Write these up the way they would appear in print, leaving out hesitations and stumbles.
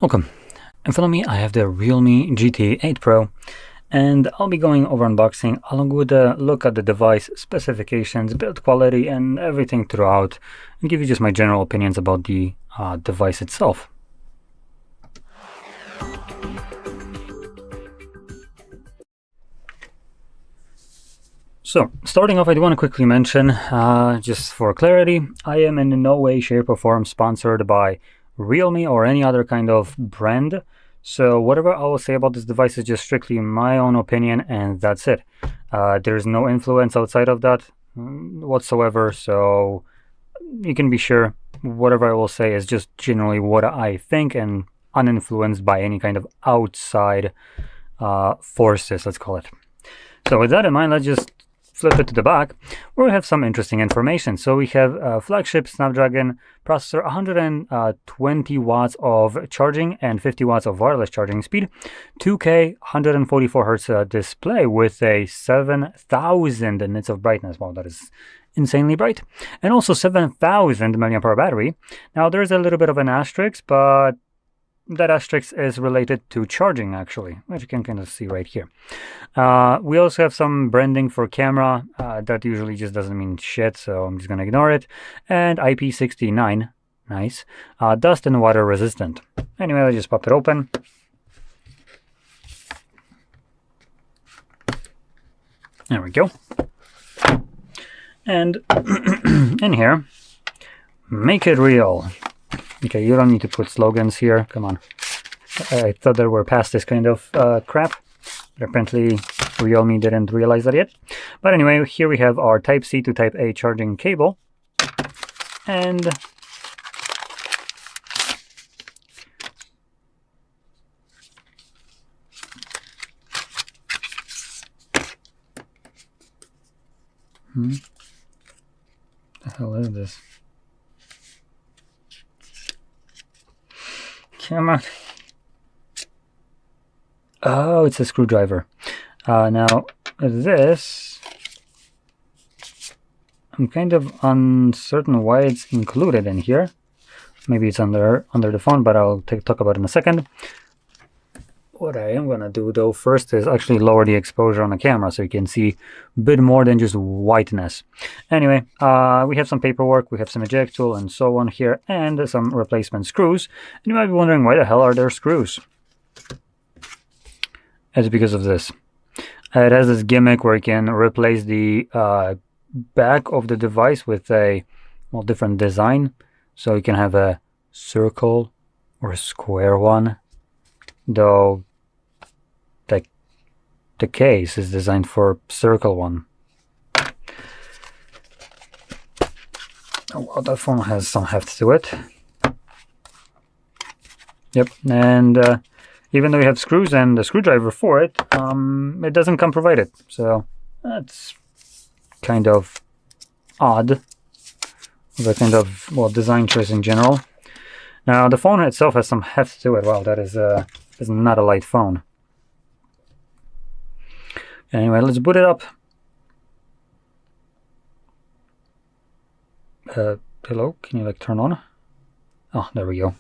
Welcome. In front of me I have the Realme GT8 Pro, and I'll be going over unboxing along with a look at the device specifications, build quality and everything throughout, and give you just my general opinions about the device itself. So, starting off, I do want to quickly mention, just for clarity, I am in no way, shape or form sponsored by Realme or any other kind of brand. So whatever I will say about this device is just strictly my own opinion, and that's it. There's no influence outside of that whatsoever, so you can be sure whatever I will say is just generally what I think and uninfluenced by any kind of outside forces, let's call it. So with that in mind, let's just flip it to the back, where we have some interesting information. So we have a flagship Snapdragon processor, 120 watts of charging and 50 watts of wireless charging speed, 2K 144 hertz display with a 7000 nits of brightness. Wow, that is insanely bright. And also 7000 mAh battery. Now there's a little bit of an asterisk, but that asterisk is related to charging, actually, which you can kind of see right here. We also have some branding for camera that usually just doesn't mean shit, so I'm just gonna ignore it. And IP69, nice, dust and water resistant. Anyway, let's just pop it open. There we go. And in here, make it real. Okay, you don't need to put slogans here. Come on. I thought that we're past this kind of crap. But apparently, Realme didn't realize that yet. But anyway, here we have our Type-C to Type-A charging cable. And the hell is this? Come on. Oh, it's a screwdriver. Now, this, I'm kind of uncertain why it's included in here. Maybe it's under the phone, but I'll talk about it in a second. What I am gonna do though first is actually lower the exposure on the camera so you can see a bit more than just whiteness. Anyway, we have some paperwork, we have some eject tool and so on here, and some replacement screws. And you might be wondering, why the hell are there screws? It's because of this. It has this gimmick where you can replace the back of the device with a different design. So you can have a circle or a square one, though the case is designed for circle one. Oh, well, that phone has some heft to it. Yep, and even though you have screws and a screwdriver for it, it doesn't come provided. So that's kind of odd. The kind of, design choice in general. Now the phone itself has some heft to it. Wow, that is not a light phone. Anyway, let's boot it up. Hello, can you turn on? Oh, there we go.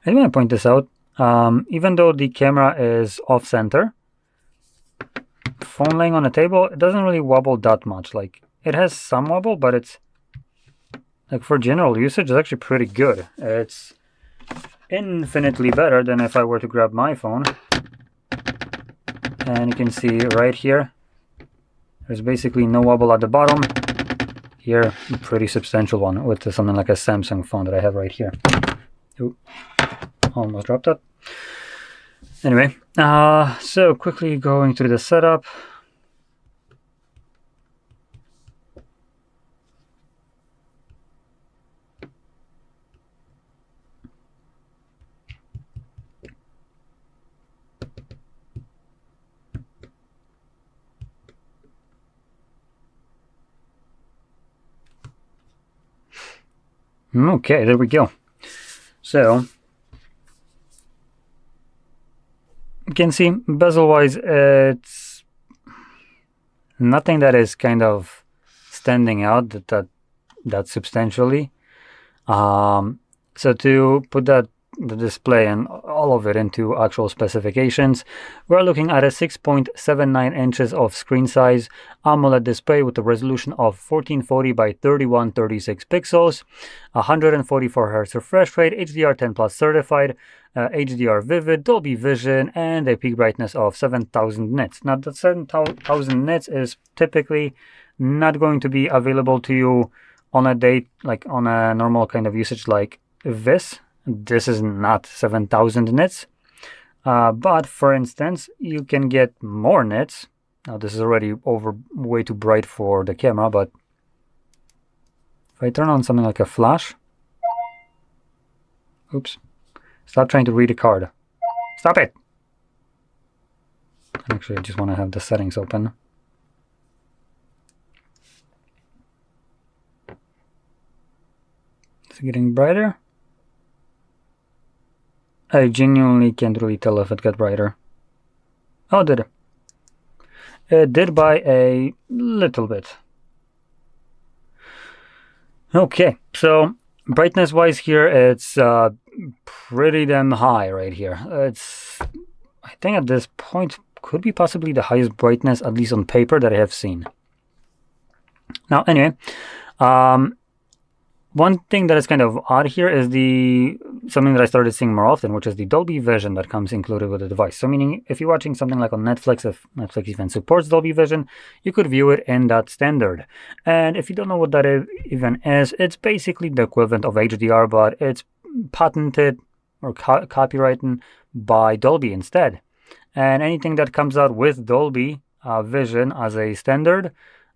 I want to point this out. Even though the camera is off center, phone laying on the table, it doesn't really wobble that much. Like, it has some wobble, but it's like for general usage, it's actually pretty good. It's infinitely better than if I were to grab my phone. And you can see right here, there's basically no wobble at the bottom. Here, a pretty substantial one with something like a Samsung phone that I have right here. Ooh, almost dropped that. Anyway, so quickly going through the setup. Okay, there we go. So you can see bezel wise, it's nothing that is kind of standing out that substantially. So to put the display and all of it into actual specifications, we're looking at a 6.79 inches of screen size AMOLED display with a resolution of 1440 by 3136 pixels, 144 Hz refresh rate, HDR10 plus certified, HDR Vivid, Dolby Vision, and a peak brightness of 7000 nits. Now that 7000 nits is typically not going to be available to you on a date, like on a normal kind of usage like this. This is not 7000 nits, but for instance, you can get more nits. Now this is already way too bright for the camera, but if I turn on something like a flash, oops, stop trying to read a card. Stop it! Actually, I just want to have the settings open. It's getting brighter. I genuinely can't really tell if it got brighter. Oh, did it? It did by a little bit. Okay, so brightness wise here, it's pretty damn high right here. It's, I think at this point, could be possibly the highest brightness, at least on paper, that I have seen. Now, anyway, one thing that is kind of odd here is something that I started seeing more often, which is the Dolby Vision that comes included with the device. So meaning if you're watching something like on Netflix, if Netflix even supports Dolby Vision, you could view it in that standard. And if you don't know what that even is, it's basically the equivalent of HDR, but it's patented or copyrighted by Dolby instead. And anything that comes out with Dolby Vision as a standard,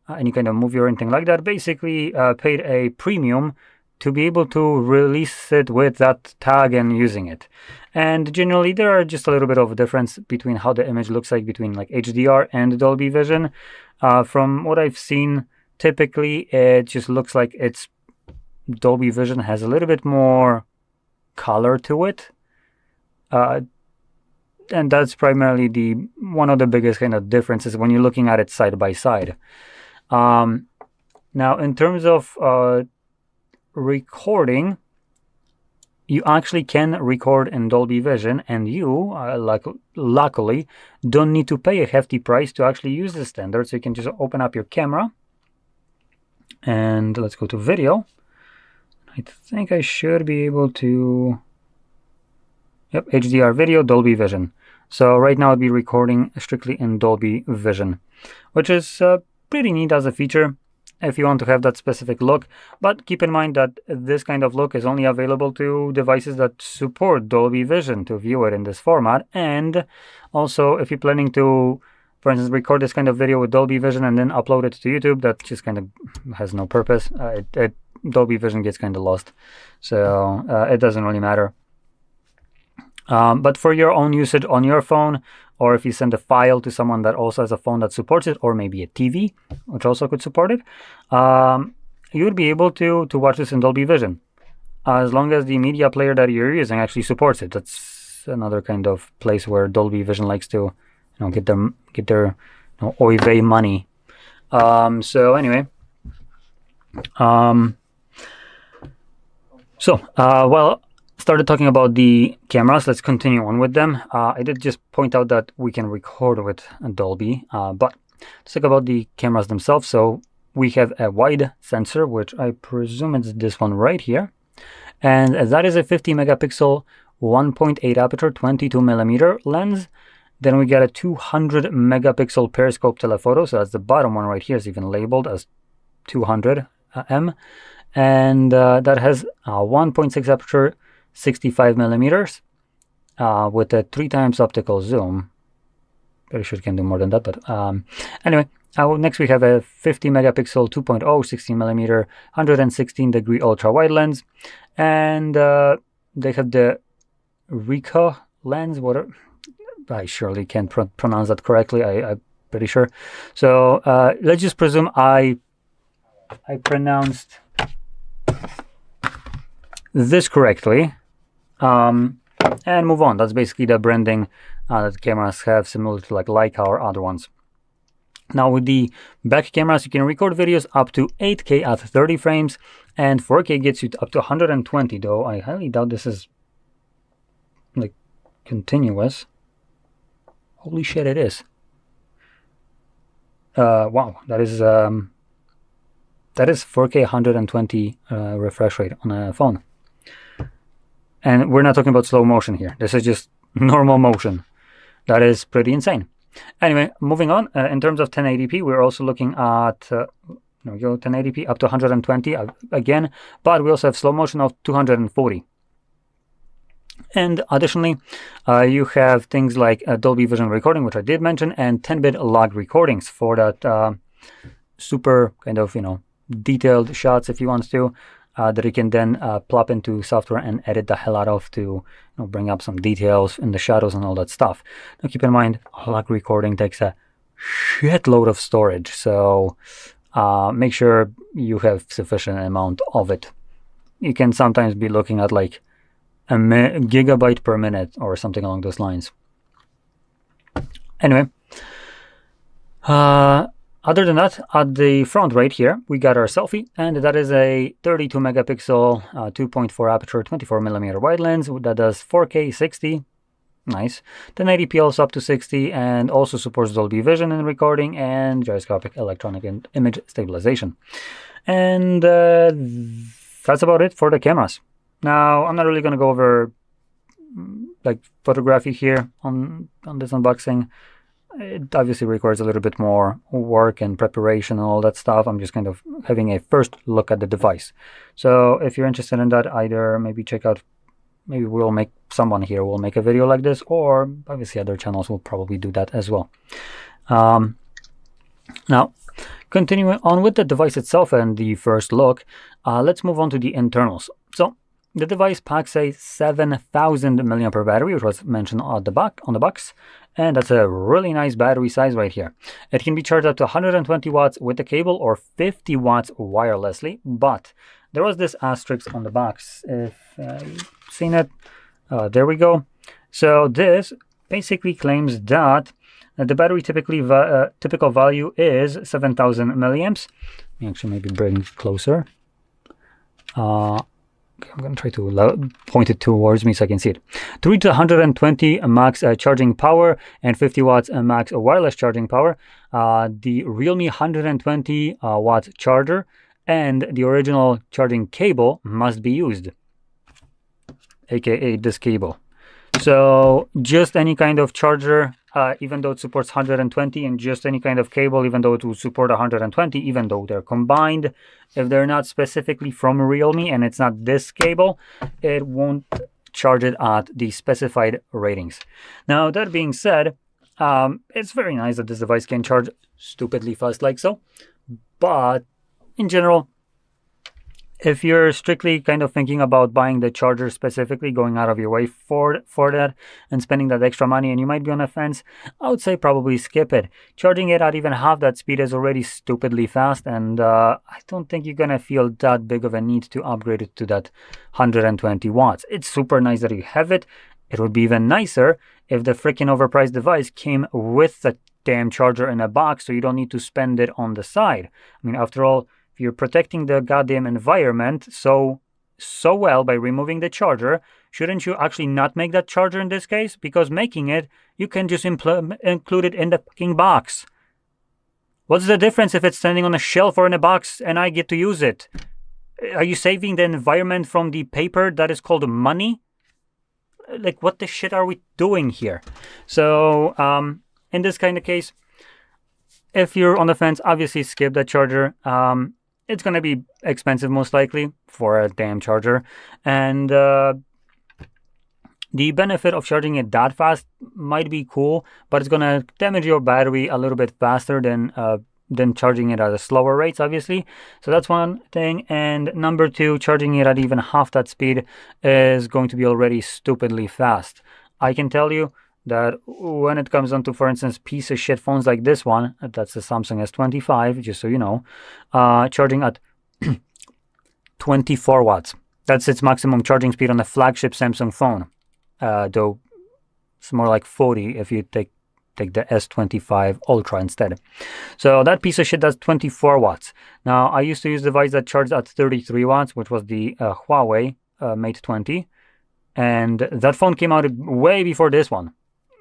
any kind of movie or anything like that, basically paid a premium to be able to release it with that tag and using it. And generally there are just a little bit of a difference between how the image looks like between like HDR and Dolby Vision. From what I've seen, typically it just looks like it's Dolby Vision has a little bit more color to it. And that's primarily one of the biggest kind of differences when you're looking at it side by side. Now, in terms of recording, you actually can record in Dolby Vision, and you, luckily, don't need to pay a hefty price to actually use the standard. So you can just open up your camera, and let's go to video. I think I should be able to... Yep, HDR video, Dolby Vision. So right now I'll be recording strictly in Dolby Vision, which is pretty neat as a feature if you want to have that specific look. But keep in mind that this kind of look is only available to devices that support Dolby Vision to view it in this format. And also, if you're planning to, for instance, record this kind of video with Dolby Vision and then upload it to YouTube, that just kind of has no purpose. Dolby Vision gets kind of lost, so it doesn't really matter. But for your own usage on your phone, or if you send a file to someone that also has a phone that supports it, or maybe a TV, which also could support it, you would be able to watch this in Dolby Vision, as long as the media player that you're using actually supports it. That's another kind of place where Dolby Vision likes to, get their oy vey money. So anyway, well, started talking about the cameras. Let's continue on with them. I did just point out that we can record with Dolby, but let's talk about the cameras themselves. So we have a wide sensor, which I presume it's this one right here, and that is a 50 megapixel 1.8 aperture 22mm lens. Then we get a 200 megapixel periscope telephoto, so that's the bottom one right here, is even labeled as 200 m, and that has a 1.6 aperture 65 millimeters with a 3x optical zoom. Pretty sure it can do more than that, but anyway, next we have a 50 megapixel 2.0 16 millimeter 116 degree ultra wide lens, and they have the Ricoh lens. I surely can't pronounce that correctly. I'm pretty sure. So let's just presume I pronounced this correctly, and move on. That's basically the branding that cameras have, similar to like Leica or other ones. Now with the back cameras, you can record videos up to 8K at 30 frames, and 4K gets you up to 120, though I highly doubt this is like continuous. Holy shit, it is. Wow, that is 4K 120 refresh rate on a phone. And we're not talking about slow motion here. This is just normal motion. That is pretty insane. Anyway, moving on. In terms of 1080p, we're also looking at 1080p up to 120 again, but we also have slow motion of 240. And additionally, you have things like Dolby Vision recording, which I did mention, and 10-bit log recordings for that super kind of, detailed shots, if you want to, that you can then plop into software and edit the hell out of to bring up some details in the shadows and all that stuff. Now keep in mind, log recording takes a shitload of storage, so make sure you have sufficient amount of it. You can sometimes be looking at like a gigabyte per minute or something along those lines. Anyway, other than that, at the front right here, we got our selfie, and that is a 32 megapixel 2.4 aperture 24mm wide lens that does 4K 60. Nice. 1080p also up to 60, and also supports Dolby Vision in recording and gyroscopic electronic image stabilization. And that's about it for the cameras. Now, I'm not really going to go over like photography here on this unboxing. It obviously requires a little bit more work and preparation and all that stuff. I'm just kind of having a first look at the device. So if you're interested in that, either maybe check out, maybe someone here will make a video like this, or obviously other channels will probably do that as well. Now, continuing on with the device itself and the first look, let's move on to the internals. So the device packs a 7,000 mAh battery, which was mentioned on the box, and that's a really nice battery size right here. It can be charged up to 120 watts with the cable or 50 watts wirelessly, but there was this asterisk on the box. If you've seen it, there we go. So this basically claims that the battery typical value is 7,000 milliamps. Let me actually maybe bring it closer. I'm going to try to point it towards me so I can see it. To reach 120 max charging power and 50 watts max wireless charging power, the Realme 120 watt charger and the original charging cable must be used, aka this cable. So just any kind of charger, even though it supports 120, and just any kind of cable, even though it will support 120, even though they're combined, if they're not specifically from Realme and it's not this cable, it won't charge it at the specified ratings. Now, that being said, it's very nice that this device can charge stupidly fast like so, but in general, if you're strictly kind of thinking about buying the charger specifically, going out of your way for that and spending that extra money, and you might be on the fence, I would say probably skip it. Charging it at even half that speed is already stupidly fast, and I don't think you're going to feel that big of a need to upgrade it to that 120 watts. It's super nice that you have it. It would be even nicer if the freaking overpriced device came with the damn charger in a box, so you don't need to spend it on the side. I mean, after all, you're protecting the goddamn environment so well by removing the charger. Shouldn't you actually not make that charger in this case? Because making it, you can just include it in the fucking box. What's the difference if it's standing on a shelf or in a box and I get to use it? Are you saving the environment from the paper that is called money? Like, what the shit are we doing here? So, in this kind of case, if you're on the fence, obviously skip that charger. It's going to be expensive most likely for a damn charger, and the benefit of charging it that fast might be cool, but it's going to damage your battery a little bit faster than charging it at a slower rates, obviously. So that's one thing. And number two, charging it at even half that speed is going to be already stupidly fast. I can tell you that when it comes down to, for instance, piece of shit phones like this one, that's the Samsung S25, just so you know, charging at 24 watts. That's its maximum charging speed on the flagship Samsung phone. Though it's more like 40 if you take take the S25 Ultra instead. So that piece of shit does 24 watts. Now, I used to use a device that charged at 33 watts, which was the Huawei Mate 20. And that phone came out way before this one.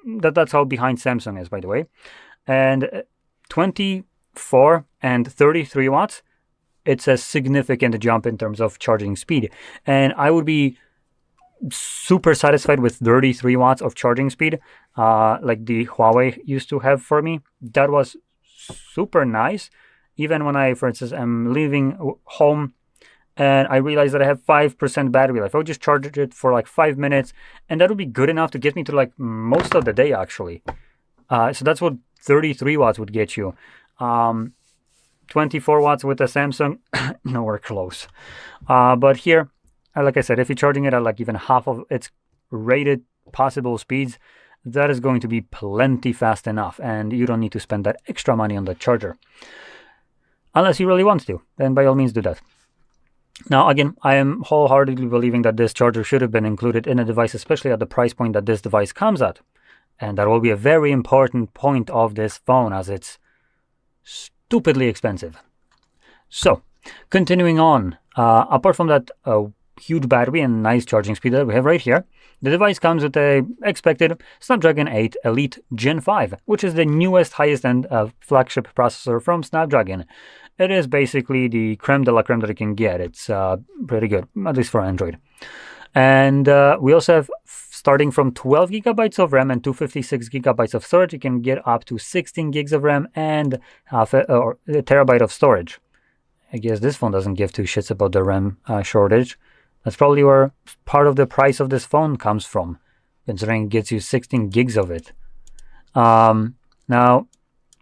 That's how behind Samsung is, by the way. And 24 and 33 watts, it's a significant jump in terms of charging speed. And I would be super satisfied with 33 watts of charging speed, like the Huawei used to have for me. That was super nice. Even when I, for instance, am leaving home and I realize that I have 5% battery life, I would just charge it for like 5 minutes, and that would be good enough to get me to like most of the day, actually. So that's what 33 watts would get you. 24 watts with a Samsung, nowhere close. But here, like I said, if you're charging it at like even half of its rated possible speeds, that is going to be plenty fast enough, and you don't need to spend that extra money on the charger. Unless you really want to, then by all means do that. Now, again, I am wholeheartedly believing that this charger should have been included in a device, especially at the price point that this device comes at. And that will be a very important point of this phone, as it's stupidly expensive. So, continuing on, apart from that huge battery and nice charging speed that we have right here, the device comes with a expected Snapdragon 8 Elite Gen 5, which is the newest, highest-end flagship processor from Snapdragon. It is basically the creme de la creme that you can get. It's pretty good, at least for Android. And we also have, starting from 12 gigabytes of RAM and 256 gigabytes of storage, you can get up to 16 gigs of RAM and a terabyte of storage. I guess this phone doesn't give two shits about the RAM shortage. That's probably where part of the price of this phone comes from, considering it gets you 16 gigs of it. Now,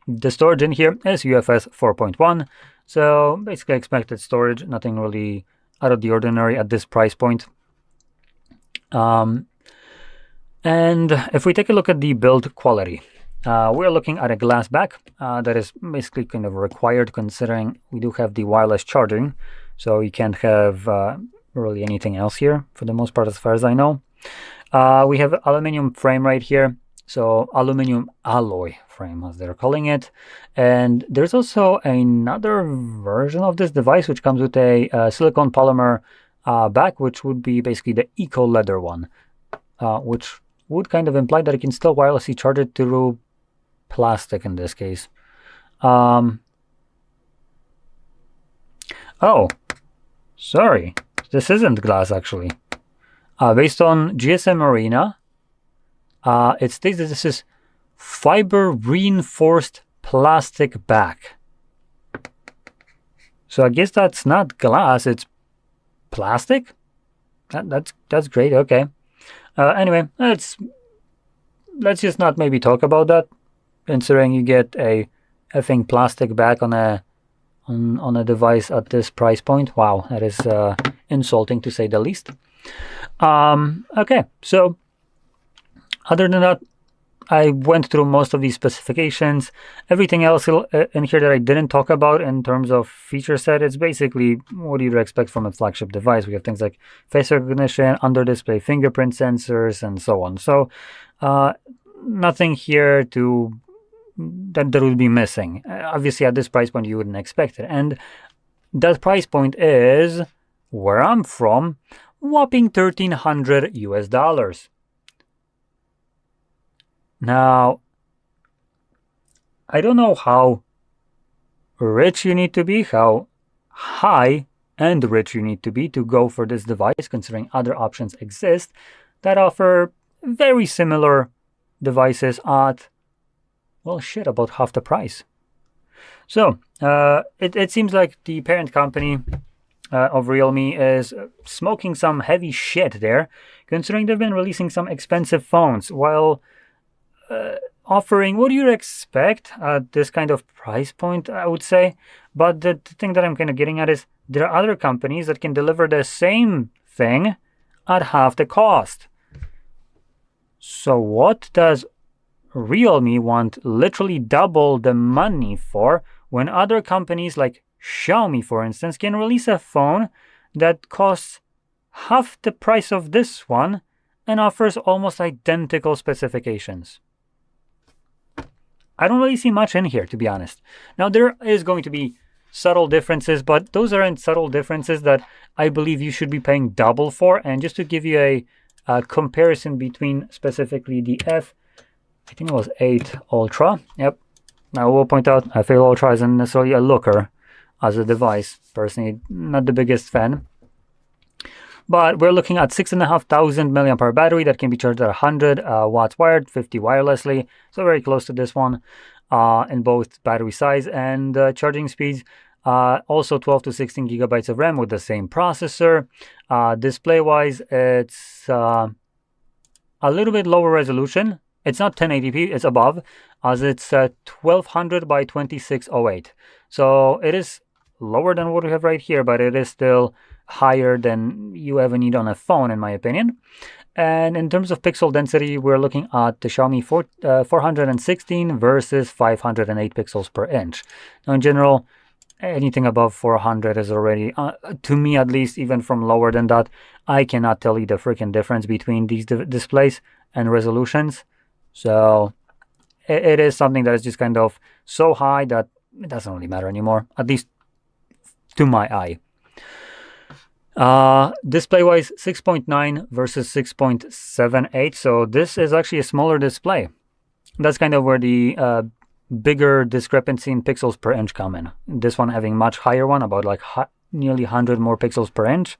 the storage in here is UFS 4.1, so basically expected storage, nothing really out of the ordinary at this price point. And if we take a look at the build quality, we're looking at a glass back that is basically kind of required, considering we do have the wireless charging, so you can't have really anything else here for the most part, as far as I know. We have aluminum frame right here, so aluminum alloy frame as they're calling it. And there's also another version of this device which comes with a silicone polymer back, which would be basically the eco leather one, which would kind of imply that you can still wirelessly charge it through plastic in this case. Oh, sorry, this isn't glass actually. Based on GSM Arena, it states that this is fiber reinforced plastic back. So I guess that's not glass, it's plastic. That's great. Okay. Anyway, let's just not maybe talk about that, considering you get a effing plastic back on a device at this price point. Wow, that is insulting to say the least. Okay, so other than that, I went through most of these specifications. Everything else in here that I didn't talk about in terms of feature set, it's basically what you'd expect from a flagship device. We have things like face recognition, under-display fingerprint sensors, and so on. So nothing here that would be missing. Obviously, at this price point, you wouldn't expect it. And that price point is, where I'm from, whopping $1,300 US. Now, I don't know how rich you need to be, how high and rich you need to be to go for this device, considering other options exist that offer very similar devices at, well, shit, about half the price. So, it seems like the parent company of Realme is smoking some heavy shit there, considering they've been releasing some expensive phones while offering what do you expect at this kind of price point, I would say. But the thing that I'm kind of getting at is there are other companies that can deliver the same thing at half the cost. So what does Realme want literally double the money for, when other companies like Xiaomi, for instance, can release a phone that costs half the price of this one and offers almost identical specifications? I don't really see much in here, to be honest. Now, there is going to be subtle differences, but those aren't subtle differences that I believe you should be paying double for. And just to give you a comparison between specifically the I think it was 8 Ultra. Yep. Now, I will point out, I feel Ultra isn't necessarily a looker as a device. Personally, not the biggest fan. But we're looking at 6,500 milliampere battery that can be charged at 100 watts wired, 50 wirelessly. So very close to this one in both battery size and charging speeds. Also 12 to 16 gigabytes of RAM with the same processor. Display-wise, it's a little bit lower resolution. It's not 1080p, it's above, as it's 1200 by 2608. So it is lower than what we have right here, but it is still higher than you ever need on a phone, in my opinion. And in terms of pixel density, we're looking at the Xiaomi 416 versus 508 pixels per inch. Now, in general, anything above 400 is already, to me at least, even from lower than that, I cannot tell you the freaking difference between these displays and resolutions. So it is something that is just kind of so high that it doesn't really matter anymore, at least to my eye. Display-wise, 6.9 versus 6.78. So this is actually a smaller display. That's kind of where the bigger discrepancy in pixels per inch come in. This one having much higher one, about like nearly 100 more pixels per inch.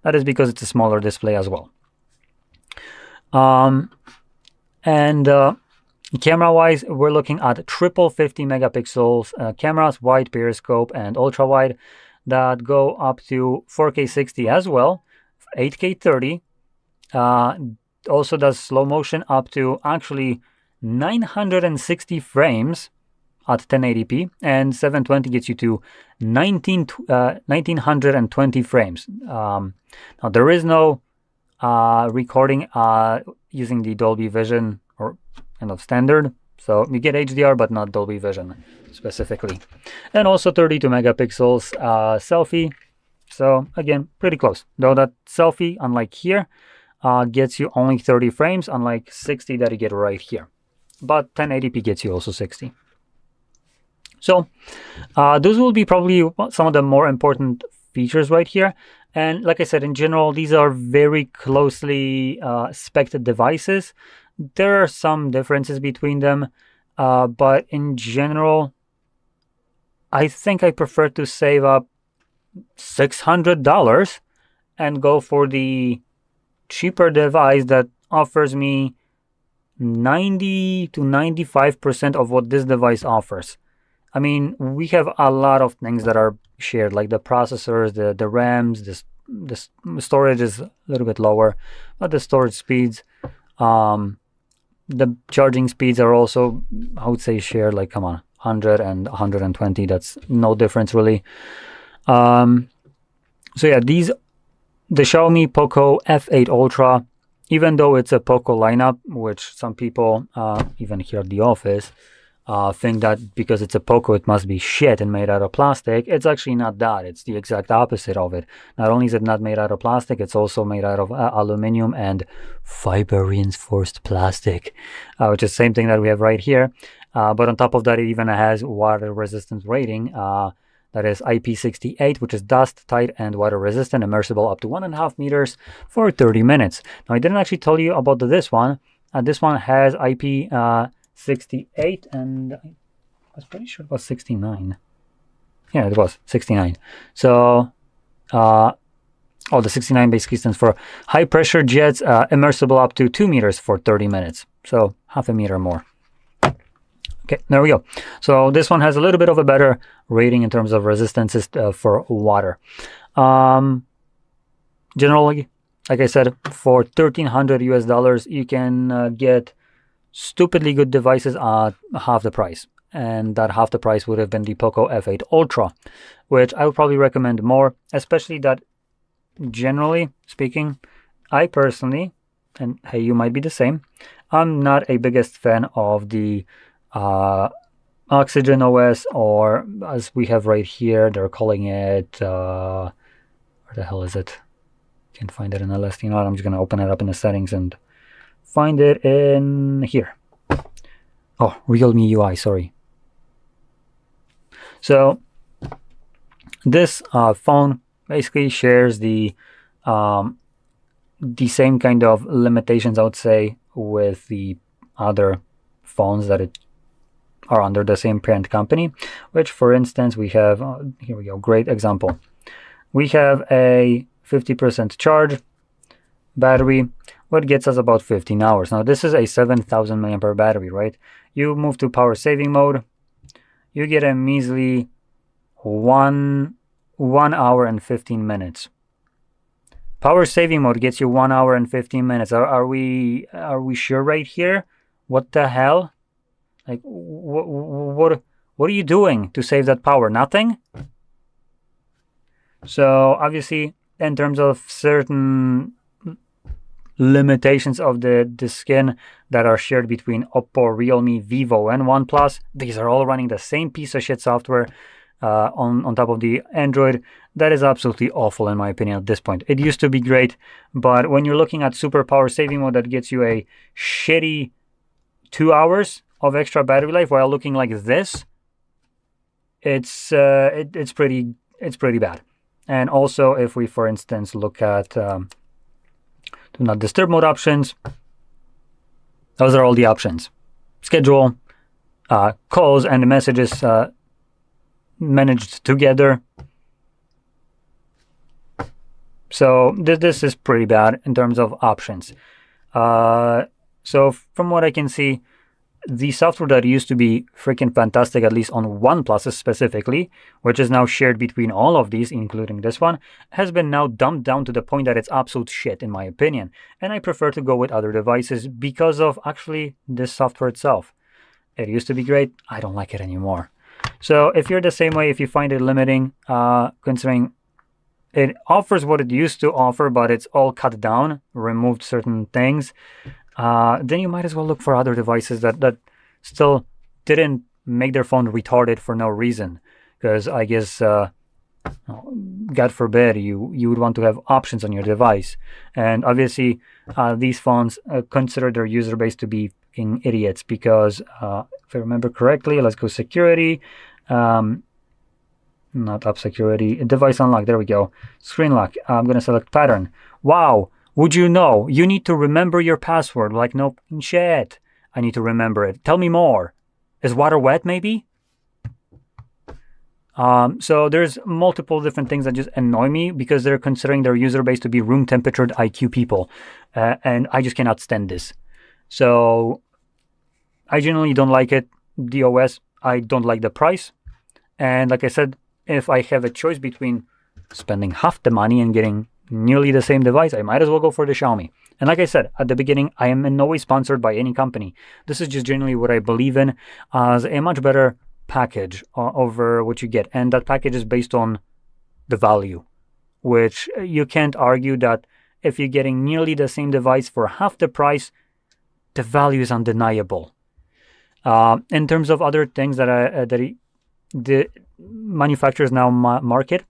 That is because it's a smaller display as well. Camera-wise, we're looking at triple 50 megapixels cameras, wide, periscope, and ultra-wide, that go up to 4K 60 as well, 8K 30. Also does slow motion up to actually 960 frames at 1080p, and 720 gets you to 1920 frames. Now, there is no recording using the Dolby Vision or kind of standard. So you get HDR, but not Dolby Vision specifically. And also 32 megapixels selfie. So again, pretty close. Though that selfie, unlike here, gets you only 30 frames, unlike 60 that you get right here. But 1080p gets you also 60. So those will be probably some of the more important features right here. And like I said, in general, these are very closely spec'd devices. There are some differences between them, but in general, I think I prefer to save up $600 and go for the cheaper device that offers me 90 to 95% of what this device offers. I mean, we have a lot of things that are shared, like the processors, the RAMs, the storage is a little bit lower, but the storage speeds, the charging speeds are also, I would say, shared, like, come on, 100 and 120, that's no difference really. So yeah, the Xiaomi Poco F8 Ultra, even though it's a Poco lineup, which some people, even here at the office, think that because it's a Poco it must be shit and made out of plastic. It's actually not that. It's the exact opposite of it. Not only is it not made out of plastic, it's also made out of aluminum and fiber reinforced plastic, which is the same thing that we have right here. But on top of that, it even has water resistance rating. That is IP68, which is dust, tight, and water resistant, immersible up to 1.5 meters for 30 minutes. Now, I didn't actually tell you about this one. This one has IP68, and I was pretty sure it was 69. Yeah, it was 69. So, the 69 basically stands for high pressure jets, immersible up to 2 meters for 30 minutes. So, half a meter more. Okay, there we go. So this one has a little bit of a better rating in terms of resistances for water. Generally, like I said, for $1,300 US, you can get stupidly good devices at half the price. And that half the price would have been the Poco F8 Ultra, which I would probably recommend more, especially that, generally speaking, I personally, and hey, you might be the same, I'm not a biggest fan of the Oxygen OS, or as we have right here, they're calling it, where the hell is it? Can't find it in the list. You know what, I'm just going to open it up in the settings and find it in here. Realme UI, sorry. So this phone basically shares the same kind of limitations, I would say, with the other phones that are under the same parent company, which, for instance, we have, here we go, great example. We have a 50% charge battery, what gets us about 15 hours. Now, this is a 7,000 mAh battery, right? You move to power saving mode, you get a measly 1 hour and 15 minutes. Power saving mode gets you 1 hour and 15 minutes. Are we sure right here? What the hell? Like, what are you doing to save that power? Nothing? So obviously, in terms of certain limitations of the skin that are shared between Oppo, Realme, Vivo, and OnePlus, these are all running the same piece of shit software on top of the Android. That is absolutely awful in my opinion at this point. It used to be great, but when you're looking at super power saving mode that gets you a shitty 2 hours of extra battery life while looking like this, it's pretty bad. And also, if we, for instance, look at do not disturb mode options, those are all the options. Schedule, calls and messages managed together. So this is pretty bad in terms of options. So from what I can see, the software that used to be freaking fantastic, at least on OnePlus specifically, which is now shared between all of these, including this one, has been now dumbed down to the point that it's absolute shit, in my opinion. And I prefer to go with other devices because of actually this software itself. It used to be great. I don't like it anymore. So if you're the same way, if you find it limiting, considering it offers what it used to offer, but it's all cut down, removed certain things, then you might as well look for other devices that still didn't make their phone retarded for no reason. Because I guess, God forbid, you would want to have options on your device. And obviously, these phones consider their user base to be fucking idiots because, if I remember correctly, let's go security, not app security, device unlock, there we go, screen lock. I'm going to select pattern. Wow. Would you know? You need to remember your password. Like, no shit. I need to remember it. Tell me more. Is water wet, maybe? So there's multiple different things that just annoy me because they're considering their user base to be room temperature IQ people. And I just cannot stand this. So I generally don't like it. The OS, I don't like the price. And like I said, if I have a choice between spending half the money and getting nearly the same device, I might as well go for the Xiaomi. And like I said at the beginning, I am in no way sponsored by any company. This is just generally what I believe in as a much better package over what you get. And that package is based on the value, which you can't argue that if you're getting nearly the same device for half the price, the value is undeniable. In terms of other things that the manufacturers now market,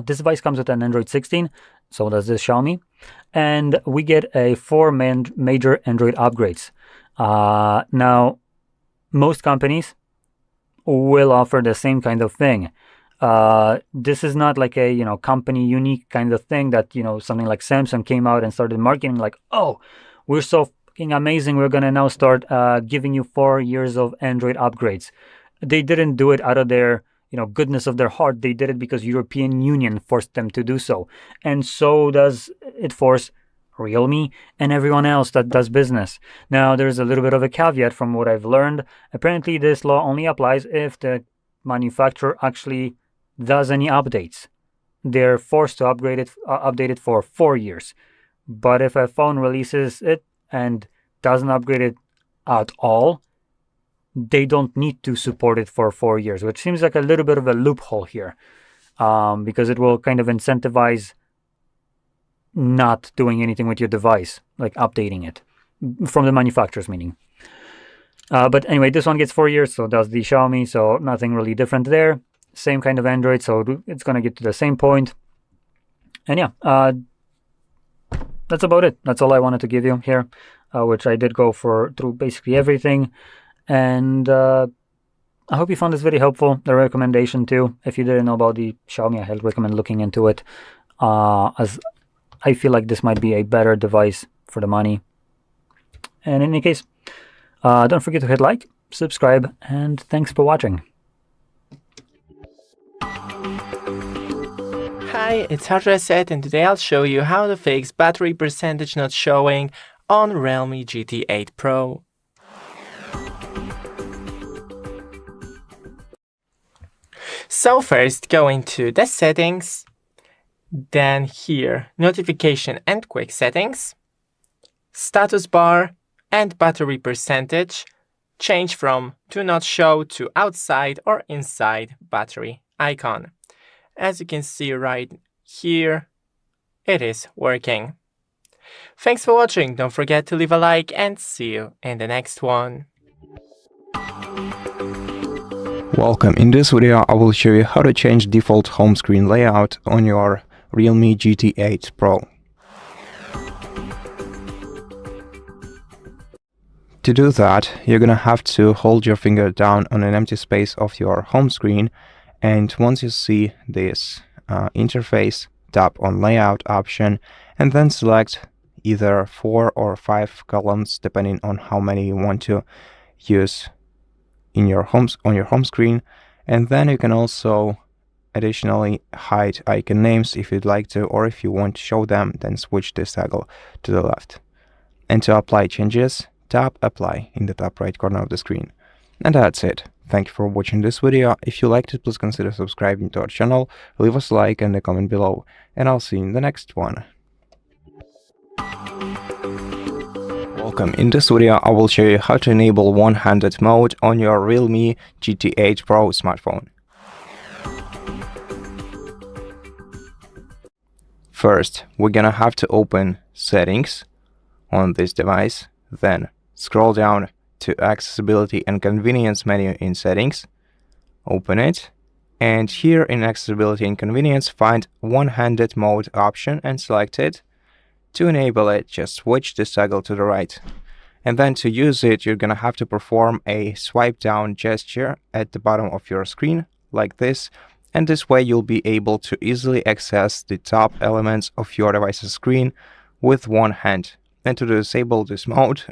this device comes with an Android 16, so does this Xiaomi, and we get a 4 major Android upgrades. Now, most companies will offer the same kind of thing. This is not like a company unique kind of thing that something like Samsung came out and started marketing like, oh, we're so fucking amazing, we're gonna now start giving you 4 years of Android upgrades. They didn't do it out of their goodness of their heart. They did it because European Union forced them to do so. And so does it force Realme and everyone else that does business. Now, there's a little bit of a caveat from what I've learned. Apparently, this law only applies if the manufacturer actually does any updates. They're forced to update it for 4 years. But if a phone releases it and doesn't upgrade it at all, they don't need to support it for 4 years, which seems like a little bit of a loophole here, because it will kind of incentivize not doing anything with your device, like updating it from the manufacturer's meaning. But anyway, this one gets 4 years, so does the Xiaomi, so nothing really different there. Same kind of Android, so it's going to get to the same point. And yeah, that's about it. That's all I wanted to give you here, which I did go through basically everything. And I hope you found this video helpful, the recommendation too. If you didn't know about the Xiaomi, I highly recommend looking into it, as I feel like this might be a better device for the money. And in any case, don't forget to hit like, subscribe, and thanks for watching. Hi, it's HardReset, and today I'll show you how to fix battery percentage not showing on Realme GT8 Pro. So first, go into the settings, then here, notification and quick settings, status bar and battery percentage, change from do not show to outside or inside battery icon. As you can see right here, it is working. Thanks for watching, don't forget to leave a like and see you in the next one. Welcome. In this video I will show you how to change default home screen layout on your Realme GT8 Pro. To do that, you're gonna have to hold your finger down on an empty space of your home screen, and once you see this interface, tap on layout option and then select either 4 or 5 columns depending on how many you want to use in your on your home screen. And then you can also additionally hide icon names if you'd like to, or if you want to show them, then switch this toggle to the left. And to apply changes, tap apply in the top right corner of the screen. And that's it. Thank you for watching this video. If you liked it, please consider subscribing to our channel, leave us a like and a comment below, and I'll see you in the next one. Welcome. In this video I will show you how to enable one-handed mode on your Realme GT8 Pro smartphone. First, we're gonna have to open settings on this device, then scroll down to accessibility and convenience menu in settings, open it, and here in accessibility and convenience find one-handed mode option and select it. To enable it, just switch this toggle to the right. And then to use it, you're gonna have to perform a swipe down gesture at the bottom of your screen, like this. And this way you'll be able to easily access the top elements of your device's screen with one hand. And to disable this mode,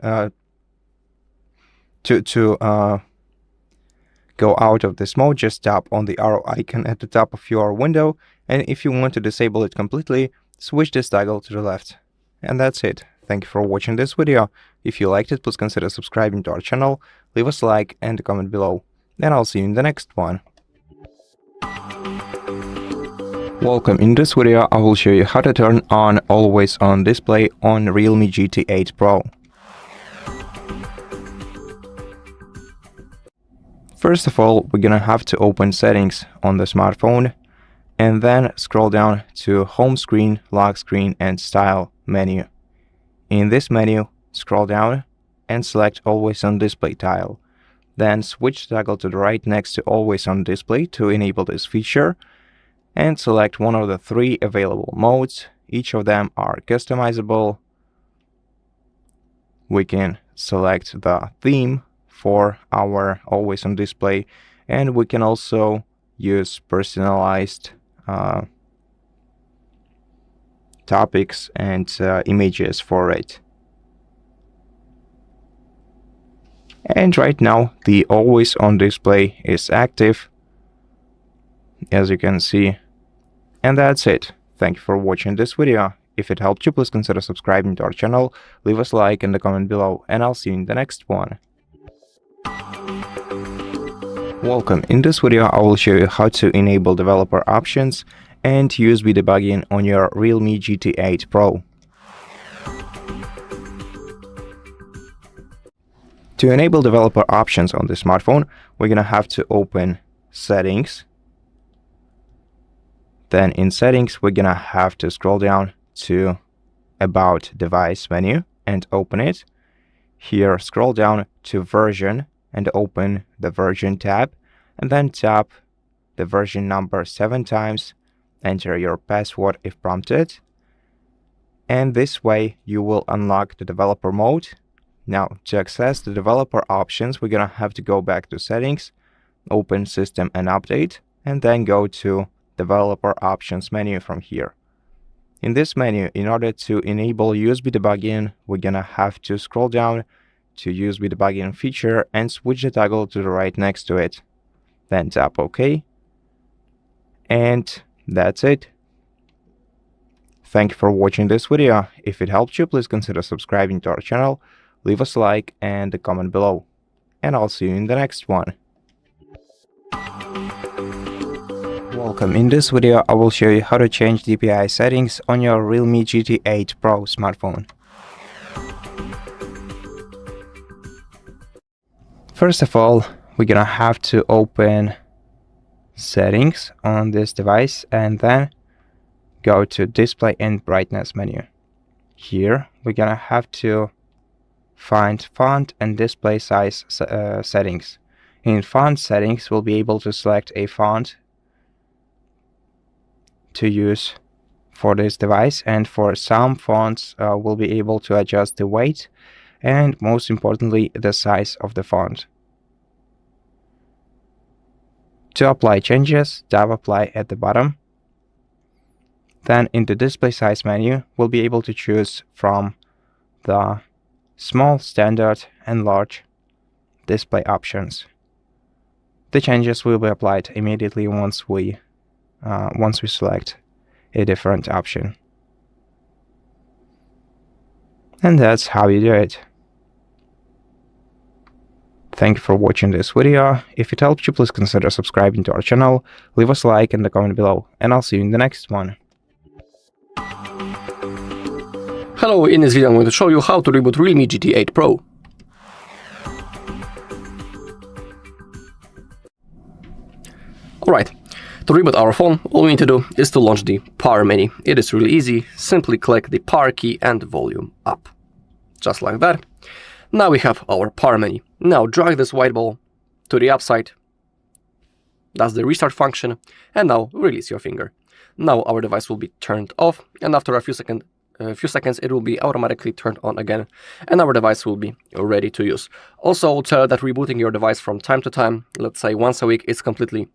go out of this mode, just tap on the arrow icon at the top of your window. And if you want to disable it completely, switch this toggle to the left. And that's it. Thank you for watching this video. If you liked it, please consider subscribing to our channel, leave us a like and a comment below. And I'll see you in the next one. Welcome. In this video I will show you how to turn on always on display on Realme GT8 Pro. First of all, we're gonna have to open settings on the smartphone and then scroll down to home screen, lock screen and style menu. In this menu, scroll down and select always on display tile. Then switch toggle to the right next to always on display to enable this feature, and select one of the 3 available modes. Each of them are customizable. We can select the theme for our always on display, and we can also use personalized topics and images for it. And right now the always on display is active, as you can see. And that's it. Thank you for watching this video. If it helped you, please consider subscribing to our channel, leave us a like and a comment below, and I'll see you in the next one. Welcome. In this video I will show you how to enable developer options and USB debugging on your Realme GT8 Pro. To enable developer options on the smartphone, we're gonna have to open settings. Then in settings, we're gonna have to scroll down to about device menu and open it. Here, scroll down to version and open the version tab, and then tap the version number 7 times, enter your password if prompted, and this way you will unlock the developer mode. Now, to access the developer options, we're gonna have to go back to Settings, open System and Update, and then go to Developer Options menu from here. In this menu, in order to enable USB debugging, we're gonna have to scroll down to USB debugging feature and switch the toggle to the right next to it. Then tap OK. And that's it. Thank you for watching this video. If it helped you, please consider subscribing to our channel, leave us a like and a comment below. And I'll see you in the next one. Welcome. In this video, I will show you how to change DPI settings on your Realme GT8 Pro smartphone. First of all, we're gonna have to open Settings on this device and then go to Display and Brightness menu. Here, we're gonna have to find Font and Display Size settings. In Font settings, we'll be able to select a font to use for this device, and for some fonts, we'll be able to adjust the weight and, most importantly, the size of the font. To apply changes, tap Apply at the bottom. Then in the Display Size menu, we'll be able to choose from the Small, Standard, and Large display options. The changes will be applied immediately once we select a different option. And that's how you do it. Thank you for watching this video. If it helped you, please consider subscribing to our channel, leave us a like and a comment below, and I'll see you in the next one. Hello, in this video I'm going to show you how to reboot Realme GT8 Pro. Alright, to reboot our phone, all we need to do is to launch the power menu. It is really easy, simply click the power key and volume up. Just like that. Now we have our power menu. Now drag this white ball to the upside. That's the restart function. And now release your finger. Now our device will be turned off, and after a few seconds it will be automatically turned on again, and our device will be ready to use. Also, tell that rebooting your device from time to time, let's say once a week, is completely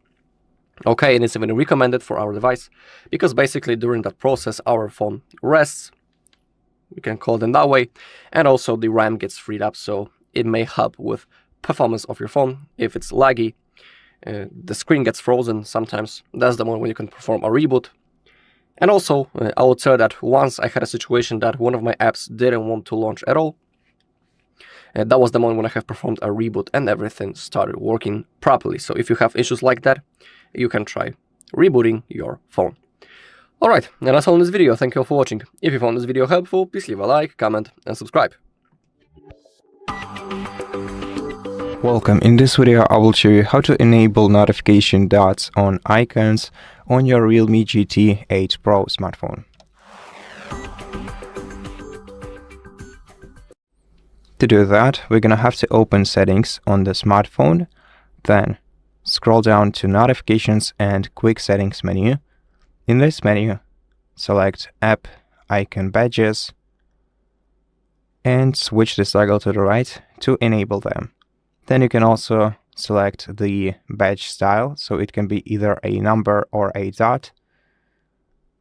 okay, and it's even recommended for our device, because basically during that process our phone rests, we can call it that way, and also the RAM gets freed up, so it may help with performance of your phone. If it's laggy, the screen gets frozen sometimes, that's the moment when you can perform a reboot. And also, I will tell that once I had a situation that one of my apps didn't want to launch at all. And that was the moment when I have performed a reboot and everything started working properly. So if you have issues like that, you can try rebooting your phone. Alright, and that's all in this video. Thank you all for watching. If you found this video helpful, please leave a like, comment, and subscribe. Welcome. In this video, I will show you how to enable notification dots on icons on your Realme GT8 Pro smartphone. To do that, we're gonna have to open Settings on the smartphone, then scroll down to Notifications and Quick Settings menu. In this menu, select App Icon Badges and switch this toggle to the right to enable them. Then you can also select the badge style, so it can be either a number or a dot.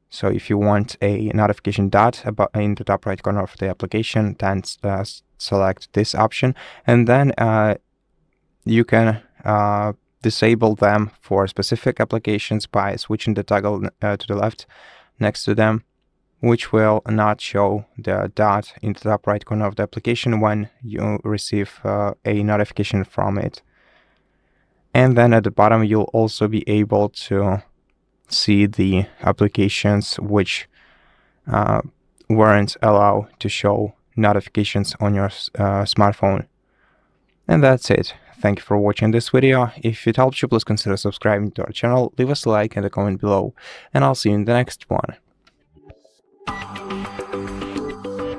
So if you want a notification dot in the top right corner of the application, then select this option, and then you can disable them for specific applications by switching the toggle to the left next to them, which will not show the dot in the top right corner of the application when you receive a notification from it. And then at the bottom, you'll also be able to see the applications which weren't allowed to show notifications on your smartphone. And that's it. Thank you for watching this video. If it helped you, please consider subscribing to our channel, leave us a like and a comment below, and I'll see you in the next one.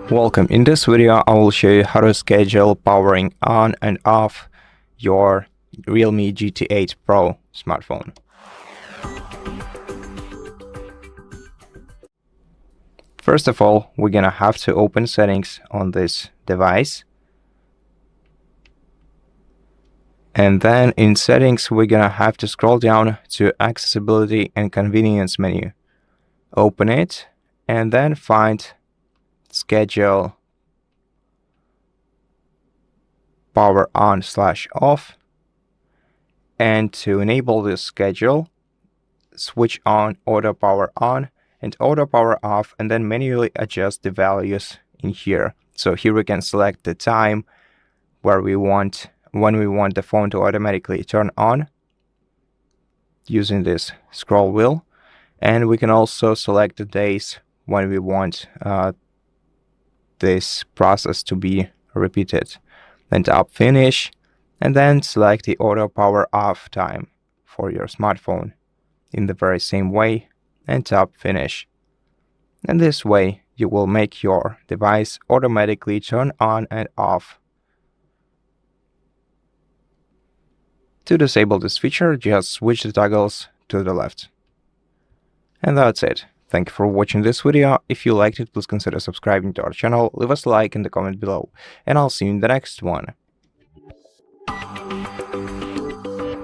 Welcome. In this video, I will show you how to schedule powering on and off your Realme GT8 Pro smartphone. First of all, we're gonna have to open Settings on this device. And then in settings, we're gonna have to scroll down to accessibility and convenience menu. Open it and then find schedule power on/off. And to enable this schedule, switch on auto power on and auto power off, and then manually adjust the values in here. So here we can select the time when we want the phone to automatically turn on using this scroll wheel, and we can also select the days when we want this process to be repeated. Then tap finish and then select the auto power off time for your smartphone in the very same way and tap finish. And this way you will make your device automatically turn on and off. To disable this feature, just switch the toggles to the left. And that's it. Thank you for watching this video. If you liked it, please consider subscribing to our channel, leave us a like in the comment below, and I'll see you in the next one.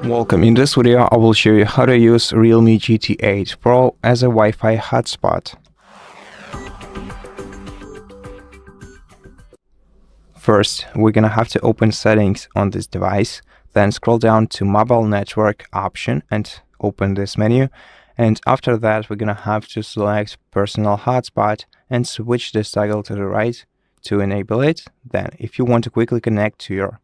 Welcome. In this video, I will show you how to use Realme GT8 Pro as a Wi-Fi hotspot. First, we're gonna have to open settings on this device, then scroll down to mobile network option and open this menu. And after that, we're gonna have to select personal hotspot and switch this toggle to the right to enable it. Then if you want to quickly connect to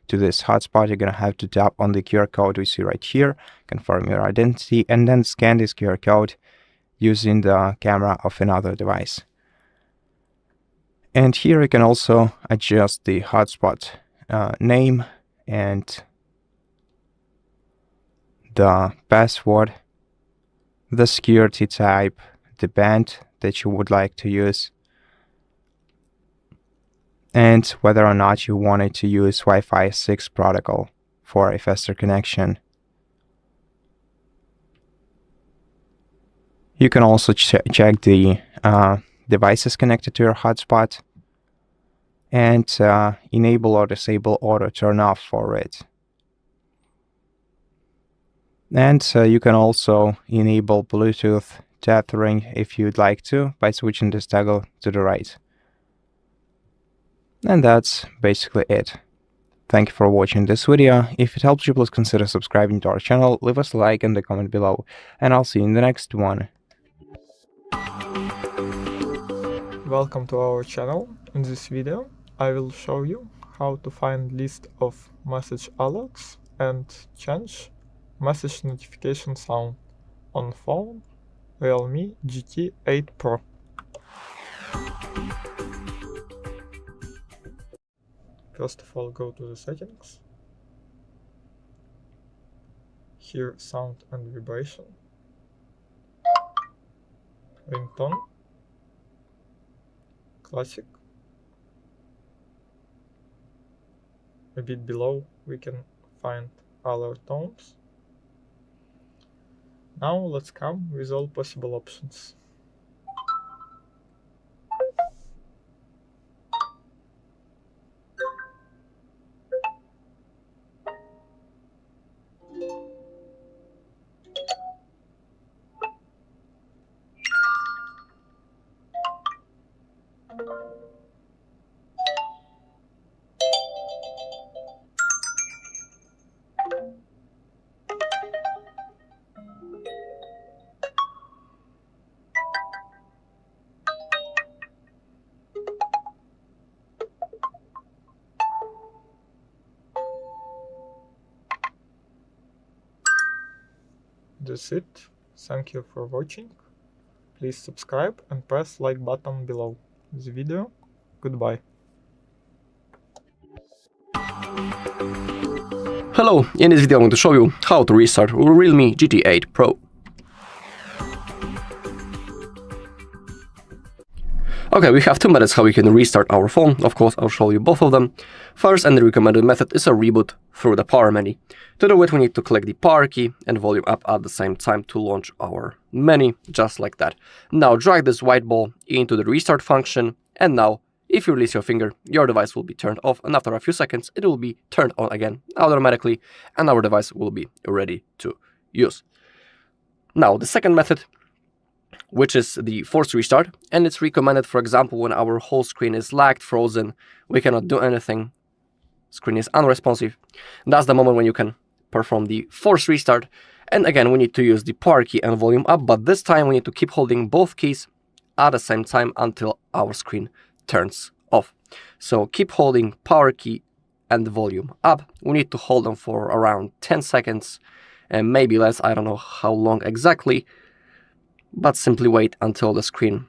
this hotspot, you're gonna have to tap on the QR code we see right here, confirm your identity, and then scan this QR code using the camera of another device. And here you can also adjust the hotspot name and the password, the security type, the band that you would like to use, and whether or not you wanted to use Wi-Fi 6 protocol for a faster connection. You can also check the devices connected to your hotspot and enable or disable auto turn off for it. And you can also enable Bluetooth tethering if you'd like to by switching this toggle to the right. And that's basically it. Thank you for watching this video. If it helped you, please consider subscribing to our channel, leave us a like in the comment below, and I'll see you in the next one. Welcome to our channel. In this video I will show you how to find list of message alerts and change message notification sound on phone Realme GT8 Pro. First of all, go to the settings. Here, sound and vibration, ringtone, classic. A bit below we can find other tones. Now let's come with all possible options. That's it. Thank you for watching. Please subscribe and press like button below this video. Goodbye. Hello, in this video I'm going to show you how to restart Realme GT8 Pro. Okay, we have 2 methods how we can restart our phone. Of course, I'll show you both of them. First and the recommended method is a reboot through the power menu. To do it, we need to click the power key and volume up at the same time to launch our menu, just like that. Now drag this white ball into the restart function, and now If you release your finger, your device will be turned off, and after a few seconds it will be turned on again automatically, and our device will be ready to use. Now the second method, which is the forced restart, and it's recommended, for example, when our whole screen is lagged, frozen, we cannot do anything, screen is unresponsive. That's the moment when you can perform the forced restart. And again, we need to use the power key and volume up, but this time we need to keep holding both keys at the same time until our screen turns off. So keep holding power key and volume up. We need to hold them for around 10 seconds and maybe less, I don't know how long exactly, but simply wait until the screen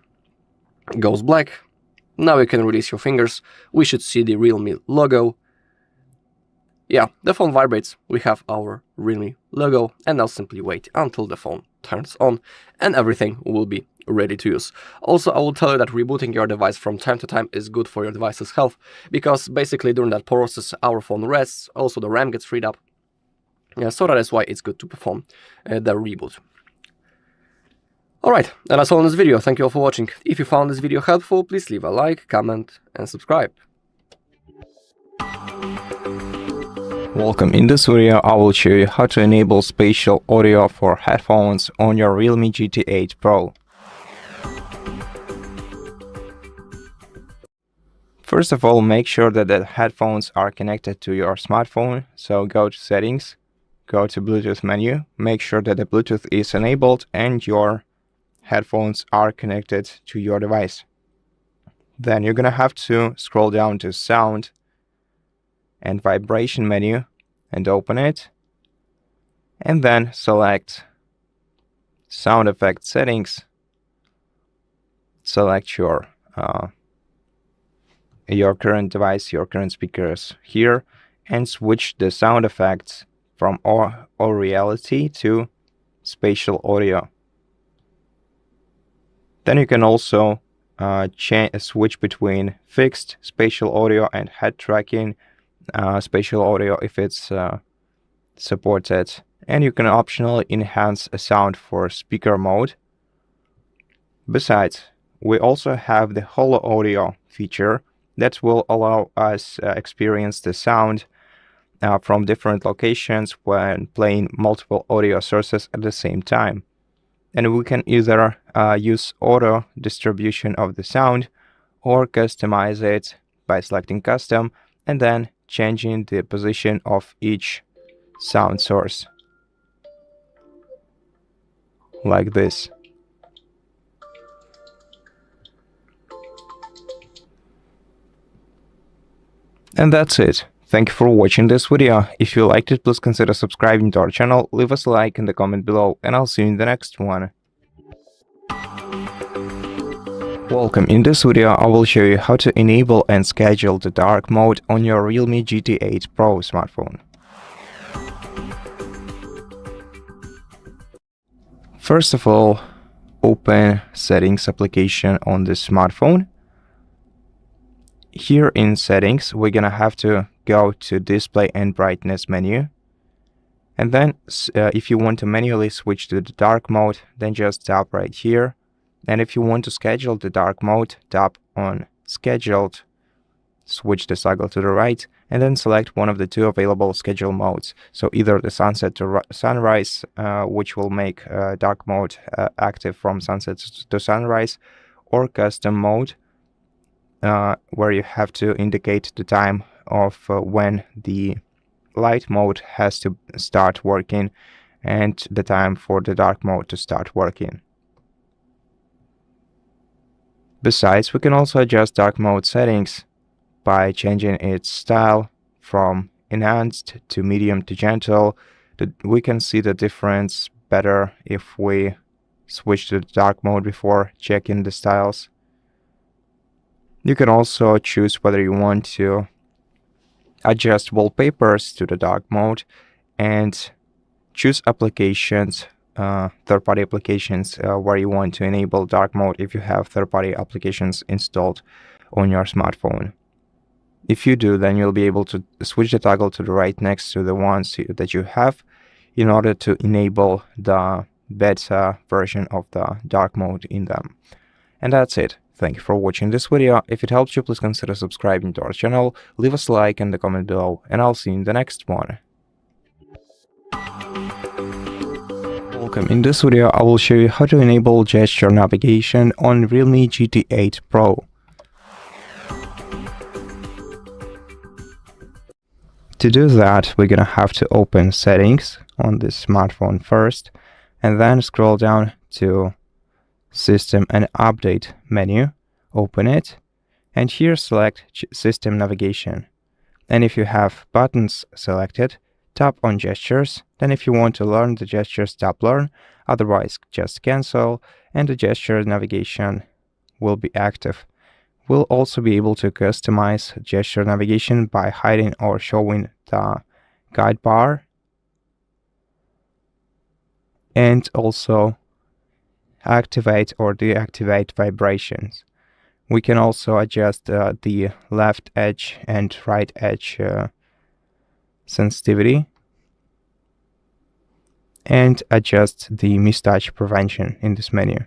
goes black. Now you can release your fingers. We should see the Realme logo. Yeah, the phone vibrates, we have our Realme logo, and now simply wait until the phone turns on and everything will be ready to use. Also, I will tell you that rebooting your device from time to time is good for your device's health, because basically during that process our phone rests, also the RAM gets freed up. Yeah, so that is why it's good to perform the reboot. Alright, and that's all in this video. Thank you all for watching. If you found this video helpful, please leave a like, comment and subscribe. Welcome. In this video, I will show you how to enable spatial audio for headphones on your Realme GT8 Pro. First of all, make sure that the headphones are connected to your smartphone. So go to Settings, go to Bluetooth menu, make sure that the Bluetooth is enabled and your headphones are connected to your device. Then you're gonna have to scroll down to Sound and Vibration menu and open it, and then select Sound Effect Settings, select your current device, your current speakers here, and switch the sound effects from Reality to Spatial Audio. Then you can also switch between fixed spatial audio and head tracking spatial audio if it's supported, and you can optionally enhance a sound for speaker mode. Besides, we also have the holo audio feature that will allow us experience the sound from different locations when playing multiple audio sources at the same time. And we can either use auto distribution of the sound or customize it by selecting custom and then changing the position of each sound source, like this. And that's it. Thank you for watching this video. If you liked it, please consider subscribing to our channel, leave us a like in the comment below, and I'll see you in the next one. Welcome. In this video, I will show you how to enable and schedule the dark mode on your Realme GT8 Pro smartphone. First of all, open Settings application on the smartphone. Here in Settings, we're gonna have to go to Display and Brightness menu. And then if you want to manually switch to the dark mode, then just tap right here. And if you want to schedule the dark mode, tap on Scheduled, switch the toggle to the right, and then select one of the two available schedule modes. So either the sunset to sunrise, which will make dark mode active from sunset to sunrise, or custom mode, where you have to indicate the time of when the light mode has to start working and the time for the dark mode to start working. Besides, we can also adjust dark mode settings by changing its style from enhanced to medium to gentle. We can see the difference better if we switch to the dark mode before checking the styles. You can also choose whether you want to adjust wallpapers to the dark mode and choose applications, third-party applications, where you want to enable dark mode if you have third-party applications installed on your smartphone. If you do, then you'll be able to switch the toggle to the right next to the ones that you have in order to enable the beta version of the dark mode in them. And that's it. Thank you for watching this video. If it helped you, please consider subscribing to our channel, leave us a like and a comment below, and I'll see you in the next one. Welcome. In this video, I will show you how to enable gesture navigation on Realme GT8 Pro. To do that, we're gonna have to open Settings on this smartphone first, and then scroll down to System and Update menu, open it, and here select System Navigation. And if you have buttons selected, tap on Gestures. Then if you want to learn the gestures, tap Learn, otherwise just cancel, and the gesture navigation will be active. We'll also be able to customize gesture navigation by hiding or showing the guide bar, and also activate or deactivate vibrations. We can also adjust the left edge and right edge sensitivity, and adjust the mistouch prevention in this menu.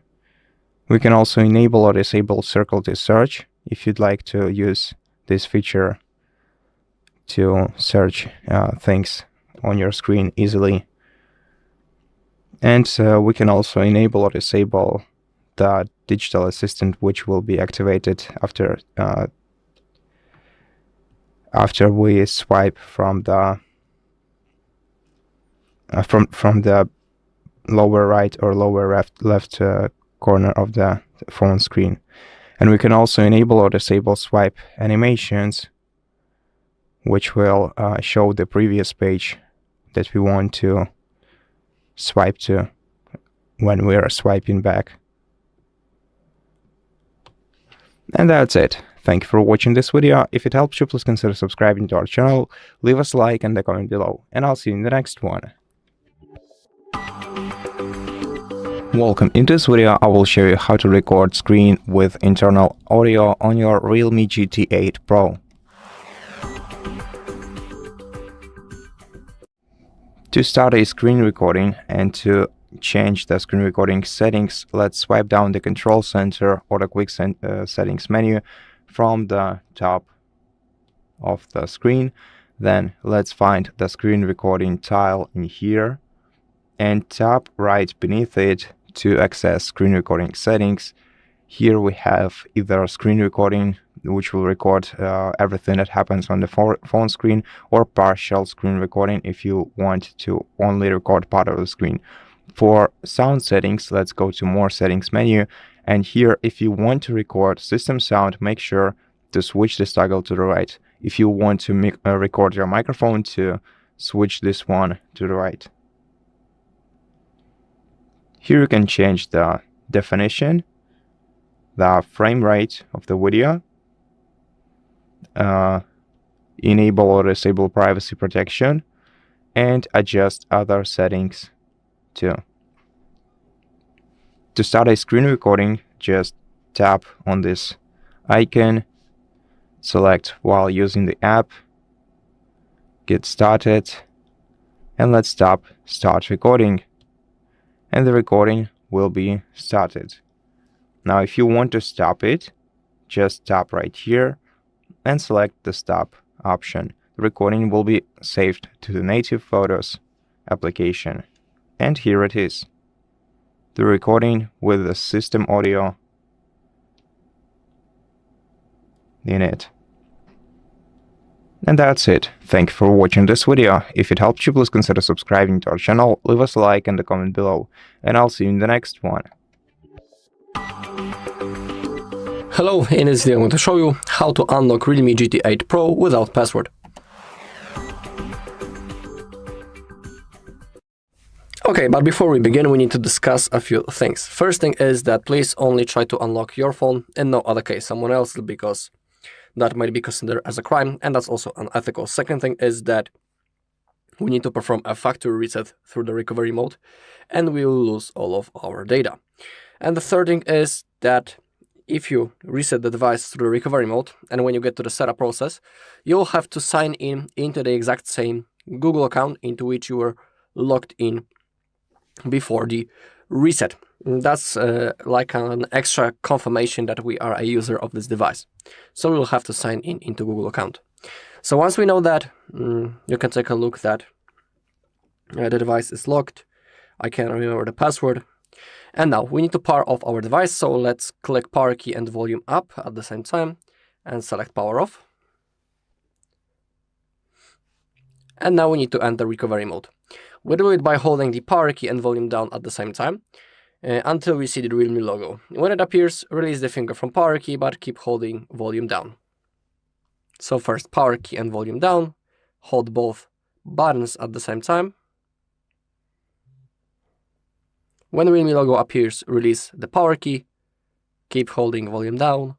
We can also enable or disable circle to search if you'd like to use this feature to search things on your screen easily. And we can also enable or disable the digital assistant, which will be activated after we swipe from the lower right or lower left corner of the phone screen. And we can also enable or disable swipe animations, which will show the previous page that we want to swipe to when we are swiping back. And that's it. Thank you for watching this video. If it helps you, please consider subscribing to our channel, leave us a like and a comment below, and I'll see you in the next one. Welcome. In this video, I will show you how to record screen with internal audio on your Realme GT8 Pro. To start a screen recording and to change the screen recording settings, let's swipe down the control center or the quick settings menu from the top of the screen. Then let's find the screen recording tile in here and tap right beneath it to access screen recording settings. Here we have either screen recording, which will record everything that happens on the phone screen, or partial screen recording if you want to only record part of the screen. For sound settings, let's go to More Settings menu, and here if you want to record system sound, make sure to switch this toggle to the right. If you want to record your microphone, to switch this one to the right. Here you can change the definition, the frame rate of the video, enable or disable privacy protection, and adjust other settings too. To start a screen recording, just tap on this icon, select while using the app, get started, and let's tap Start Recording, and the recording will be started. Now if you want to stop it, just tap right here and select the stop option. The recording will be saved to the Native Photos application. And here it is, the recording with the system audio in it. And that's it. Thank you for watching this video. If it helped you, please consider subscribing to our channel, leave us a like and a comment below, and I'll see you in the next one. Hello, in this video I'm going to show you how to unlock Realme GT8 Pro without password. Okay, but before we begin, we need to discuss a few things. First thing is that please only try to unlock your phone in no other case someone else, because that might be considered as a crime, and that's also unethical. Second thing is that we need to perform a factory reset through the recovery mode, and we will lose all of our data. And the third thing is that if you reset the device through the recovery mode, and when you get to the setup process, you'll have to sign in into the exact same Google account into which you were logged in before the reset. That's like an extra confirmation that we are a user of this device. So we will have to sign in into Google account. So once we know that, you can take a look that the device is locked. I can remember the password. And now we need to power off our device. So let's click power key and volume up at the same time and select power off. And now we need to enter recovery mode. We do it by holding the power key and volume down at the same time until we see the Realme logo. When it appears, release the finger from power key, but keep holding volume down. So first power key and volume down, hold both buttons at the same time. When the Realme logo appears, release the power key, keep holding volume down.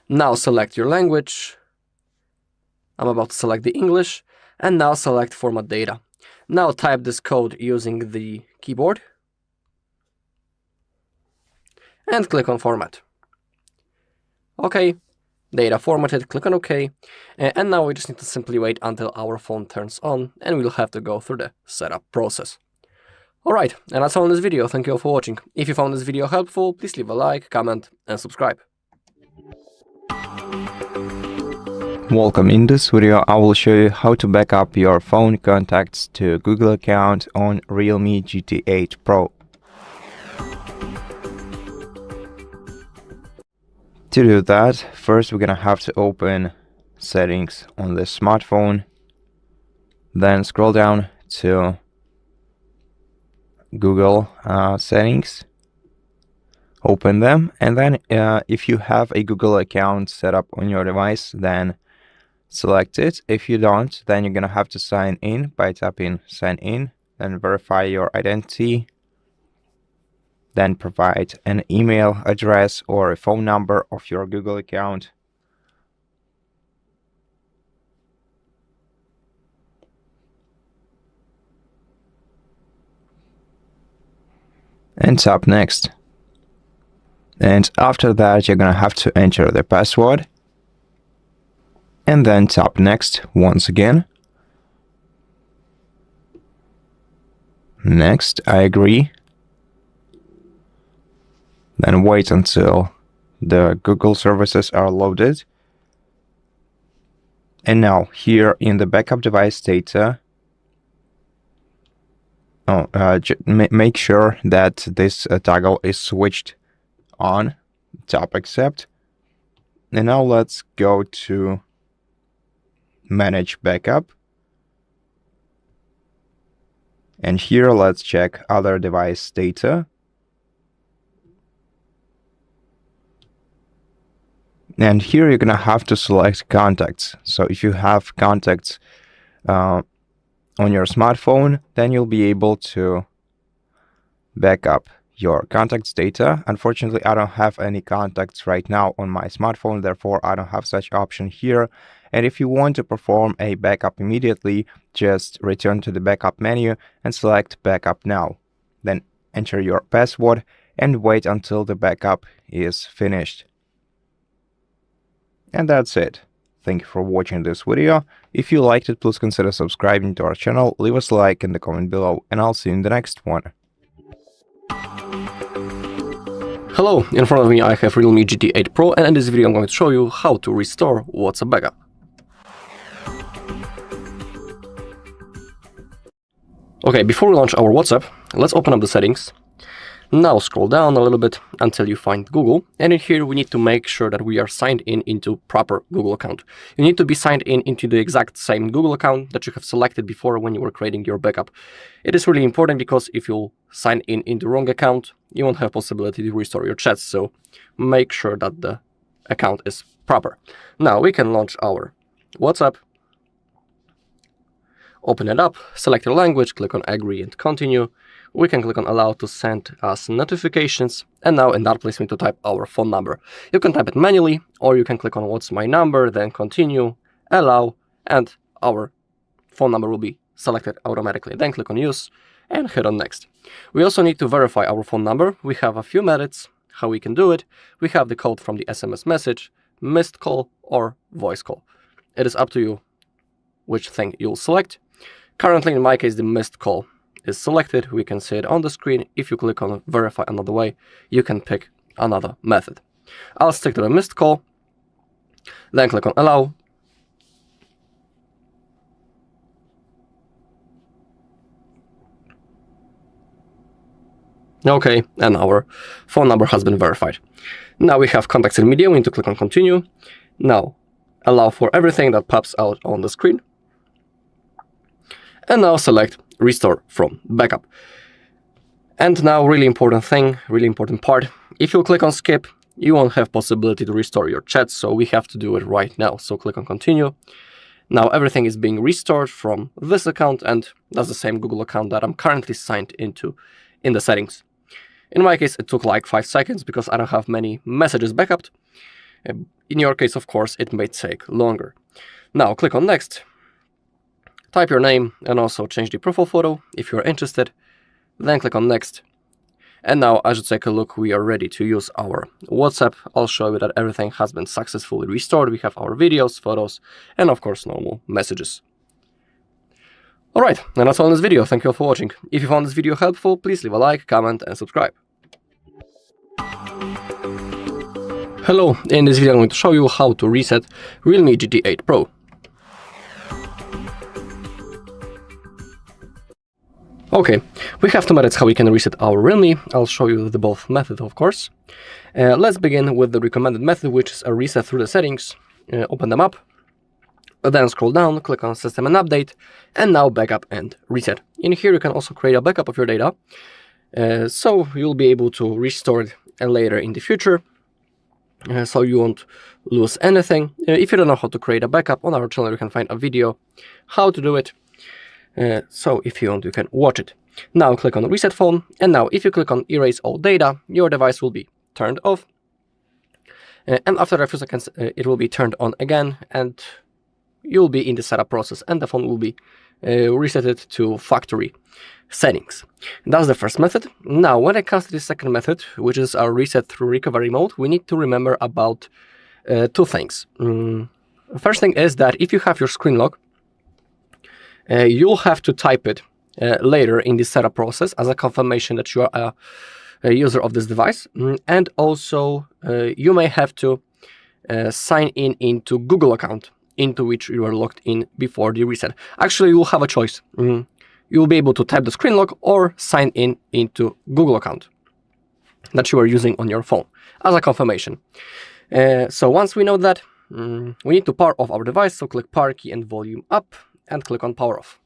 Now select your language. I'm about to select the English, and now select format data. Now type this code using the keyboard and click on format. OK, data formatted, click on OK, and now we just need to simply wait until our phone turns on, and we'll have to go through the setup process. Alright, and that's all in this video. Thank you all for watching. If you found this video helpful, please leave a like, comment, and subscribe. Welcome. In this video, I will show you how to back up your phone contacts to Google account on Realme GT8 Pro. To do that, first we're gonna have to open settings on the smartphone, then scroll down to Google settings, open them, and then if you have a Google account set up on your device, then select it. If you don't, then you're gonna have to sign in by tapping sign in, then verify your identity, then provide an email address or a phone number of your Google account. And tap next. And after that, you're gonna have to enter the password. And then tap next once again. Next, I agree. Then wait until the Google services are loaded. And now here in the backup device data, make sure that this toggle is switched on. Tap accept. And now let's go to manage backup, and here let's check other device data, and here you're gonna have to select contacts. So if you have contacts on your smartphone, then you'll be able to back up your contacts data. Unfortunately, I don't have any contacts right now on my smartphone, therefore I don't have such option here. And if you want to perform a backup immediately, just return to the backup menu and select backup now. Then enter your password and wait until the backup is finished. And that's it. Thank you for watching this video. If you liked it, please consider subscribing to our channel, leave us a like in the comment below, and I'll see you in the next one. Hello, in front of me I have Realme GT8 Pro, and in this video I'm going to show you how to restore WhatsApp backup. Okay, before we launch our WhatsApp, let's open up the settings. Now scroll down a little bit until you find Google, and in here we need to make sure that we are signed in into proper Google account. You need to be signed in into the exact same Google account that you have selected before when you were creating your backup. It is really important because if you sign in into the wrong account, you won't have possibility to restore your chats, so make sure that the account is proper. Now we can launch our WhatsApp. Open it up, select your language, click on agree and continue. We can click on allow to send us notifications, and now in that place we need to type our phone number. You can type it manually, or you can click on what's my number, then continue, allow, and our phone number will be selected automatically. Then click on use and hit on next. We also need to verify our phone number. We have a few methods how we can do it. We have the code from the SMS message, missed call, or voice call. It is up to you which thing you'll select. Currently, in my case, the missed call is selected, we can see it on the screen. If you click on verify another way, you can pick another method. I'll stick to the missed call, then click on allow. Okay, and our phone number has been verified. Now we have contacts in media, we need to click on continue. Now allow for everything that pops out on the screen. And now select restore from backup. And now really important thing, really important part. If you click on skip, you won't have possibility to restore your chat, so we have to do it right now. So click on continue. Now everything is being restored from this account, and that's the same Google account that I'm currently signed into in the settings. In my case, it took like 5 seconds because I don't have many messages backupped. In your case, of course, it may take longer. Now click on next, type your name and also change the profile photo if you're interested. Then click on next. And now as you take a look, we are ready to use our WhatsApp. I'll show you that everything has been successfully restored. We have our videos, photos, and of course normal messages. Alright, and that's all in this video. Thank you all for watching. If you found this video helpful, please leave a like, comment, and subscribe. Hello, in this video I'm going to show you how to reset Realme GT8 Pro. Okay, we have 2 methods how we can reset our Realme. I'll show you the both methods, of course. Let's begin with the recommended method, which is a reset through the settings. Open them up. Then scroll down, click on System and Update, and now Backup and Reset. In here you can also create a backup of your data, so you'll be able to restore it later in the future, so you won't lose anything. If you don't know how to create a backup, on our channel you can find a video how to do it, so if you want you can watch it. Now click on Reset Phone, and now if you click on Erase All Data, your device will be turned off, and after a few seconds it will be turned on again, and you'll be in the setup process and the phone will be resetted to factory settings. That's the first method. Now, when it comes to the second method, which is our reset through recovery mode, we need to remember about 2 things. First thing is that if you have your screen lock, you'll have to type it later in the setup process as a confirmation that you are a user of this device. And also, you may have to sign in into Google account into which you were logged in before the reset. Actually, you'll have a choice. You'll be able to type the screen lock or sign in into Google account that you are using on your phone as a confirmation. So once we know that, we need to power off our device. So click power key and volume up and click on power off.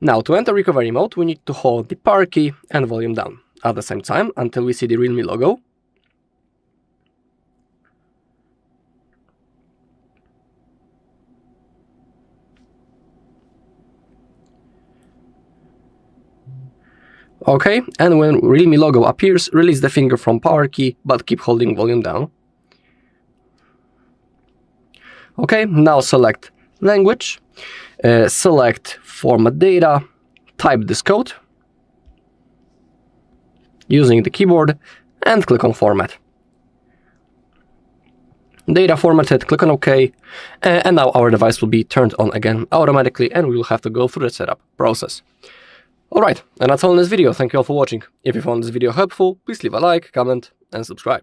Now to enter recovery mode, we need to hold the power key and volume down at the same time until we see the Realme logo. Okay, and when Realme logo appears, release the finger from power key, but keep holding volume down. Okay, now select language, select format data, type this code using the keyboard, and click on format. Data formatted, click on OK, and now our device will be turned on again automatically, and we will have to go through the setup process. Alright, and that's all in this video. Thank you all for watching. If you found this video helpful, please leave a like, comment, and subscribe.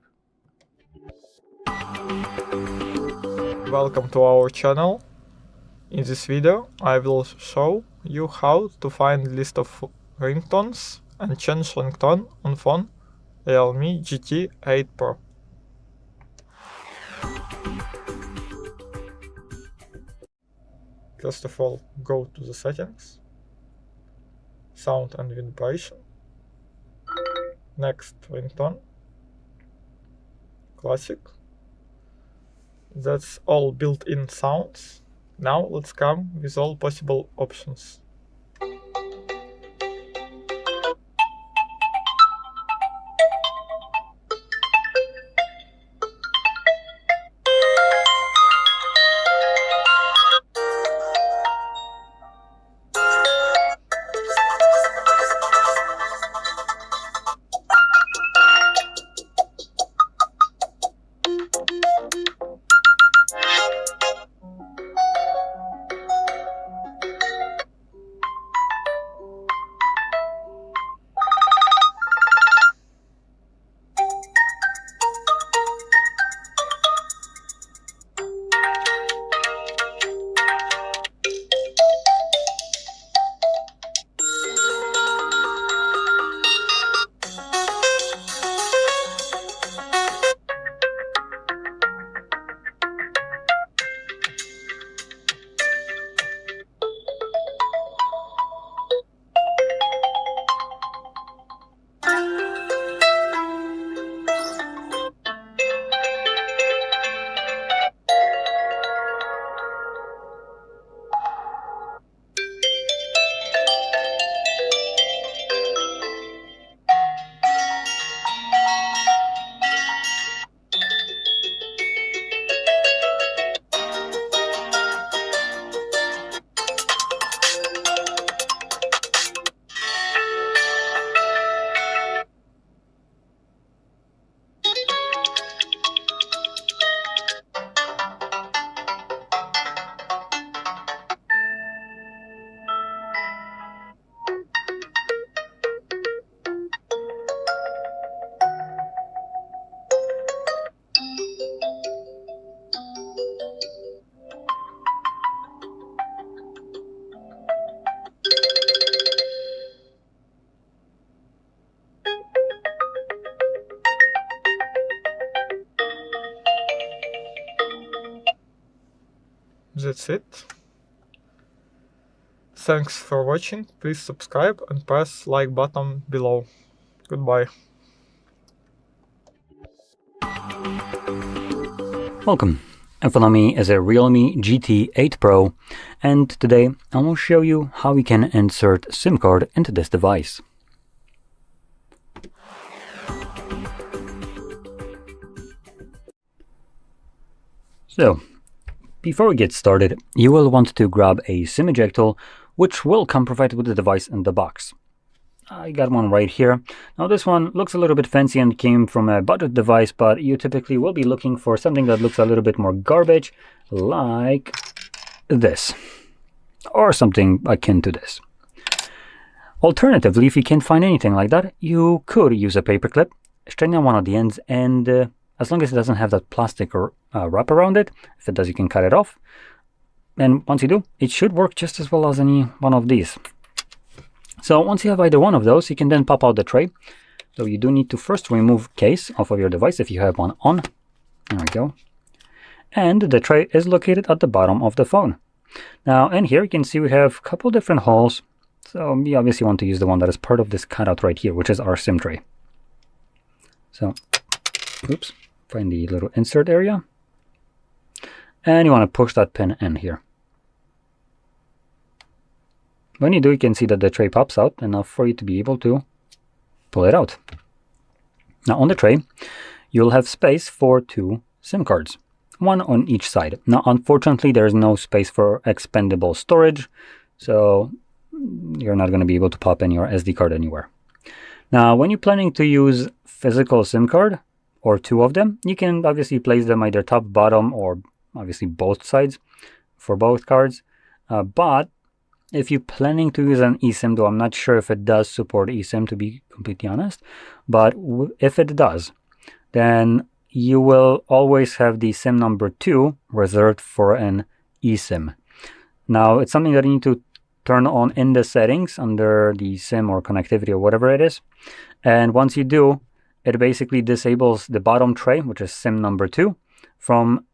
Welcome to our channel. In this video, I will show you how to find list of ringtones and change ringtone on phone Realme GT8 Pro. First of all, go to the settings, sound and vibration, next ringtone, classic. That's all built-in sounds. Now let's come with all possible options. That's it. Thanks for watching. Please subscribe and press like button below. Goodbye. Welcome. In front of me is a Realme GT8 Pro, and today I will show you how we can insert SIM card into this device. So, before we get started, you will want to grab a SIM ejector, which will come provided with the device in the box. I got one right here. Now this one looks a little bit fancy and came from a budget device, but you typically will be looking for something that looks a little bit more garbage, like this, or something akin to this. Alternatively, if you can't find anything like that, you could use a paperclip, straighten out one of the ends, and as long as it doesn't have that plastic or wrap around it, if it does, you can cut it off. And once you do, it should work just as well as any one of these. So once you have either one of those, you can then pop out the tray. So you do need to first remove case off of your device if you have one on. There we go. And the tray is located at the bottom of the phone. Now in here you can see we have a couple different holes. So we obviously want to use the one that is part of this cutout right here, which is our SIM tray. So, oops, find the little insert area. And you want to push that pin in here. When you do, you can see that the tray pops out enough for you to be able to pull it out. Now on the tray, you'll have space for 2 SIM cards, one on each side. Now unfortunately, there is no space for expandable storage, so you're not going to be able to pop in your SD card anywhere. Now when you're planning to use physical SIM card, or 2 of them, you can obviously place them either top, bottom, or obviously both sides for both cards. But if you're planning to use an eSIM, though I'm not sure if it does support eSIM, to be completely honest, but if it does, then you will always have the SIM number 2 reserved for an eSIM. Now it's something that you need to turn on in the settings under the SIM or connectivity or whatever it is. And once you do, it basically disables the bottom tray, which is SIM number 2, from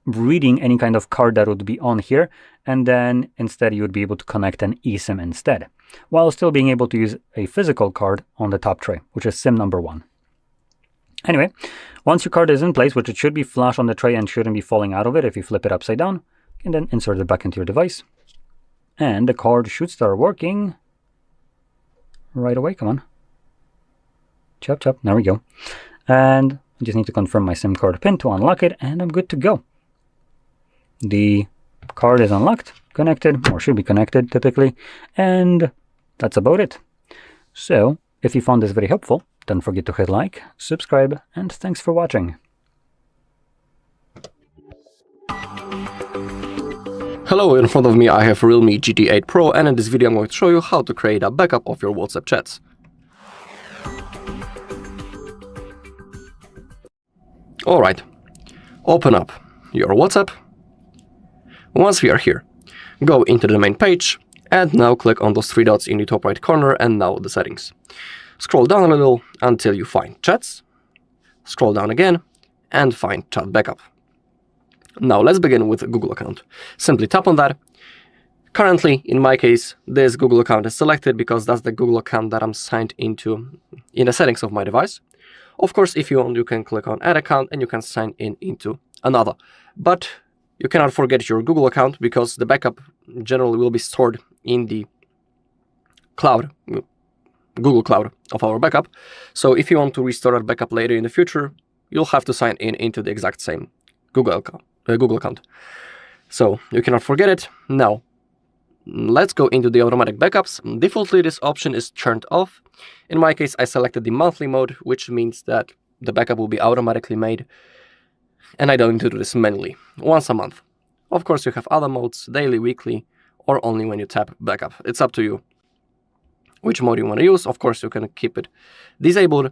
reading any kind of card that would be on here, and then instead you would be able to connect an eSIM instead, while still being able to use a physical card on the top tray, which is SIM number 1. Anyway, once your card is in place, which it should be flush on the tray and shouldn't be falling out of it if you flip it upside down, you can then insert it back into your device, and the card should start working right away. Come on. Chop, chop. There we go. And I just need to confirm my SIM card pin to unlock it, and I'm good to go. The card is unlocked, connected, or should be connected typically, and that's about it. So, if you found this very helpful, don't forget to hit like, subscribe, and thanks for watching. Hello, in front of me I have Realme GT8 Pro, and in this video I'm going to show you how to create a backup of your WhatsApp chats. Alright, open up your WhatsApp. Once we are here, go into the main page, and now click on those 3 dots in the top right corner, and now the settings. Scroll down a little until you find chats, scroll down again, and find chat backup. Now let's begin with a Google account. Simply tap on that. Currently, in my case, this Google account is selected because that's the Google account that I'm signed into in the settings of my device. Of course, if you want, you can click on Add Account and you can sign in into another. But you cannot forget your Google account because the backup generally will be stored in the cloud, Google Cloud of our backup. So if you want to restore that backup later in the future, you'll have to sign in into the exact same Google account. So you cannot forget it. Now, let's go into the automatic backups. Defaultly, this option is turned off. In my case, I selected the monthly mode, which means that the backup will be automatically made, and I don't need to do this manually, once a month. Of course, you have other modes, daily, weekly, or only when you tap backup. It's up to you which mode you want to use. Of course, you can keep it disabled.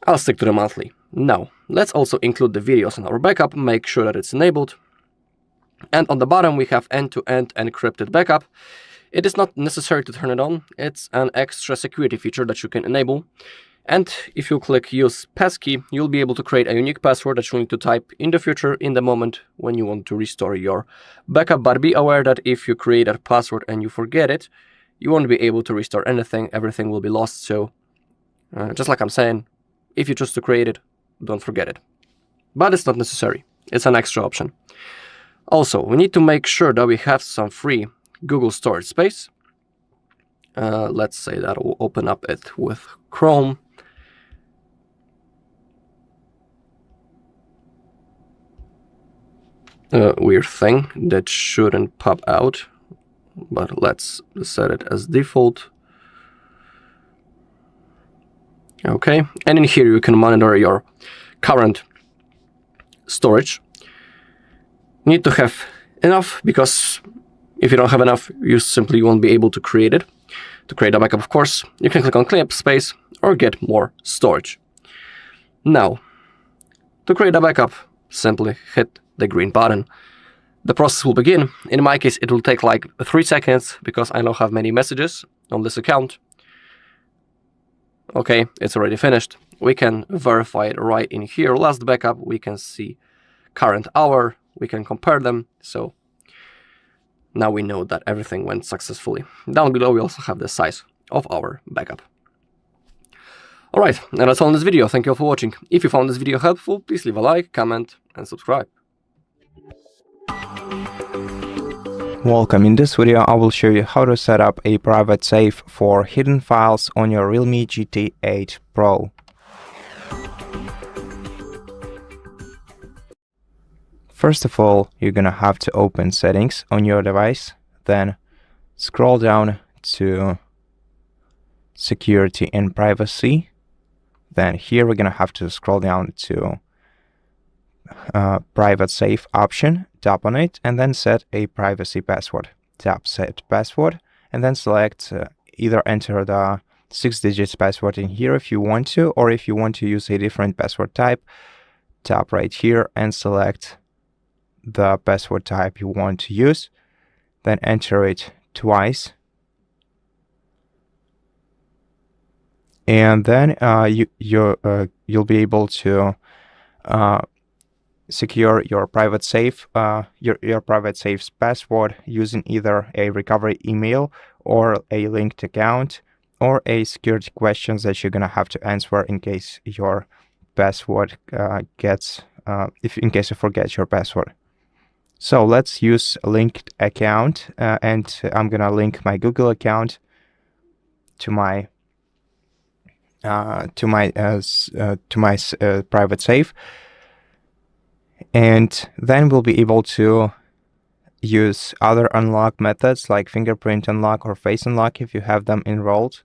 I'll stick to the monthly. Now, let's also include the videos in our backup, make sure that it's enabled. And on the bottom, we have end-to-end encrypted backup. It is not necessary to turn it on. It's an extra security feature that you can enable. And if you click use passkey, you'll be able to create a unique password that you'll need to type in the future in the moment when you want to restore your backup. But be aware that if you create a password and you forget it, you won't be able to restore anything. Everything will be lost. So just like I'm saying, if you choose to create it, don't forget it. But it's not necessary. It's an extra option. Also, we need to make sure that we have some free Google storage space. Let's say that we'll open up it with Chrome. Weird thing that shouldn't pop out, but let's set it as default. Okay, and in here you can monitor your current storage. You need to have enough, because if you don't have enough, you simply won't be able to create it. To create a backup, of course, you can click on clean up space or get more storage. Now, to create a backup, simply hit the green button. The process will begin. In my case, it will take like 3 seconds because I don't have many messages on this account. Okay, it's already finished. We can verify it right in here. Last backup, we can see current hour. We can compare them. So now we know that everything went successfully. Down below, we also have the size of our backup. Alright, and that's all in this video. Thank you all for watching. If you found this video helpful, please leave a like, comment, and subscribe. Welcome. In this video, I will show you how to set up a private safe for hidden files on your Realme GT8 Pro. First of all, you're gonna have to open Settings on your device, then scroll down to Security and Privacy. Then here we're gonna have to scroll down to Private Safe option, tap on it, and then set a privacy password. Tap Set Password, and then select either enter the 6-digit password in here if you want to, or if you want to use a different password type, tap right here and select the password type you want to use, then enter it twice, and then you'll be able to secure your private safe, your private safe's password using either a recovery email or a linked account or a security questions that you're gonna have to answer in case your password in case you forget your password. So let's use a linked account, and I'm gonna link my Google account to my private safe, and then we'll be able to use other unlock methods like fingerprint unlock or face unlock if you have them enrolled.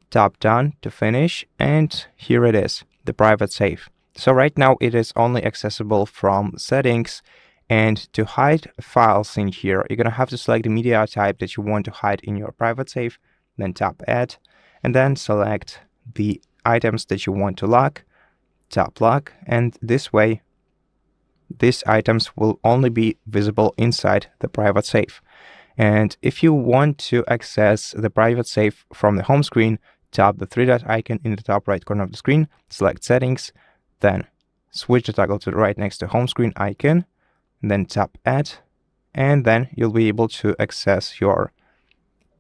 Tap Done to finish, and here it is, the private safe. So right now it is only accessible from Settings. And to hide files in here, you're gonna have to select the media type that you want to hide in your private safe, then tap Add, and then select the items that you want to lock, tap Lock, and this way, these items will only be visible inside the private safe. And if you want to access the private safe from the home screen, tap the 3-dot icon in the top right corner of the screen, select Settings, then switch the toggle to the right next to home screen icon, then tap Add, and then you'll be able to access your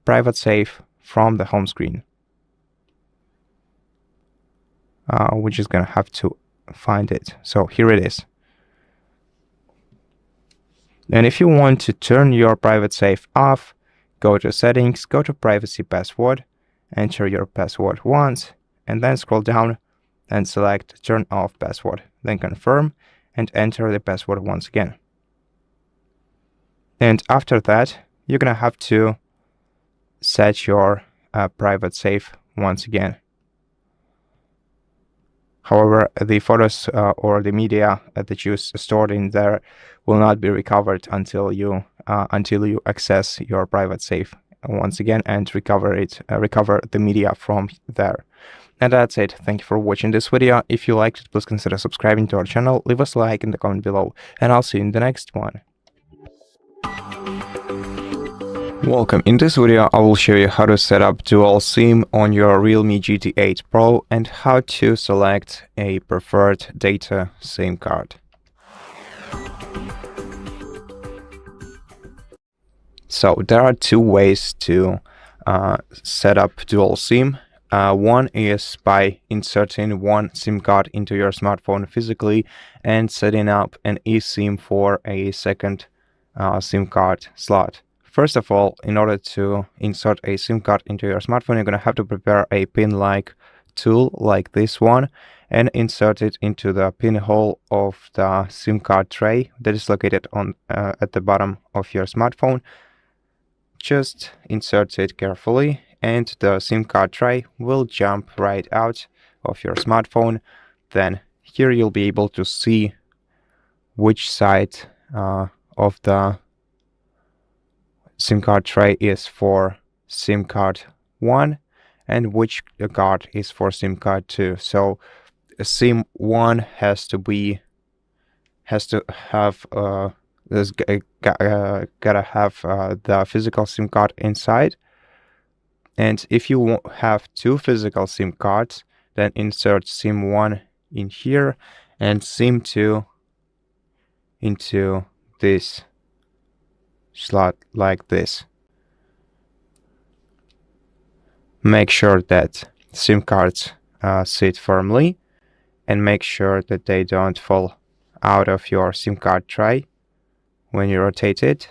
private safe from the home screen. We're just gonna have to find it. So here it is. And if you want to turn your private safe off, go to Settings, go to Privacy Password, enter your password once, and then scroll down and select Turn Off Password. Then confirm and enter the password once again. And after that, you're gonna have to set your private safe once again. However, the photos or the media that you stored in there will not be recovered until you access your private safe once again and recover the media from there. And that's it. Thank you for watching this video. If you liked it, please consider subscribing to our channel, leave us a like in the comment below, and I'll see you in the next one. Welcome. In this video, I will show you how to set up dual SIM on your Realme GT8 Pro and how to select a preferred data SIM card. So there are two ways to set up dual SIM. One is by inserting one SIM card into your smartphone physically and setting up an eSIM for a second SIM card slot. First of all, in order to insert a SIM card into your smartphone, you're going to have to prepare a pin-like tool like this one and insert it into the pinhole of the SIM card tray that is located on at the bottom of your smartphone. Just insert it carefully and the SIM card tray will jump right out of your smartphone. Then here you'll be able to see which side of the SIM card tray is for SIM card 1 and which card is for SIM card 2. So SIM 1 has to have gotta have the physical SIM card inside. And if you have two physical SIM cards, then insert SIM 1 in here and SIM 2 into this slot like this. Make sure that SIM cards sit firmly and make sure that they don't fall out of your SIM card tray when you rotate it.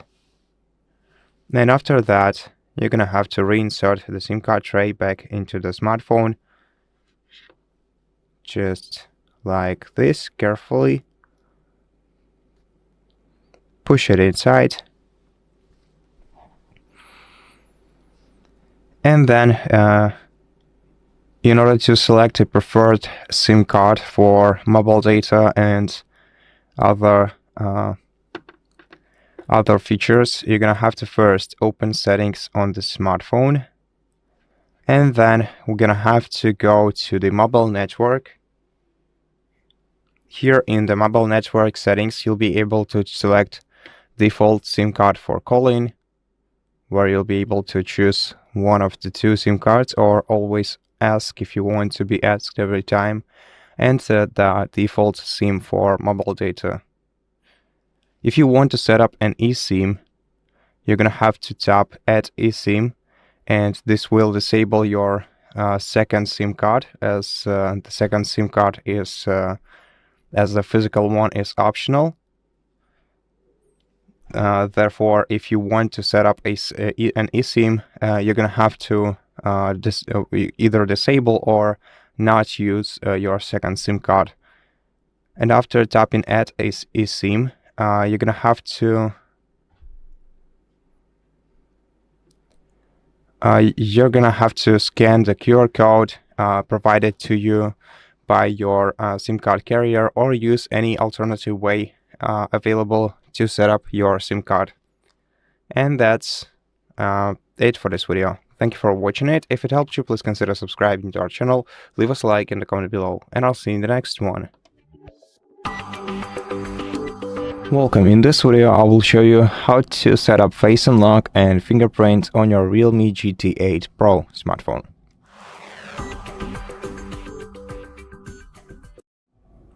And after that, you're gonna have to reinsert the SIM card tray back into the smartphone, just like this, carefully. Push it inside. And then, in order to select a preferred SIM card for mobile data and other features, you're gonna have to first open settings on the smartphone, and then we're gonna have to go to the mobile network. Here in the mobile network settings, you'll be able to select default SIM card for calling, where you'll be able to choose one of the two SIM cards or always ask if you want to be asked every time, and set the default SIM for mobile data. If you want to set up an eSIM, you're going to have to tap Add eSIM, and this will disable your second SIM card, as the second SIM card is, as the physical one is optional. Therefore, if you want to set up an eSIM, you're going to have to either disable or not use your second SIM card. And after tapping Add eSIM, you're gonna have to scan the QR code provided to you by your SIM card carrier, or use any alternative way available to set up your SIM card. And that's it for this video. Thank you for watching it. If it helped you, please consider subscribing to our channel, leave us a like in the comment below, and I'll see you in the next one. Welcome. In this video, I will show you how to set up face unlock and fingerprint on your Realme GT8 Pro smartphone.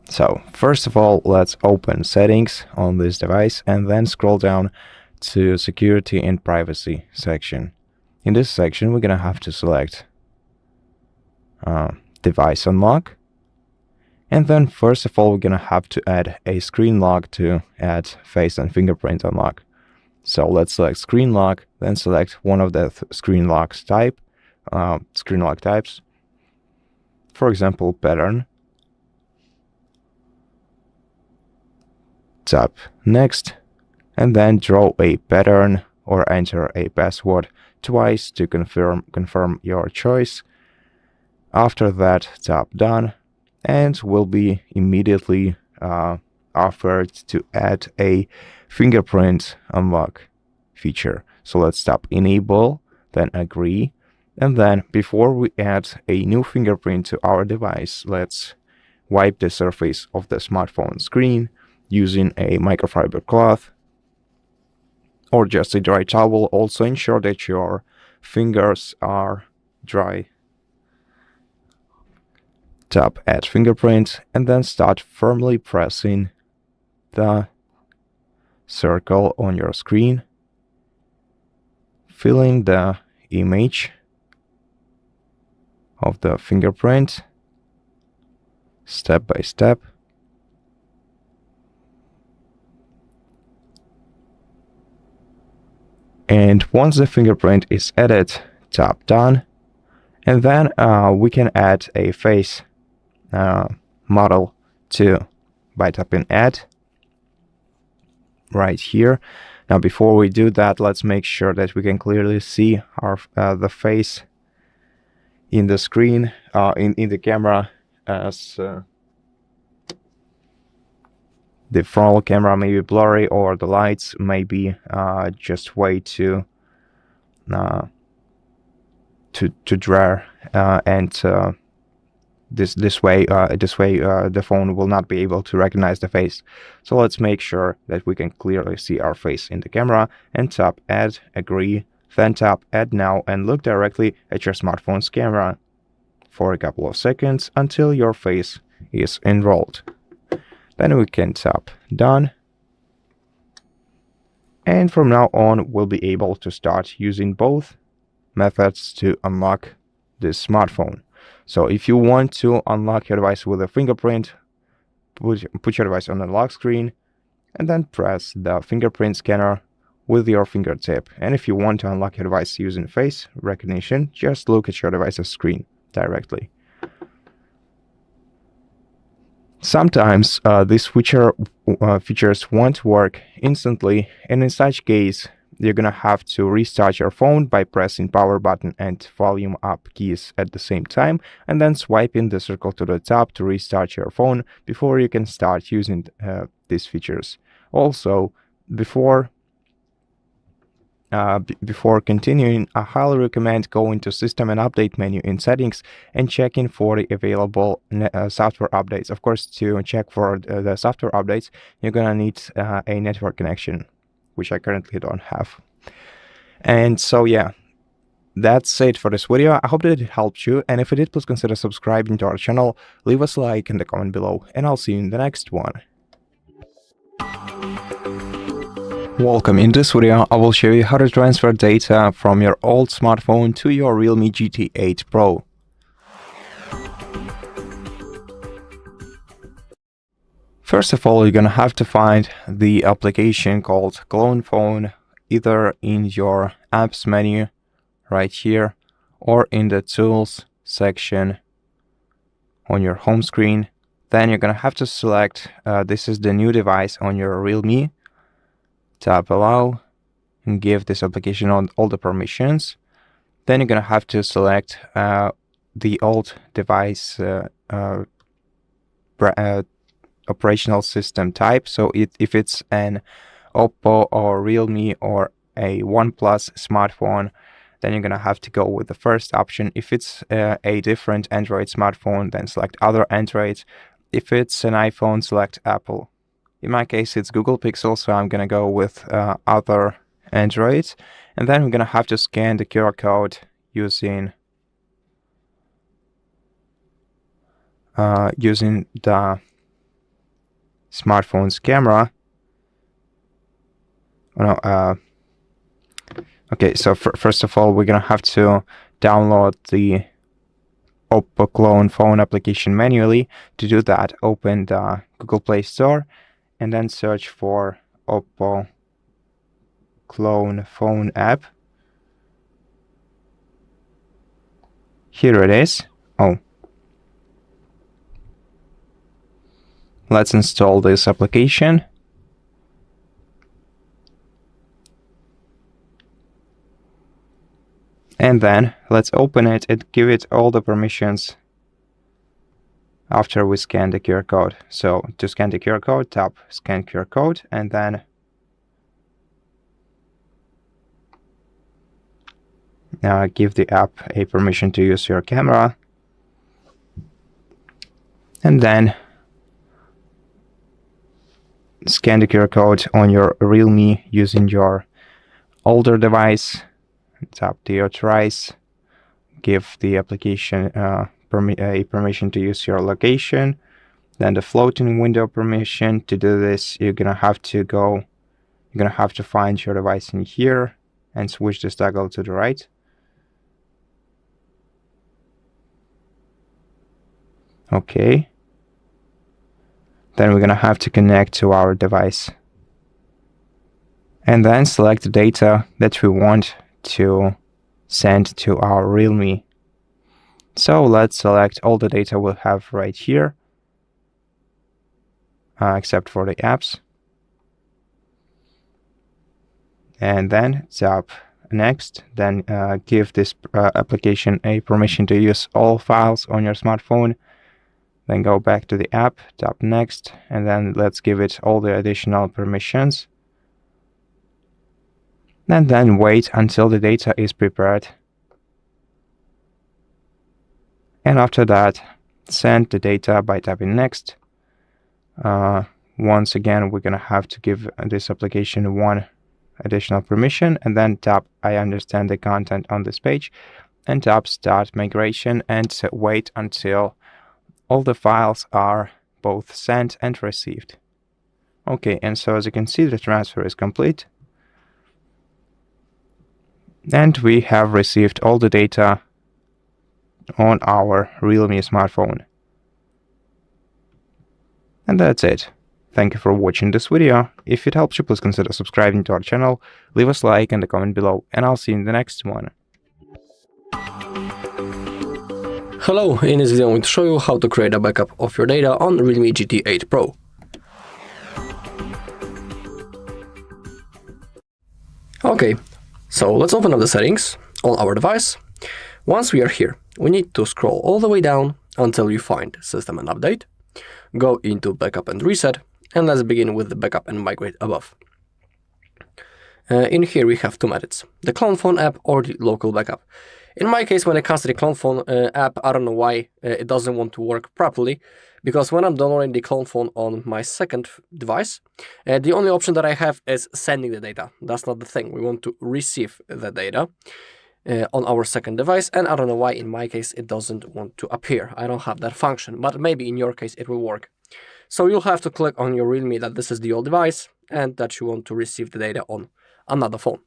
So, first of all, let's open settings on this device and then scroll down to security and privacy section. In this section, we're gonna have to select device unlock. And then first of all, we're gonna have to add a screen lock to add face and fingerprint unlock. So let's select screen lock, then select one of the screen lock types. For example, pattern. Tap next, and then draw a pattern or enter a password twice to confirm your choice. After that, tap done, and will be immediately offered to add a fingerprint unlock feature. So let's tap enable, then agree, and then before we add a new fingerprint to our device, let's wipe the surface of the smartphone screen using a microfiber cloth. or just a dry towel. Also ensure that your fingers are dry. Tap Add Fingerprint and then start firmly pressing the circle on your screen, filling the image of the fingerprint step by step. And once the fingerprint is added, tap Done, and then we can add a face model too by tapping Add right here. Now before we do that, let's make sure that we can clearly see our the face in the screen, in the camera, as the frontal camera may be blurry or the lights may be just way too dry, and this way the phone will not be able to recognize the face. So let's make sure that we can clearly see our face in the camera, and tap Add, Agree, then tap Add Now and look directly at your smartphone's camera for a couple of seconds until your face is enrolled. Then we can tap Done, and from now on we'll be able to start using both methods to unlock this smartphone. So if you want to unlock your device with a fingerprint, put your device on the lock screen and then press the fingerprint scanner with your fingertip. And if you want to unlock your device using face recognition, just look at your device's screen directly. Sometimes these features won't work instantly, and in such case you're gonna have to restart your phone by pressing power button and volume up keys at the same time, and then swiping the circle to the top to restart your phone before you can start using these features. Also, before continuing, I highly recommend going to System and Update menu in Settings and checking for the available software updates. Of course, to check for the software updates, you're gonna need a network connection, which I currently don't have. And so yeah, that's it for this video. I hope that it helped you, and if it did, please consider subscribing to our channel, leave us a like in the comment below, and I'll see you in the next one. Welcome. In this video, I will show you how to transfer data from your old smartphone to your Realme GT8 Pro. First of all, you're gonna have to find the application called Clone Phone, either in your apps menu right here or in the tools section on your home screen. Then you're gonna have to select this is the new device on your Realme. Tap Allow and give this application all the permissions. Then you're gonna have to select the old device operational system type. So if it's an Oppo or Realme or a OnePlus smartphone, then you're gonna have to go with the first option. If it's a different Android smartphone, then select other Android. If it's an iPhone, select Apple. In my case, it's Google Pixel, so I'm gonna go with other Android. And then we're gonna have to scan the QR code using the smartphone's camera. Okay, so first of all, we're gonna have to download the Oppo Clone Phone application manually. To do that, open the Google Play Store and then search for Oppo Clone Phone app. Here it is. Oh. Let's install this application. And then let's open it and give it all the permissions after we scan the QR code. So to scan the QR code, tap Scan QR Code, and then give the app a permission to use your camera. And then scan the QR code on your Realme using your older device, tap deauthorize, give the application a permission to use your location. Then the floating window permission. To do this, you're gonna have to find your device in here and switch this toggle to the right. Okay. Then we're gonna have to connect to our device. And then select the data that we want to send to our Realme. So let's select all the data we'll have right here, except for the apps. And then tap next, then give this application a permission to use all files on your smartphone. Then go back to the app, tap next, and then let's give it all the additional permissions. And then wait until the data is prepared. And after that, send the data by tapping next. Once again, we're gonna have to give this application one additional permission, and then tap I understand the content on this page, and tap start migration, and wait until all the files are both sent and received. Okay, and so as you can see, the transfer is complete. And we have received all the data on our Realme smartphone. And that's it. Thank you for watching this video. If it helps you, please consider subscribing to our channel, leave us a like and a comment below, and I'll see you in the next one. Hello, in this video I'm going to show you how to create a backup of your data on Realme GT8 Pro. Okay, so let's open up the settings on our device. Once we are here, we need to scroll all the way down until you find System and Update. Go into Backup and Reset, and let's begin with the Backup and Migrate above. In here we have two methods, the Clone Phone app or the local backup. In my case, when it comes to the Clone Phone app, I don't know why it doesn't want to work properly, because when I'm downloading the Clone Phone on my second device, the only option that I have is sending the data. That's not the thing. We want to receive the data on our second device, and I don't know why in my case it doesn't want to appear. I don't have that function, but maybe in your case it will work. So you'll have to click on your Realme that this is the old device and that you want to receive the data on another phone.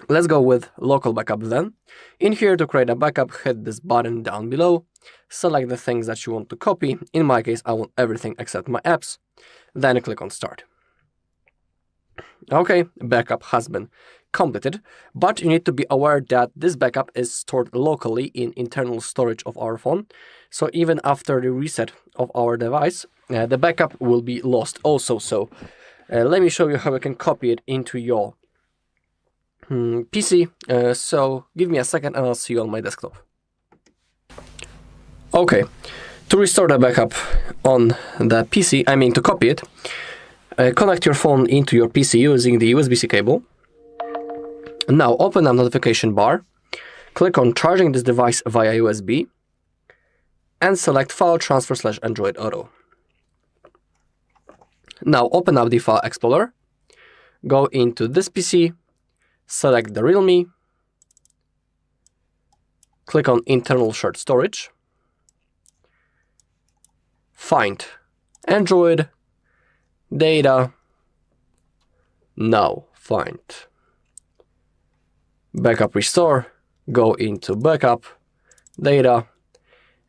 Let's go with local backup then. In here, to create a backup, hit this button down below, select the things that you want to copy. In my case, I want everything except my apps. Then click on Start. Okay, backup has been completed, but you need to be aware that this backup is stored locally in internal storage of our phone. So even after the reset of our device, the backup will be lost also. So let me show you how you can copy it into your PC. So give me a second and I'll see you on my desktop. Okay, to restore the backup on the PC, to copy it, connect your phone into your PC using the USB-C cable. Now open a notification bar, click on charging this device via USB, and select File Transfer / Android Auto. Now open up the File Explorer, go into this PC, select the Realme, click on Internal Shared Storage, find Android, Data, now find Backup Restore, go into Backup, Data,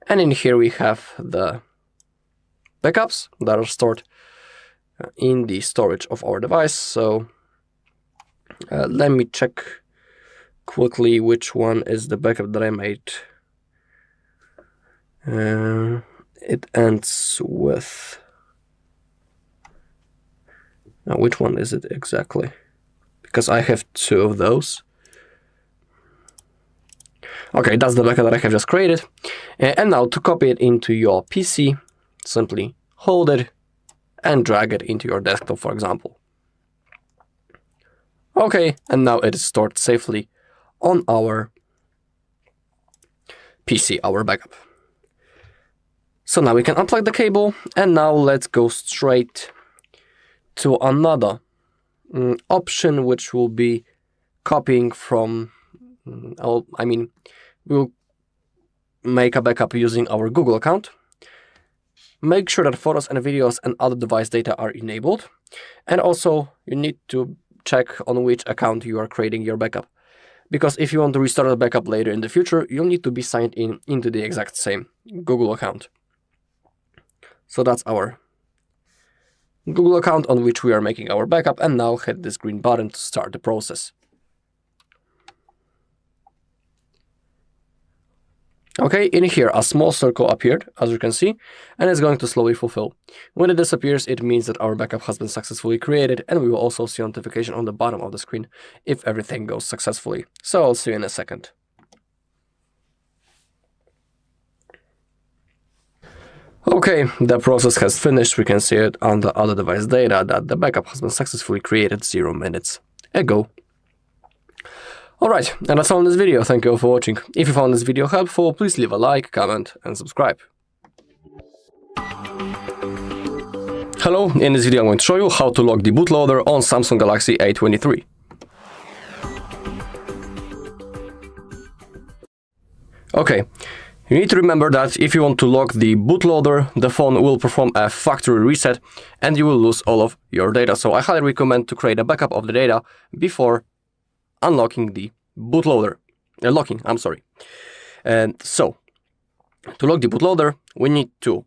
and in here we have the backups that are stored in the storage of our device. So let me check quickly which one is the backup that I made. It ends with... Now, which one is it exactly? Because I have two of those. Okay, that's the backup that I have just created. And now to copy it into your PC, simply hold it and drag it into your desktop, for example. Okay, and now it is stored safely on our PC, our backup. So now we can unplug the cable, and now let's go straight to another option, which will be copying from, we'll make a backup using our Google account. Make sure that photos and videos and other device data are enabled. And also you need to check on which account you are creating your backup. Because if you want to restart the backup later in the future, you'll need to be signed in into the exact same Google account. So that's our Google account on which we are making our backup, and now hit this green button to start the process. Okay, in here a small circle appeared, as you can see, and it's going to slowly fulfill. When it disappears, it means that our backup has been successfully created, and we will also see a notification on the bottom of the screen if everything goes successfully. So I'll see you in a second. Okay, the process has finished. We can see it on the other device data that the backup has been successfully created 0 minutes ago. Alright, and that's all in this video. Thank you all for watching. If you found this video helpful, please leave a like, comment and subscribe. Hello, in this video I'm going to show you how to lock the bootloader on Samsung Galaxy A23. Okay, you need to remember that if you want to lock the bootloader, the phone will perform a factory reset and you will lose all of your data. So I highly recommend to create a backup of the data before unlocking the bootloader. And so, to lock the bootloader, we need to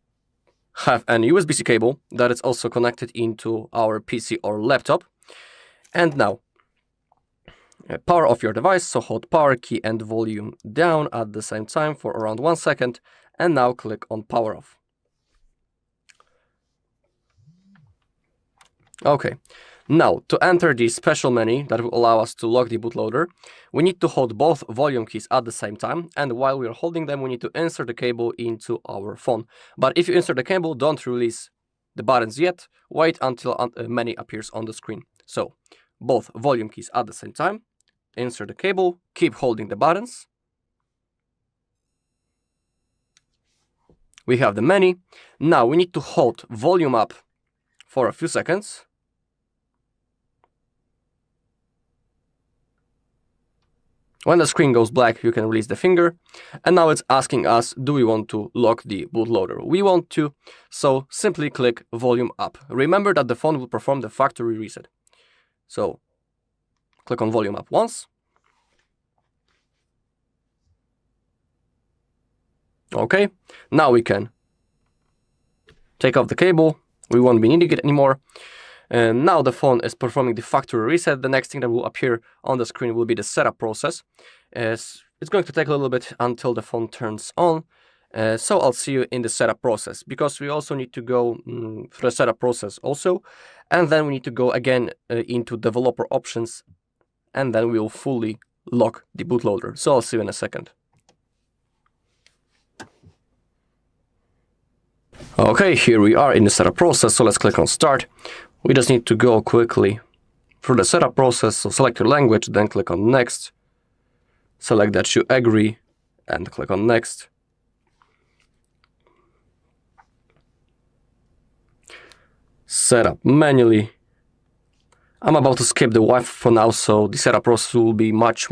have an USB-C cable that is also connected into our PC or laptop. And now, power off your device, so hold power key and volume down at the same time for around 1 second, and now click on power off. Okay. Now, to enter the special menu that will allow us to lock the bootloader, we need to hold both volume keys at the same time, and while we are holding them, we need to insert the cable into our phone. But if you insert the cable, don't release the buttons yet, wait until a menu appears on the screen. So, both volume keys at the same time, insert the cable, keep holding the buttons. We have the menu. Now, we need to hold volume up for a few seconds. When the screen goes black, you can release the finger. And now it's asking us, do we want to lock the bootloader? We want to, so simply click volume up. Remember that the phone will perform the factory reset. So click on volume up once. Okay, now we can take off the cable. We won't be needing it anymore. And now the phone is performing the factory reset. The next thing that will appear on the screen will be the setup process. It's going to take a little bit until the phone turns on. So I'll see you in the setup process, because we also need to go through the setup process also. And then we need to go again into developer options, and then we'll fully lock the bootloader. So I'll see you in a second. Okay, here we are in the setup process. So let's click on start. We just need to go quickly through the setup process. So select your language, then click on next. Select that you agree and click on next. Setup manually. I'm about to skip the Wi-Fi for now, so the setup process will be much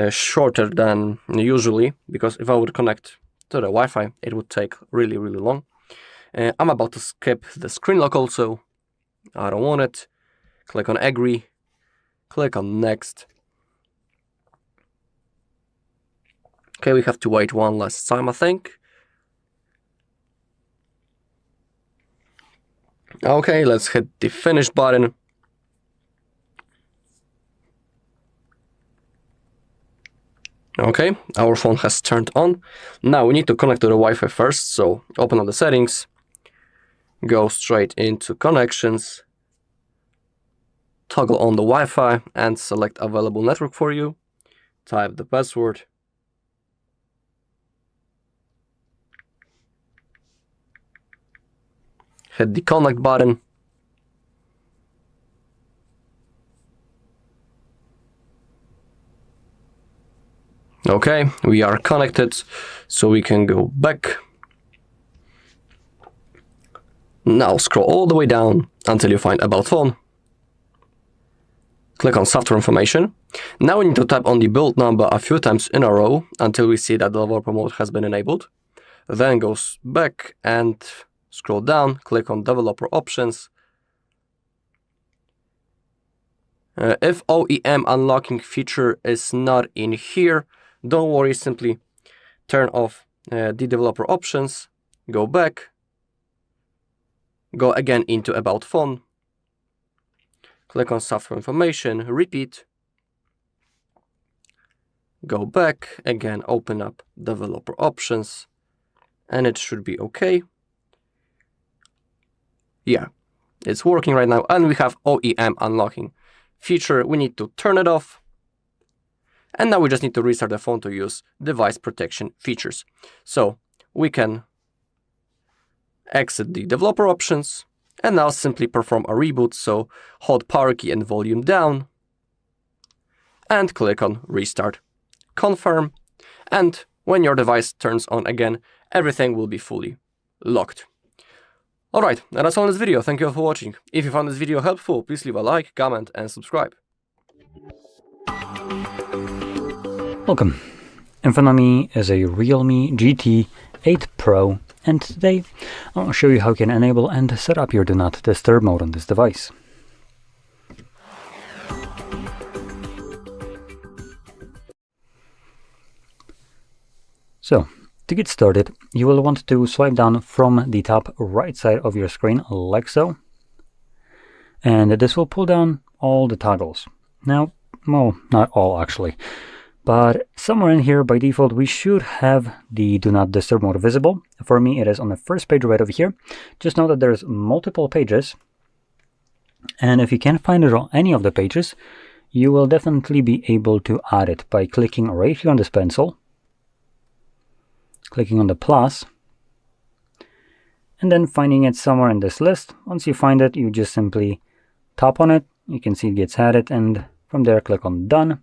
shorter than usually, because if I would connect to the Wi-Fi, it would take really long. I'm about to skip the screen lock also. I don't want it. Click on agree, click on next. Okay, we have to wait one last time, I think. Okay, let's hit the finish button. Okay, our phone has turned on. Now we need to connect to the Wi-Fi first, so open up the settings. Go straight into connections, toggle on the Wi-Fi and select available network for you. Type the password. Hit the connect button. Okay, we are connected, so we can go back. Now scroll all the way down until you find About Phone. Click on software information. Now we need to tap on the build number a few times in a row until we see that the developer mode has been enabled. Then go back and scroll down, click on developer options. If OEM unlocking feature is not in here, don't worry, simply turn off the developer options, go back, go again into About Phone, click on software information, repeat, go back, again open up developer options, and it should be okay. Yeah, it's working right now, and we have OEM unlocking feature. We need to turn it off. And now we just need to restart the phone to use device protection features. So we can exit the developer options and now simply perform a reboot. So hold power key and volume down and click on restart, confirm. And when your device turns on again, everything will be fully locked. Alright, and that's all in this video. Thank you all for watching. If you found this video helpful, please leave a like, comment and subscribe. Welcome. In front of me is a Realme GT8 Pro, and today I'll show you how you can enable and set up your Do Not Disturb mode on this device. So, to get started, you will want to swipe down from the top right side of your screen like so, and this will pull down all the toggles. Now, well, not all actually, but somewhere in here by default we should have the Do Not Disturb mode visible. For me it is on the first page right over here. Just know that there's multiple pages, and if you can't find it on any of the pages, you will definitely be able to add it by clicking right here on this pencil, clicking on the plus, and then finding it somewhere in this list. Once you find it, you just simply tap on it. You can see it gets added, and from there click on done,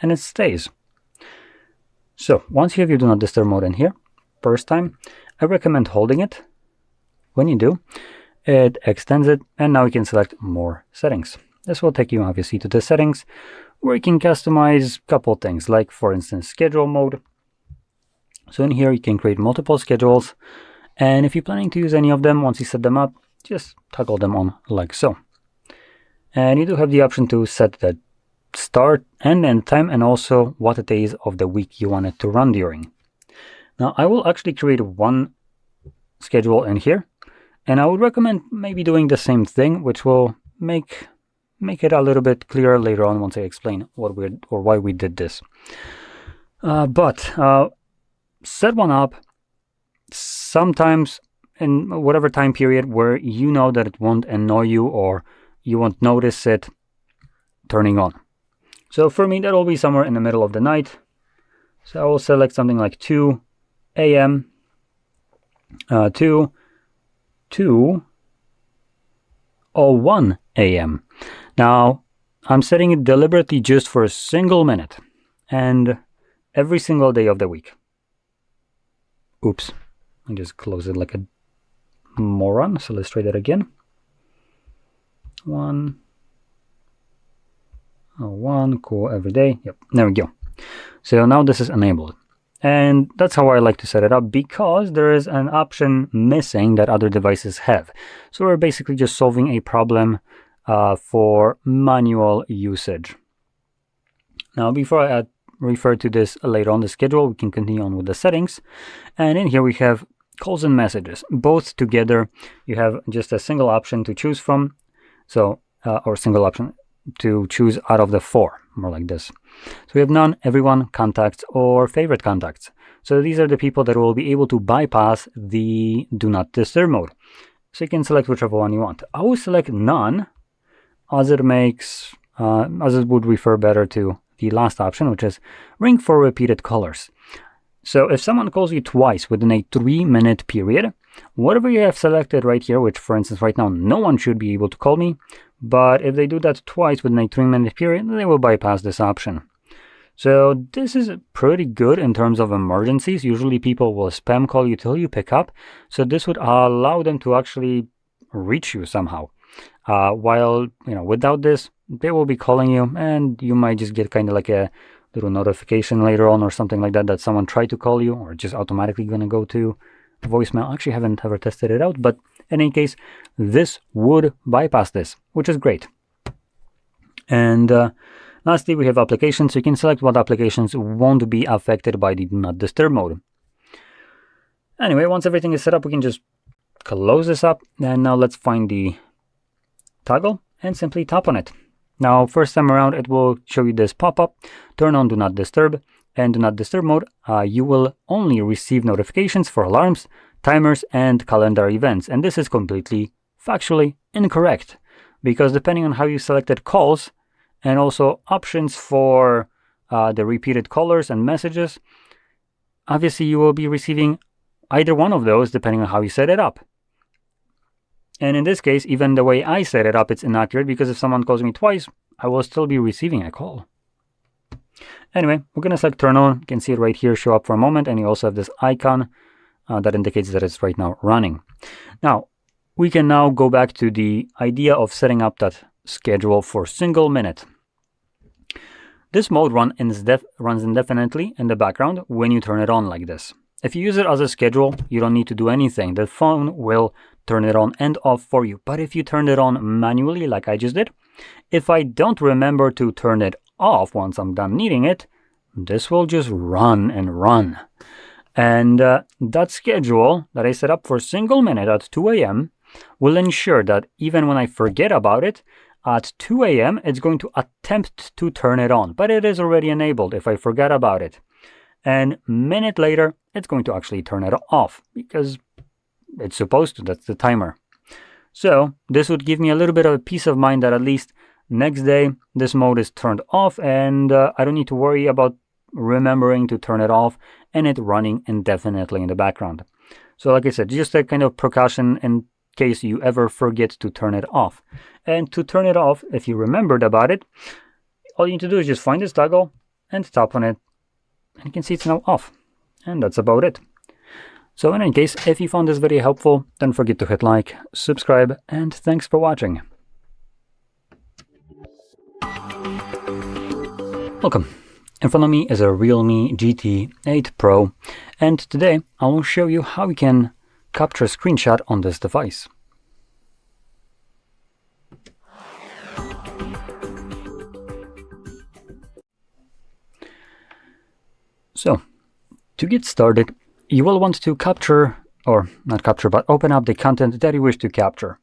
and it stays. So once you have your Do Not Disturb mode in here, first time, I recommend holding it. When you do, it extends it, and now you can select more settings. This will take you obviously to the settings where you can customize a couple things, like for instance schedule mode. So in here you can create multiple schedules, and if you're planning to use any of them, once you set them up, just toggle them on like so. And you do have the option to set the start and end time, and also what days of the week you want it to run during. Now I will actually create one schedule in here, and I would recommend maybe doing the same thing, which will make it a little bit clearer later on once I explain what why we did this. Set one up sometimes in whatever time period where you know that it won't annoy you or you won't notice it turning on. So for me, that'll be somewhere in the middle of the night. So I will select something like 2 a.m. to 2:01 a.m. Now, I'm setting it deliberately just for a single minute and every single day of the week. Oops, I just closed it like a moron, so let's try that again. 1:01, cool, every day. Yep, there we go. So now this is enabled. And that's how I like to set it up, because there is an option missing that other devices have. So we're basically just solving a problem for manual usage. Now, before I refer to this later on the schedule, we can continue on with the settings. And in here we have calls and messages. Both together, you have just a single option to choose from. So, or single option to choose out of the 4, more like this. So we have none, everyone, contacts, or favorite contacts. So these are the people that will be able to bypass the Do Not Disturb mode. So you can select whichever one you want. I will select none, as it makes, as it would refer better to the last option, which is ring for repeated callers. So if someone calls you twice within a 3-minute period, whatever you have selected right here, which for instance right now no one should be able to call me, but if they do that twice within a 3-minute period, they will bypass this option. So this is pretty good in terms of emergencies. Usually people will spam call you till you pick up, so this would allow them to actually reach you somehow. While, without this, they will be calling you, and you might just get kind of like a little notification later on or something like that someone tried to call you, or just automatically going to go to voicemail. Actually, I haven't ever tested it out, but in any case, this would bypass this, which is great. And lastly, we have applications. You can select what applications won't be affected by the Do Not Disturb mode. Anyway, once everything is set up, we can just close this up. And now let's find the toggle and simply tap on it. Now, first time around, it will show you this pop-up. Turn on Do Not Disturb. And Do Not Disturb mode, you will only receive notifications for alarms, timers, and calendar events. And this is completely factually incorrect, because depending on how you selected calls and also options for the repeated callers and messages, obviously you will be receiving either one of those depending on how you set it up. And in this case, even the way I set it up, it's inaccurate, because if someone calls me twice, I will still be receiving a call. Anyway, we're going to select turn on. You can see it right here show up for a moment, and you also have this icon that indicates that it's right now running. Now, we can now go back to the idea of setting up that schedule for single minute. This mode runs indefinitely in the background when you turn it on like this. If you use it as a schedule, you don't need to do anything. The phone will turn it on and off for you. But if you turn it on manually, like I just did, if I don't remember to turn it off once I'm done needing it, this will just run and run. And that schedule that I set up for single minute at 2 a.m. will ensure that even when I forget about it, at 2 a.m. it's going to attempt to turn it on, but it is already enabled if I forget about it. And a minute later, it's going to actually turn it off, because it's supposed to. That's the timer. So this would give me a little bit of a peace of mind that at least next day this mode is turned off, and I don't need to worry about remembering to turn it off and it running indefinitely in the background. So like I said, just a kind of precaution in case you ever forget to turn it off. And to turn it off, if you remembered about it, all you need to do is just find this toggle and tap on it, and you can see it's now off. And that's about it. So in any case, if you found this video helpful, don't forget to hit like, subscribe, and thanks for watching. Welcome. In front of me is a Realme GT8 Pro, and today I will show you how we can capture a screenshot on this device. So, to get started, you will want to capture, or not capture, but open up the content that you wish to capture.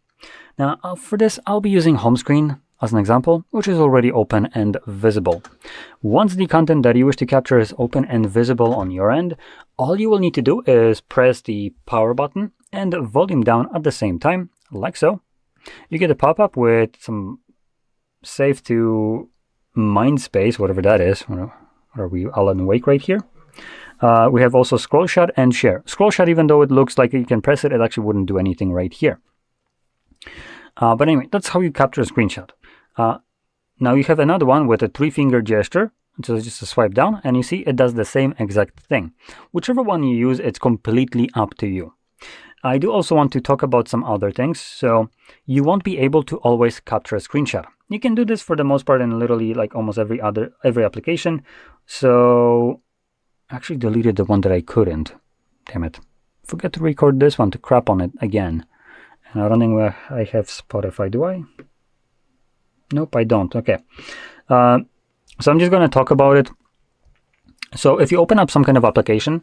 Now, for this, I'll be using home screen as an example, which is already open and visible. Once the content that you wish to capture is open and visible on your end, all you will need to do is press the power button and volume down at the same time, like so. You get a pop-up with some save to mind space, whatever that is. Are we Alan Wake right here? We have also scroll shot and share. Scroll shot, even though it looks like you can press it, it actually wouldn't do anything right here. But anyway, that's how you capture a screenshot. Now you have another one with a 3-finger gesture, so it's just a swipe down, and you see it does the same exact thing. Whichever one you use, it's completely up to you. I do also want to talk about some other things. So you won't be able to always capture a screenshot. You can do this for the most part in literally like almost every application. So I actually deleted the one that I couldn't. Damn it. Forget to record this one to crap on it again. And I don't think I have Spotify, do I? Nope, I don't. Okay. So I'm just going to talk about it. So if you open up some kind of application,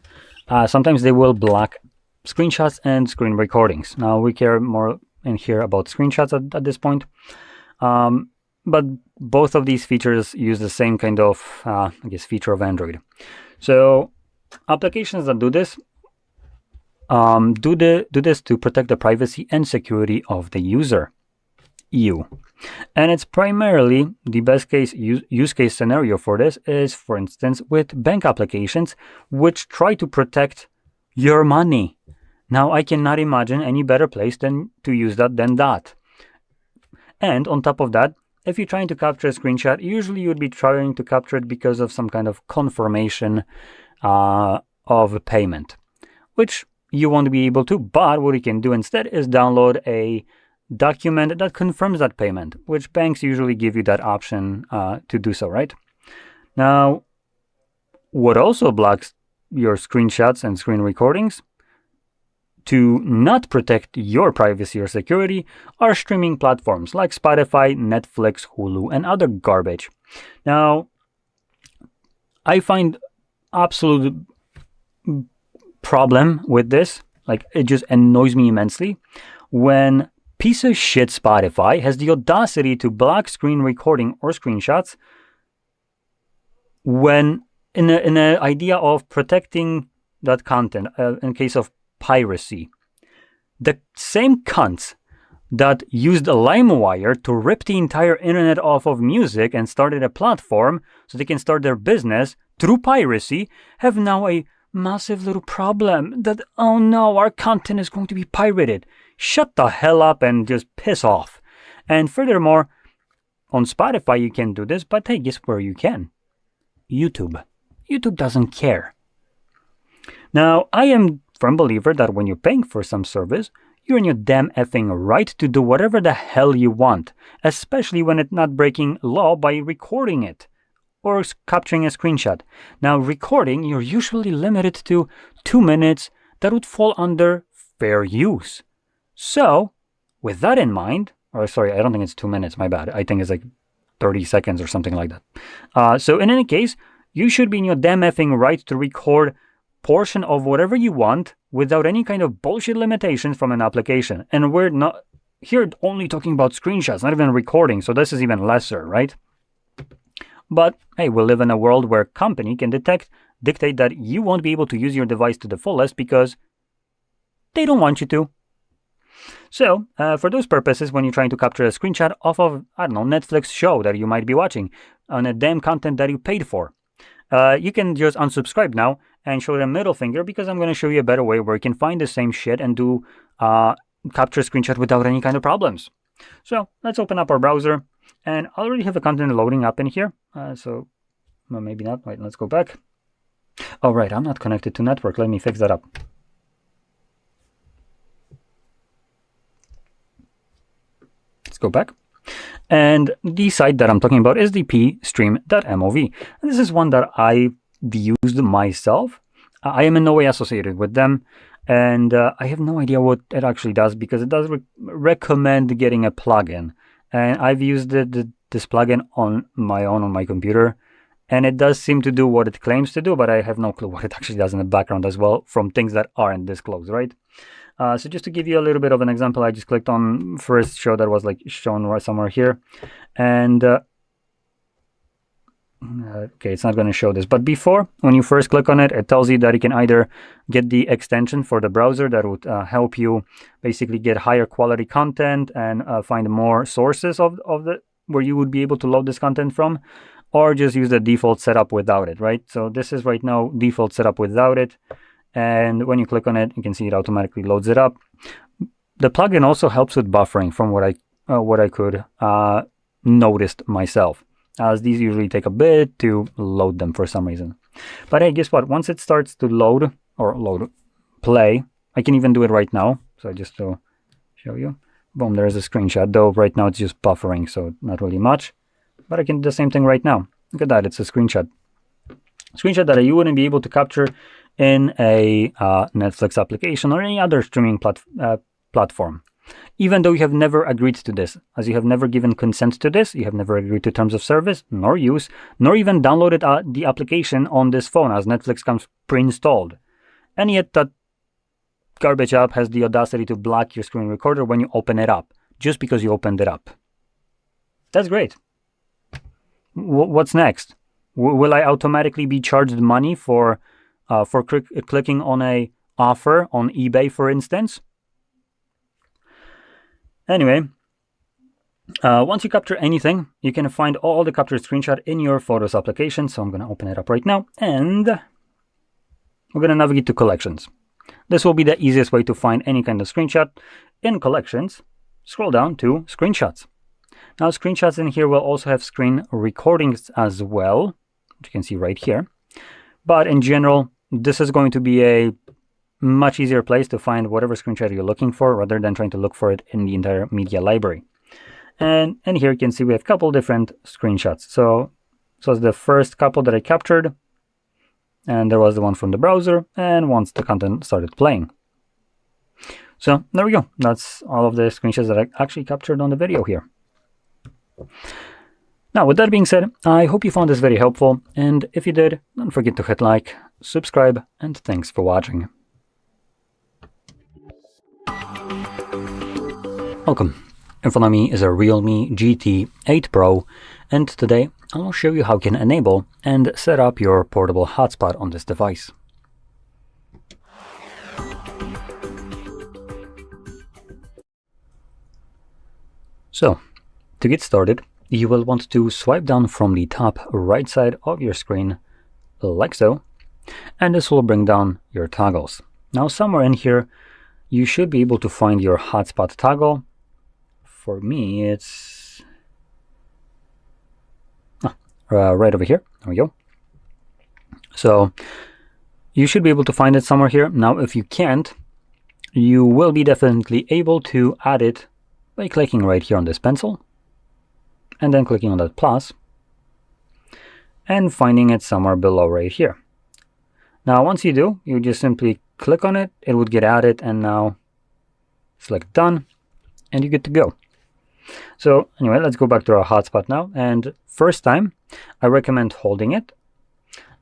sometimes they will block screenshots and screen recordings. Now we care more in here about screenshots at this point. But both of these features use the same kind of, I guess, feature of Android. So applications that do this, do this to protect the privacy and security of the user, you. And it's primarily the best case use case scenario for this is, for instance, with bank applications, which try to protect your money. Now, I cannot imagine any better place than to use that than that. And on top of that, if you're trying to capture a screenshot, usually you would be trying to capture it because of some kind of confirmation of payment, which you won't be able to. But what you can do instead is download a document that confirms that payment, which banks usually give you that option to do so, right? Now, what also blocks your screenshots and screen recordings to not protect your privacy or security are streaming platforms like Spotify, Netflix, Hulu, and other garbage. Now, I find absolute problem with this, like it just annoys me immensely, when piece of shit Spotify has the audacity to block screen recording or screenshots when in an idea of protecting that content in case of piracy. The same cunts that used LimeWire to rip the entire internet off of music and started a platform so they can start their business through piracy have now a massive little problem that, oh no, our content is going to be pirated. Shut the hell up and just piss off. And furthermore, on Spotify you can do this, but hey, guess where you can? YouTube. YouTube doesn't care. Now, I am a firm believer that when you're paying for some service, you're in your damn effing right to do whatever the hell you want, especially when it's not breaking law by recording it or capturing a screenshot. Now, recording, you're usually limited to 2 minutes. That would fall under fair use. So, with that in mind, or sorry, I don't think it's 2 minutes, my bad. I think it's like 30 seconds or something like that. So in any case, you should be in your damn effing right to record portion of whatever you want without any kind of bullshit limitations from an application. And we're not here only talking about screenshots, not even recording, so this is even lesser, right? But hey, we live in a world where company can dictate that you won't be able to use your device to the fullest because they don't want you to. So, for those purposes, when you're trying to capture a screenshot off of, I don't know, Netflix show that you might be watching on a damn content that you paid for, you can just unsubscribe now and show them middle finger, because I'm going to show you a better way where you can find the same shit and do capture a screenshot without any kind of problems. So, let's open up our browser, and I already have the content loading up in here, so well, maybe not. Wait, let's go back. Oh, right, I'm not connected to network. Let me fix that up. Let's go back. And the site that I'm talking about is the pstream.mov. And this is one that I've used myself. I am in no way associated with them. And I have no idea what it actually does, because it does recommend getting a plugin. And I've used this plugin on my own on my computer. And it does seem to do what it claims to do, but I have no clue what it actually does in the background as well from things that aren't disclosed, right? So just to give you a little bit of an example, I just clicked on first show that was like shown right somewhere here. And okay, it's not going to show this. But before, when you first click on it, it tells you that you can either get the extension for the browser that would help you basically get higher quality content and find more sources of the where you would be able to load this content from, or just use the default setup without it, right? So this is right now default setup without it. And when you click on it, you can see it automatically loads it up. The plugin also helps with buffering, from what I could noticed myself, as these usually take a bit to load them for some reason. But hey, guess what? Once it starts to load play, I can even do it right now. So just to show you, boom, there's a screenshot. Though right now it's just buffering, so not really much. But I can do the same thing right now. Look at that, it's a screenshot. Screenshot that you wouldn't be able to capture in a Netflix application or any other streaming platform. Even though you have never agreed to this, as you have never given consent to this, you have never agreed to terms of service, nor use, nor even downloaded the application on this phone, as Netflix comes pre-installed. And yet that garbage app has the audacity to block your screen recorder when you open it up, just because you opened it up. That's great. What's next? Will I automatically be charged money for clicking on a offer on eBay, for instance? Anyway, once you capture anything, you can find all the captured screenshot in your Photos application. So I'm going to open it up right now, and we're going to navigate to Collections. This will be the easiest way to find any kind of screenshot. In Collections, scroll down to Screenshots. Now, screenshots in here will also have screen recordings as well, which you can see right here. But in general, this is going to be a much easier place to find whatever screenshot you're looking for rather than trying to look for it in the entire media library. And here you can see we have a couple different screenshots. So it's the first couple that I captured, and there was the one from the browser, and once the content started playing. So there we go. That's all of the screenshots that I actually captured on the video here. Now, with that being said, I hope you found this very helpful, and if you did, don't forget to hit like, subscribe, and thanks for watching. Welcome. In front of me is a Realme GT8 Pro, and today I'll show you how you can enable and set up your portable hotspot on this device. So, to get started, you will want to swipe down from the top right side of your screen, like so, and this will bring down your toggles. Now, somewhere in here, you should be able to find your hotspot toggle. For me, it's right over here. There we go. So you should be able to find it somewhere here. Now, if you can't, you will be definitely able to add it by clicking right here on this pencil and then clicking on that plus and finding it somewhere below right here. Now, once you do, you just simply click on it. It would get added, and now select done, and you're good to go. So anyway, let's go back to our hotspot now, and first time I recommend holding it,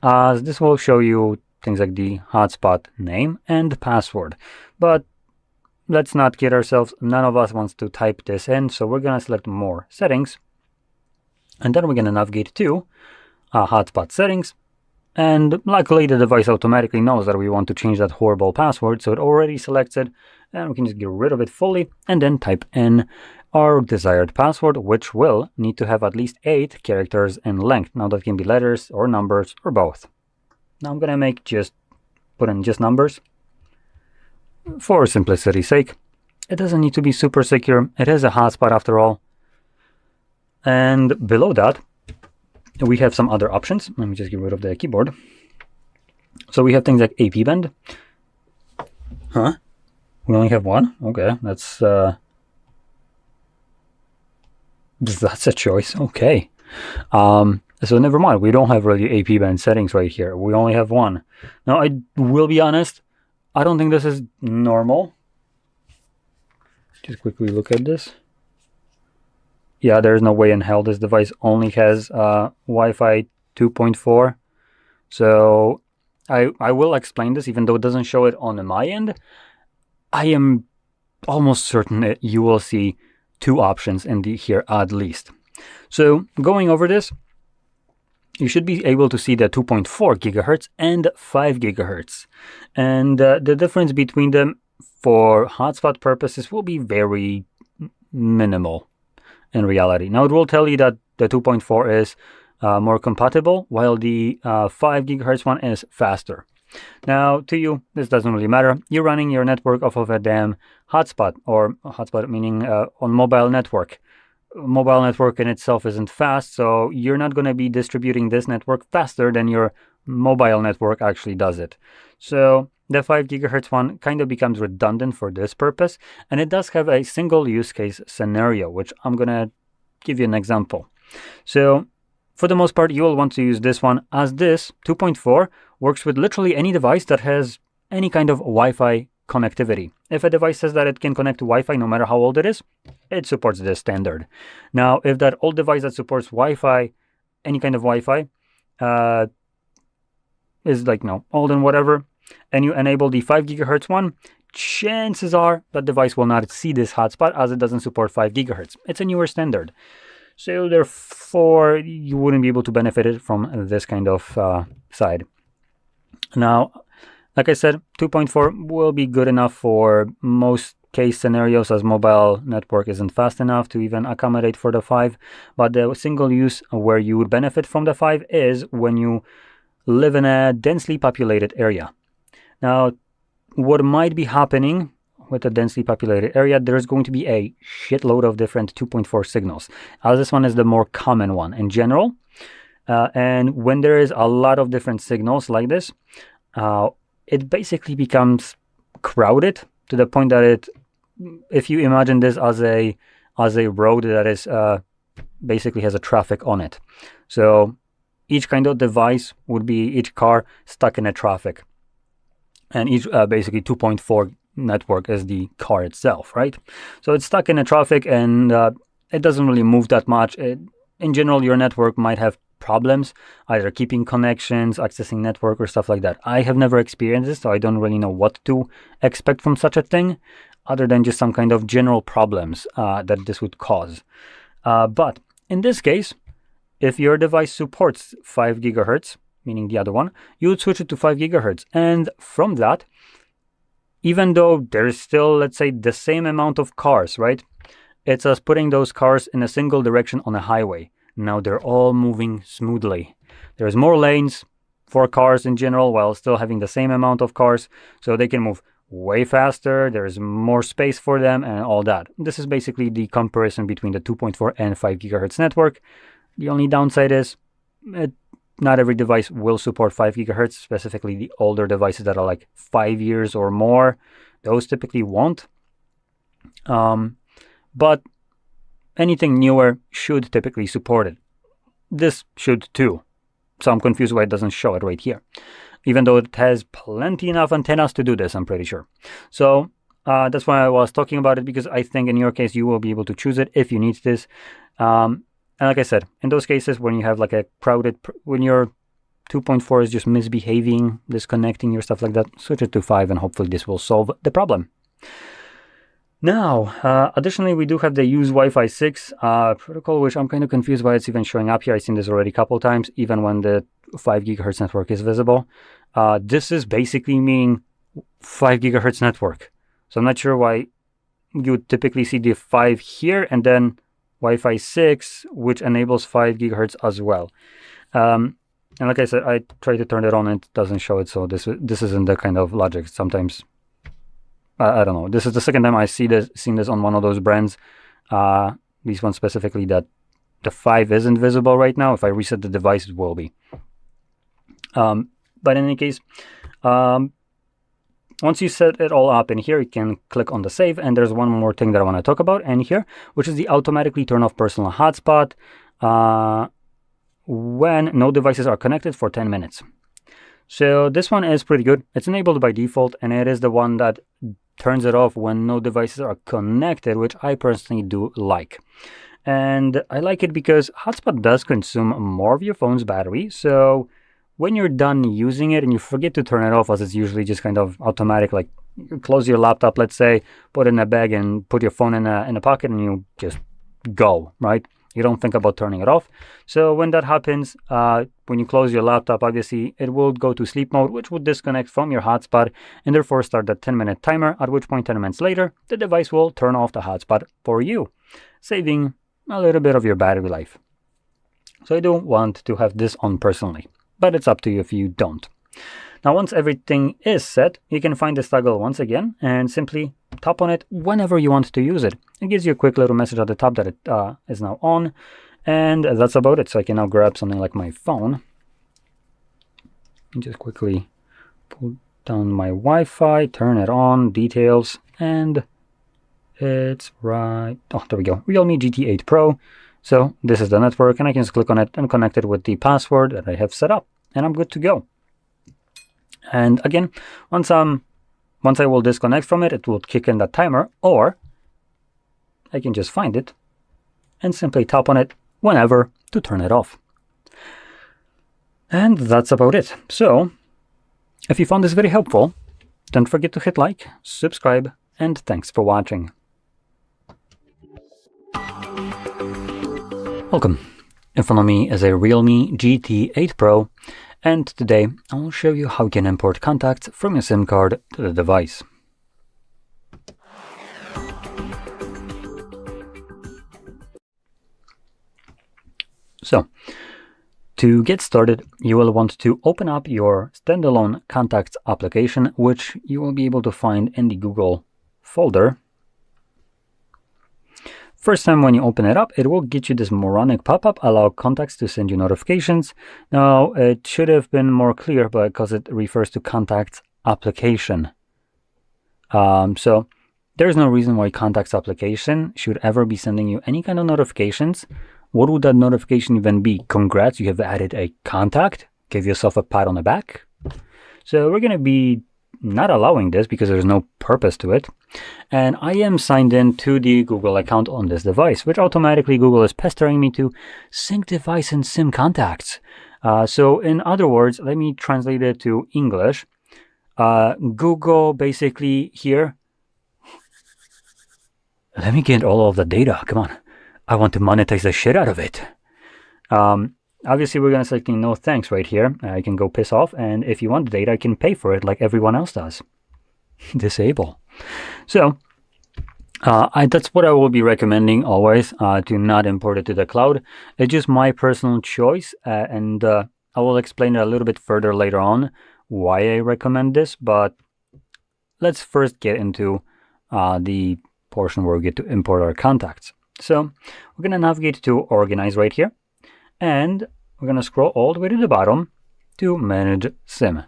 as this will show you things like the hotspot name and password. But let's not kid ourselves, none of us wants to type this in, so we're gonna select more settings, and then we're gonna navigate to hotspot settings, and luckily the device automatically knows that we want to change that horrible password, so it already selects it, and we can just get rid of it fully and then type in our desired password, which will need to have at least 8 characters in length. Now that can be letters or numbers or both. Now I'm gonna put in just numbers for simplicity's sake. It doesn't need to be super secure. It is a hotspot after all. And below that, we have some other options. Let me just get rid of the keyboard. So we have things like AP band. Huh? We only have one? Okay, that's a choice. Okay. So never mind. We don't have really AP band settings right here. We only have one. Now, I will be honest. I don't think this is normal. Just quickly look at this. Yeah, there's no way in hell this device only has Wi-Fi 2.4. So I will explain this, even though it doesn't show it on my end. I am almost certain that you will see 2 options in here at least. So going over this, you should be able to see the 2.4 gigahertz and 5 gigahertz. And the difference between them for hotspot purposes will be very minimal in reality. Now it will tell you that the 2.4 is more compatible, while the 5 gigahertz one is faster. Now, to you, this doesn't really matter. You're running your network off of a damn hotspot, or hotspot meaning on mobile network. Mobile network in itself isn't fast, so you're not going to be distributing this network faster than your mobile network actually does it. So the 5 gigahertz one kind of becomes redundant for this purpose, and it does have a single use case scenario, which I'm going to give you an example. So for the most part, you will want to use this one, as this 2.4 works with literally any device that has any kind of Wi-Fi connectivity. If a device says that it can connect to Wi-Fi no matter how old it is, it supports this standard. Now, if that old device that supports Wi-Fi, any kind of Wi-Fi, is like, old and whatever, and you enable the 5 gigahertz one, chances are that device will not see this hotspot, as it doesn't support 5 gigahertz. It's a newer standard. So therefore, you wouldn't be able to benefit from this kind of side. Now, like I said, 2.4 will be good enough for most case scenarios, as mobile network isn't fast enough to even accommodate for the 5. But the single use where you would benefit from the 5 is when you live in a densely populated area. Now, what might be happening with a densely populated area, there's going to be a shitload of different 2.4 signals, as this one is the more common one in general. And when there is a lot of different signals like this, it basically becomes crowded to the point that if you imagine this as a road that is basically has a traffic on it. So each kind of device would be each car stuck in a traffic, and each basically 2.4 network is the car itself, right? So it's stuck in a traffic, and it doesn't really move that much. In general, your network might have problems either keeping connections, accessing network, or stuff like that. I have never experienced this, so I don't really know what to expect from such a thing, other than just some kind of general problems that this would cause. But in this case, if your device supports 5 gigahertz, meaning the other one, you would switch it to 5 gigahertz. And from that, even though there's still, let's say, the same amount of cars, right? It's us putting those cars in a single direction on a highway. Now they're all moving smoothly. There's more lanes for cars in general while still having the same amount of cars, so they can move way faster. There's more space for them and all that. This is basically the comparison between the 2.4 and 5 gigahertz network. The only downside is not every device will support 5 gigahertz, specifically the older devices that are like 5 years or more. Those typically won't. But anything newer should typically support it. This should too. So I'm confused why it doesn't show it right here, even though it has plenty enough antennas to do this, I'm pretty sure. So that's why I was talking about it, because I think in your case you will be able to choose it if you need this. And like I said, in those cases when you have like a crowded, when your 2.4 is just misbehaving, disconnecting your stuff like that, switch it to 5 and hopefully this will solve the problem. Now, additionally, we do have the use Wi-Fi 6 protocol, which I'm kind of confused why it's even showing up here. I've seen this already a couple times, even when the 5 gigahertz network is visible. This is basically meaning 5 gigahertz network. So I'm not sure why you would typically see the 5 here and then Wi-Fi 6, which enables 5 gigahertz as well. And like I said, I try to turn it on and it doesn't show it, so this isn't the kind of logic. Sometimes I don't know. This is the second time I've seen this on one of those brands. These ones specifically, that the 5 isn't visible right now. If I reset the device, it will be. But in any case, once you set it all up in here, you can click on the save. And there's one more thing that I want to talk about in here, which is the automatically turn off personal hotspot when no devices are connected for 10 minutes. So this one is pretty good. It's enabled by default, and it is the one that turns it off when no devices are connected, which I personally do like. And I like it because hotspot does consume more of your phone's battery. So when you're done using it and you forget to turn it off, as it's usually just kind of automatic, like you close your laptop, let's say, put it in a bag and put your phone in a pocket and you just go, right? You don't think about turning it off. So when that happens, when you close your laptop, obviously it will go to sleep mode, which would disconnect from your hotspot and therefore start that 10-minute timer, at which point 10 minutes later, the device will turn off the hotspot for you, saving a little bit of your battery life. So I don't want to have this on personally, but it's up to you if you don't. Now, once everything is set, you can find this toggle once again and simply tap on it whenever you want to use it. It gives you a quick little message at the top that it is now on, and that's about it. So I can now grab something like my phone and just quickly pull down my Wi-Fi, turn it on, details, and it's right. Oh, there we go. Realme GT8 Pro. So this is the network, and I can just click on it and connect it with the password that I have set up, and I'm good to go. And again, once I will disconnect from it, it will kick in that timer, or I can just find it and simply tap on it whenever to turn it off. And that's about it. So if you found this very helpful, don't forget to hit like, subscribe, and thanks for watching. Welcome. In front of me is a Realme GT8 Pro, and today I will show you how you can import contacts from your SIM card to the device. So, to get started, you will want to open up your standalone contacts application, which you will be able to find in the Google folder. First time when you open it up, it will get you this moronic pop-up, allow contacts to send you notifications. Now, it should have been more clear because it refers to contacts application. So there's no reason why Contacts application should ever be sending you any kind of notifications. What would that notification even be? Congrats, you have added a contact. Give yourself a pat on the back. So we're going to be not allowing this because there's no purpose to it. And I am signed in to the Google account on this device, which automatically Google is pestering me to sync device and SIM contacts. So in other words, let me translate it to English. Google basically here, let me get all of the data. Come on. I want to monetize the shit out of it. Obviously, we're going to select no thanks right here. I can go piss off. And if you want the data, I can pay for it like everyone else does. Disable. So that's what I will be recommending always, to not import it to the cloud. It's just my personal choice. And I will explain it a little bit further later on why I recommend this. But let's first get into the portion where we get to import our contacts. So we're going to navigate to Organize right here, and we're going to scroll all the way to the bottom to Manage SIM.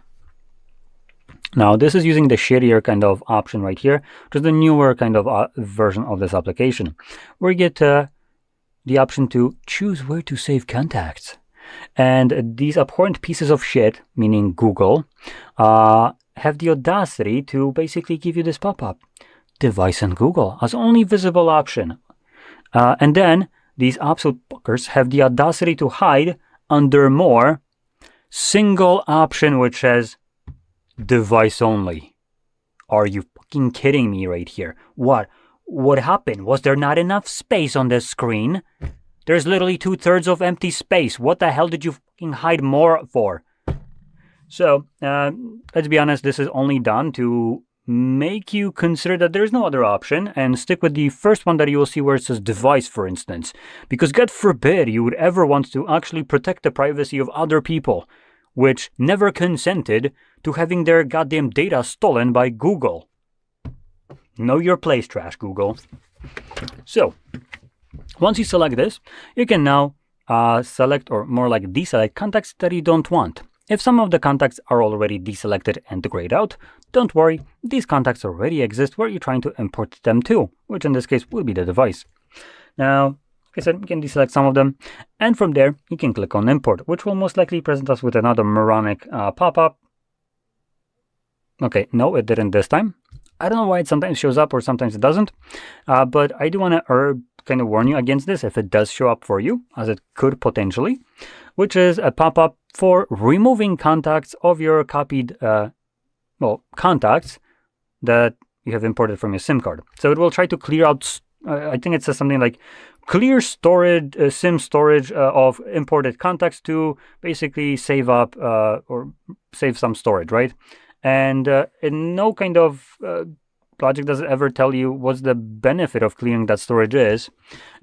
Now this is using the shittier kind of option right here, which is the newer kind of version of this application, where you get the option to choose where to save contacts. And these abhorrent pieces of shit, meaning Google, have the audacity to basically give you this pop-up. Device and Google as only visible option. And then these absolute fuckers have the audacity to hide under more single option which says device only. Are you fucking kidding me right here? What happened? Was there not enough space on the screen? There's literally 2/3 of empty space. What the hell did you fucking hide more for? So let's be honest, this is only done to make you consider that there's no other option and stick with the first one that you will see where it says device, for instance. Because God forbid you would ever want to actually protect the privacy of other people, which never consented to having their goddamn data stolen by Google. Know your place, trash Google. So, once you select this, you can now select, or more like deselect, contacts that you don't want. If some of the contacts are already deselected and grayed out, don't worry, these contacts already exist where you're trying to import them to, which in this case will be the device. Now, like I said, you can deselect some of them, and from there, you can click on import, which will most likely present us with another moronic pop-up. Okay, no, it didn't this time. I don't know why it sometimes shows up or sometimes it doesn't, but I do want to kind of warn you against this if it does show up for you, as it could potentially, which is a pop-up for removing contacts of your copied, contacts that you have imported from your SIM card. So it will try to clear out, I think it says something like clear storage, SIM storage of imported contacts to basically save up or save some storage, right? And in no kind of logic does it ever tell you what's the benefit of clearing that storage is.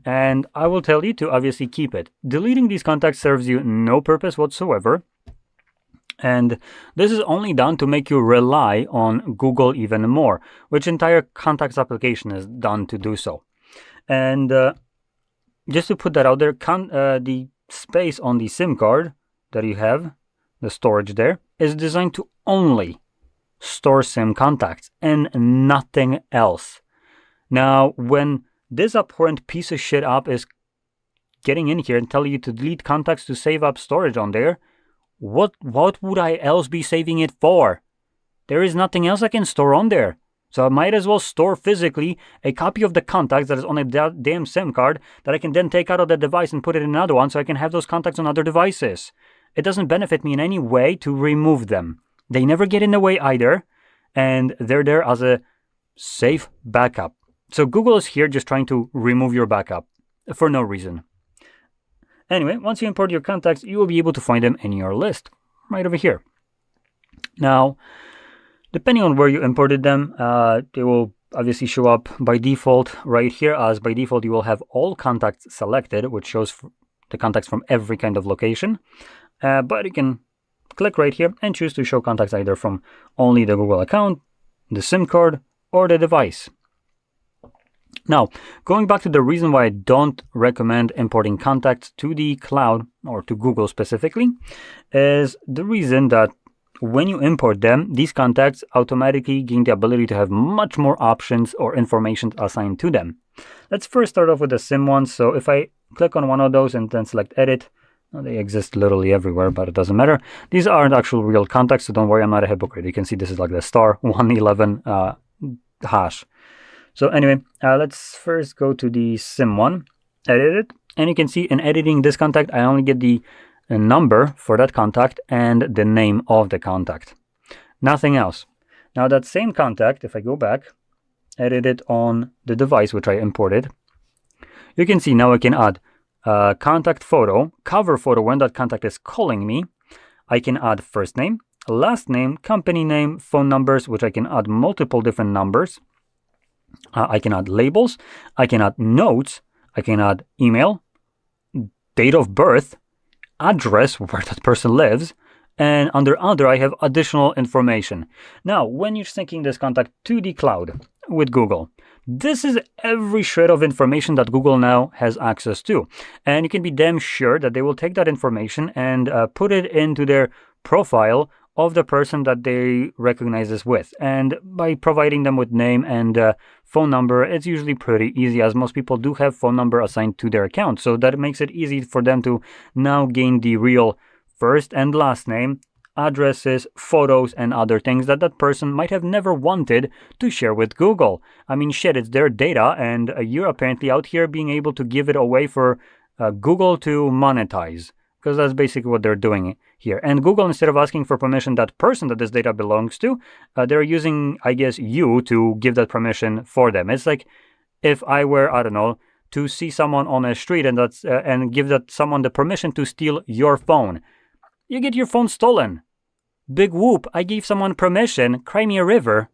And I will tell you to obviously keep it. Deleting these contacts serves you no purpose whatsoever. And this is only done to make you rely on Google even more, which entire contacts application is done to do so. And just to put that out there, the space on the SIM card that you have, the storage there, is designed to only store SIM contacts and nothing else. Now, when this abhorrent piece of shit app is getting in here and telling you to delete contacts to save up storage on there, what would I else be saving it for? There is nothing else I can store on there. So I might as well store physically a copy of the contacts that is on a damn SIM card that I can then take out of the device and put it in another one so I can have those contacts on other devices. It doesn't benefit me in any way to remove them. They never get in the way either, and they're there as a safe backup. So Google is here just trying to remove your backup for no reason. Anyway, once you import your contacts, you will be able to find them in your list, right over here. Now, depending on where you imported them, they will obviously show up by default right here, as by default you will have all contacts selected, which shows the contacts from every kind of location. But you can click right here and choose to show contacts either from only the Google account, the SIM card, or the device. Now, going back to the reason why I don't recommend importing contacts to the cloud, or to Google specifically, is the reason that when you import them, these contacts automatically gain the ability to have much more options or information assigned to them. Let's first start off with the SIM ones. So if I click on one of those and then select edit, well, they exist literally everywhere, but it doesn't matter. These aren't actual real contacts, so don't worry, I'm not a hypocrite. You can see this is like the star 111 hash. So anyway, let's first go to the SIM one, edit it, and you can see in editing this contact, I only get the number for that contact and the name of the contact. Nothing else. Now that same contact, if I go back, edit it on the device which I imported, you can see now I can add contact photo, cover photo when that contact is calling me. I can add first name, last name, company name, phone numbers, which I can add multiple different numbers. I can add labels, I can add notes, I can add email, date of birth, address where that person lives, and under other I have additional information. Now when you're syncing this contact to the cloud with Google, this is every shred of information that Google now has access to, and you can be damn sure that they will take that information and put it into their profile of the person that they recognize this with. And by providing them with name and phone number, it's usually pretty easy, as most people do have phone number assigned to their account. So that makes it easy for them to now gain the real first and last name, addresses, photos, and other things that that person might have never wanted to share with Google. I mean, shit, it's their data, and you're apparently out here being able to give it away for Google to monetize, because that's basically what they're doing here. And Google, instead of asking for permission that person that this data belongs to, they're using, I guess, you to give that permission for them. It's like if I were, I don't know, to see someone on a street and give that someone the permission to steal your phone. You get your phone stolen. Big whoop, I gave someone permission, cry me a river.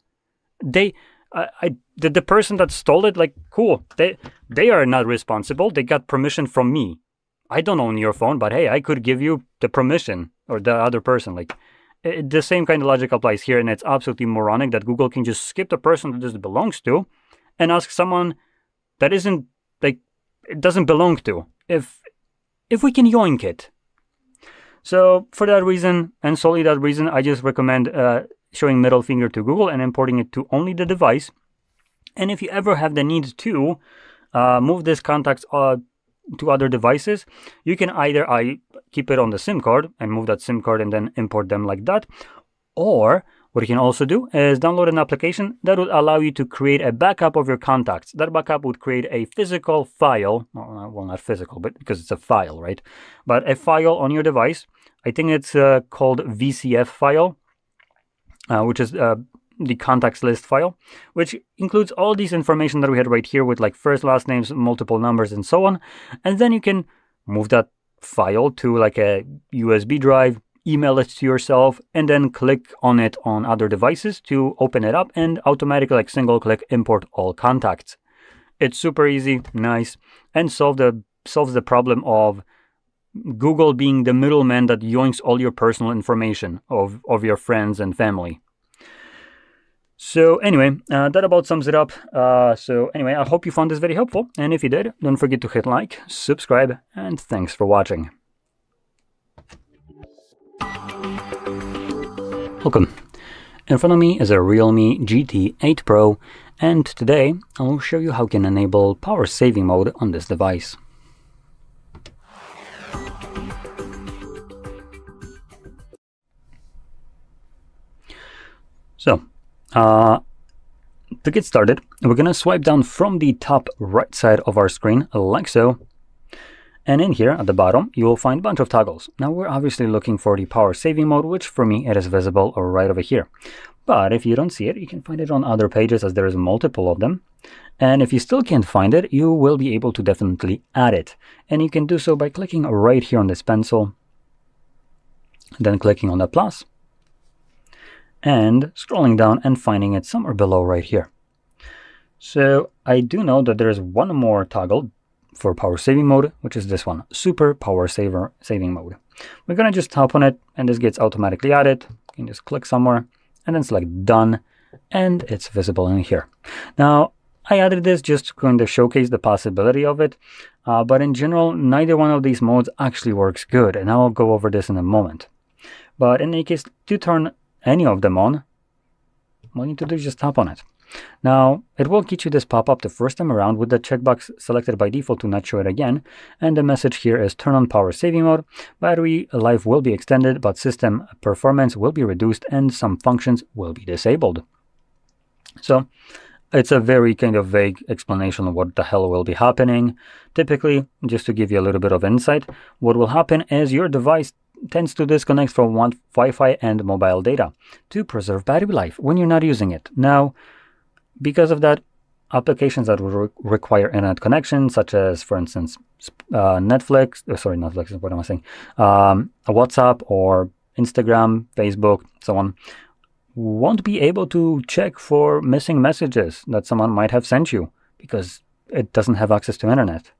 The person that stole it, like, cool, they are not responsible, they got permission from me. I don't own your phone, but hey, I could give you the permission, or the other person. Like, the same kind of logic applies here, and it's absolutely moronic that Google can just skip the person that this belongs to and ask someone that isn't, like, it doesn't belong to, if we can yoink it. So for that reason, and solely that reason, I just recommend showing middle finger to Google and importing it to only the device. And if you ever have the need to move this contacts to other devices, you can either keep it on the SIM card and move that SIM card and then import them like that. Or what you can also do is download an application that would allow you to create a backup of your contacts. That backup would create a physical file, well, not physical, but because it's a file, right? But a file on your device. I think it's called VCF file, which is the contacts list file, which includes all these information that we had right here with like first, last names, multiple numbers, and so on. And then you can move that file to like a USB drive, email it to yourself, and then click on it on other devices to open it up and automatically, like, single click import all contacts. It's super easy, nice, and solves the problem of Google being the middleman that yoinks all your personal information of your friends and family. So anyway, that about sums it up. So anyway, I hope you found this very helpful, and if you did, don't forget to hit like, subscribe, and thanks for watching. Welcome. In front of me is a Realme GT8 Pro, and today I will show you how you can enable power saving mode on this device. So, to get started, we're going to swipe down from the top right side of our screen, like so. And in here at the bottom, you will find a bunch of toggles. Now we're obviously looking for the power saving mode, which for me, it is visible right over here. But if you don't see it, you can find it on other pages, as there is multiple of them. And if you still can't find it, you will be able to definitely add it. And you can do so by clicking right here on this pencil, then clicking on the plus, and scrolling down and finding it somewhere below right here. So I do know that there is one more toggle for power saving mode, which is this one, super power saving mode. We're going to just tap on it, and this gets automatically added. You can just click somewhere and then select done, and it's visible in here. Now, I added this just going to showcase the possibility of it, but in general, neither one of these modes actually works good, and I'll go over this in a moment. But in any case, to turn any of them on, all you need to do is just tap on it. Now, it will get you this pop-up the first time around with the checkbox selected by default to not show it again, and the message here is turn on power saving mode. Battery life will be extended, but system performance will be reduced and some functions will be disabled. So it's a very kind of vague explanation of what the hell will be happening. Typically, just to give you a little bit of insight, what will happen is your device tends to disconnect from Wi-Fi and mobile data to preserve battery life when you're not using it. Now, because of that, applications that will require internet connection, such as, for instance, Netflix, what am I saying? WhatsApp or Instagram, Facebook, so on, won't be able to check for missing messages that someone might have sent you because it doesn't have access to internet.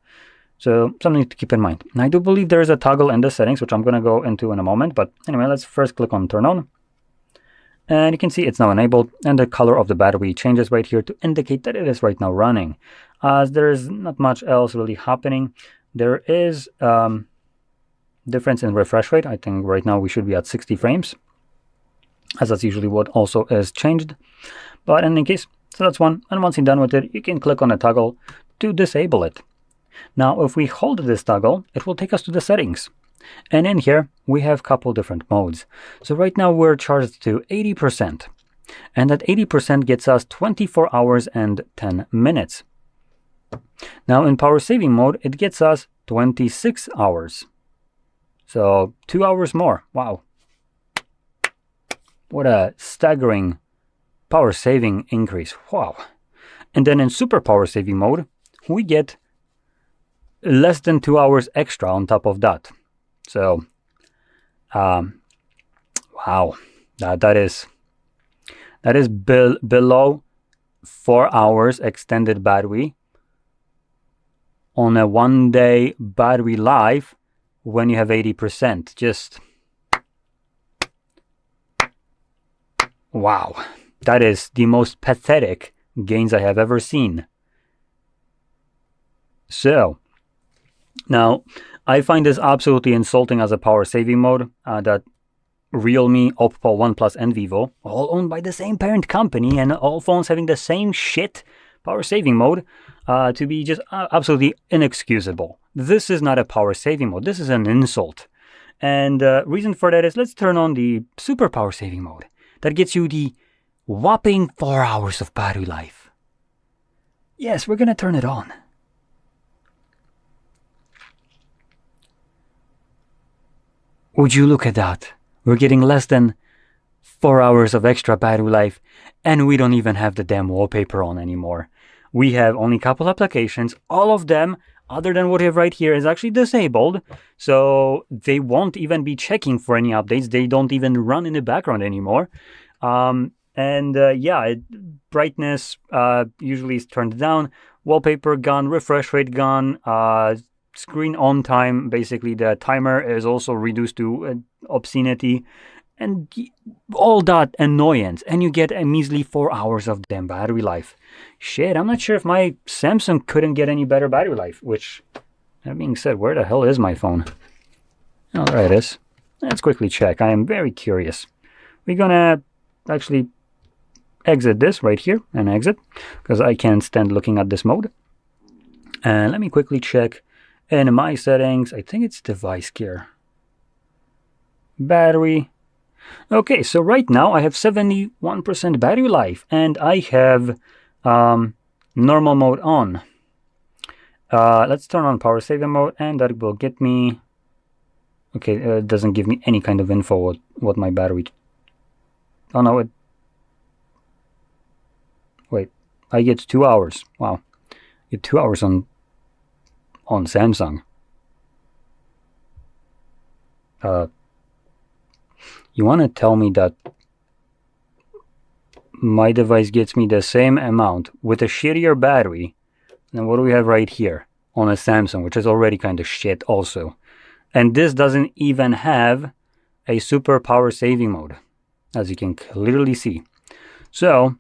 So something to keep in mind. And I do believe there is a toggle in the settings, which I'm going to go into in a moment. But anyway, let's first click on turn on. And you can see it's now enabled, and the color of the battery changes right here to indicate that it is right now running. As there is not much else really happening, there is difference in refresh rate. I think right now we should be at 60 frames, as that's usually what also is changed. But in any case, so that's one. And once you're done with it, you can click on the toggle to disable it. Now, if we hold this toggle, it will take us to the settings. And in here, we have a couple different modes. So right now we're charged to 80%. And that 80% gets us 24 hours and 10 minutes. Now in power saving mode, it gets us 26 hours. So 2 hours more. Wow. What a staggering power saving increase. Wow. And then in super power saving mode, we get less than 2 hours extra on top of that. So, wow, that is below 4 hours extended battery on a 1 day battery life when you have 80%. Just, wow, that is the most pathetic gains I have ever seen. So, now, I find this absolutely insulting as a power saving mode that Realme, Oppo, OnePlus, and Vivo, all owned by the same parent company and all phones having the same shit power saving mode, to be just absolutely inexcusable. This is not a power saving mode. This is an insult. And reason for that is let's turn on the super power saving mode. That gets you the whopping 4 hours of battery life. Yes, we're going to turn it on. Would you look at that? We're getting less than 4 hours of extra battery life, and we don't even have the damn wallpaper on anymore. We have only a couple applications. All of them, other than what we have right here, is actually disabled. So they won't even be checking for any updates. They don't even run in the background anymore. Brightness usually is turned down. Wallpaper gone, refresh rate gone, screen on time, basically the timer is also reduced to obscenity, and all that annoyance, and you get a measly 4 hours of damn battery life. Shit, I'm not sure if my Samsung couldn't get any better battery life, which, that being said, where the hell is my phone? Oh, there it is. Let's quickly check. I am very curious. We're gonna actually exit this right here and exit, because I can't stand looking at this mode. And let me quickly check in my settings. I think it's device care. Battery. Okay, so right now I have 71% battery life, and I have normal mode on. Let's turn on power saving mode, and that will get me... Okay, it doesn't give me any kind of info what my battery... Oh no, it... Wait, I get 2 hours. Wow. I get 2 hours on Samsung. You want to tell me that my device gets me the same amount with a shittier battery than what do we have right here on a Samsung, which is already kind of shit also. And this doesn't even have a super power saving mode, as you can clearly see. So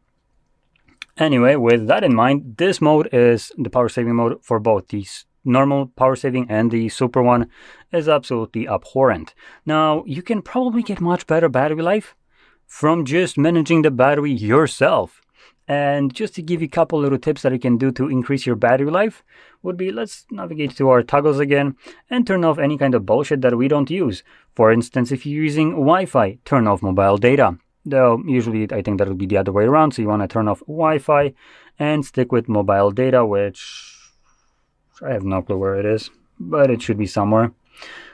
anyway, with that in mind, this mode is the power saving mode for both these normal power saving and the super one is absolutely abhorrent. Now, you can probably get much better battery life from just managing the battery yourself. And just to give you a couple little tips that you can do to increase your battery life would be, let's navigate to our toggles again and turn off any kind of bullshit that we don't use. For instance, if you're using Wi-Fi, turn off mobile data. Though usually I think that would be the other way around, so you want to turn off Wi-Fi and stick with mobile data, which I have no clue where it is, but it should be somewhere.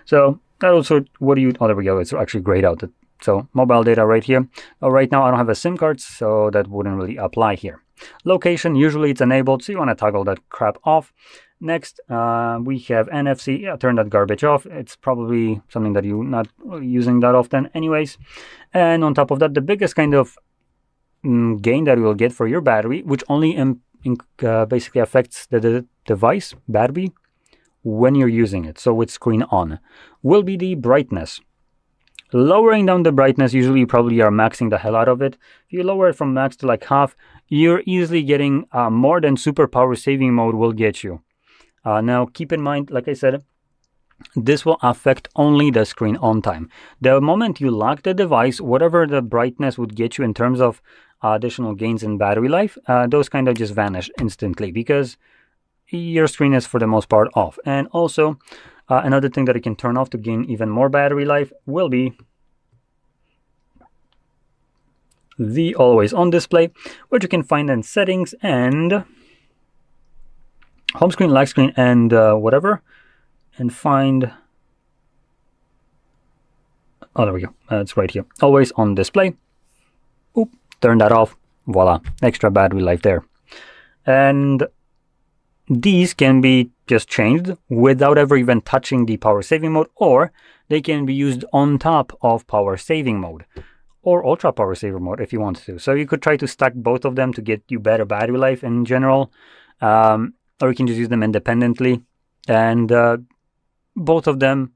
So that also, what do you, oh there we go, it's actually grayed out. So mobile data right here. Right now I don't have a SIM card, so that wouldn't really apply here. Location, usually it's enabled, so you want to toggle that crap off. Next, we have NFC. Yeah, turn that garbage off. It's probably something that you're not really using that often anyways. And on top of that, the biggest kind of gain that you will get for your battery, which only basically affects the device battery when you're using it, so with screen on, will be the brightness. Lowering down the brightness, usually you probably are maxing the hell out of it. If you lower it from max to like half, you're easily getting more than super power saving mode will get you. Now keep in mind, like I said, this will affect only the screen on time. The moment you lock the device, whatever the brightness would get you in terms of additional gains in battery life, those kind of just vanish instantly because your screen is for the most part off. And also, another thing that you can turn off to gain even more battery life will be the always on display, which you can find in settings and home screen, lock screen, and whatever, and find, oh there we go, it's right here, always on display. Oop, turn that off, voila, extra battery life there. And these can be just changed without ever even touching the power saving mode, or they can be used on top of power saving mode or ultra power saver mode if you want to. So you could try to stack both of them to get you better battery life in general, or you can just use them independently, and both of them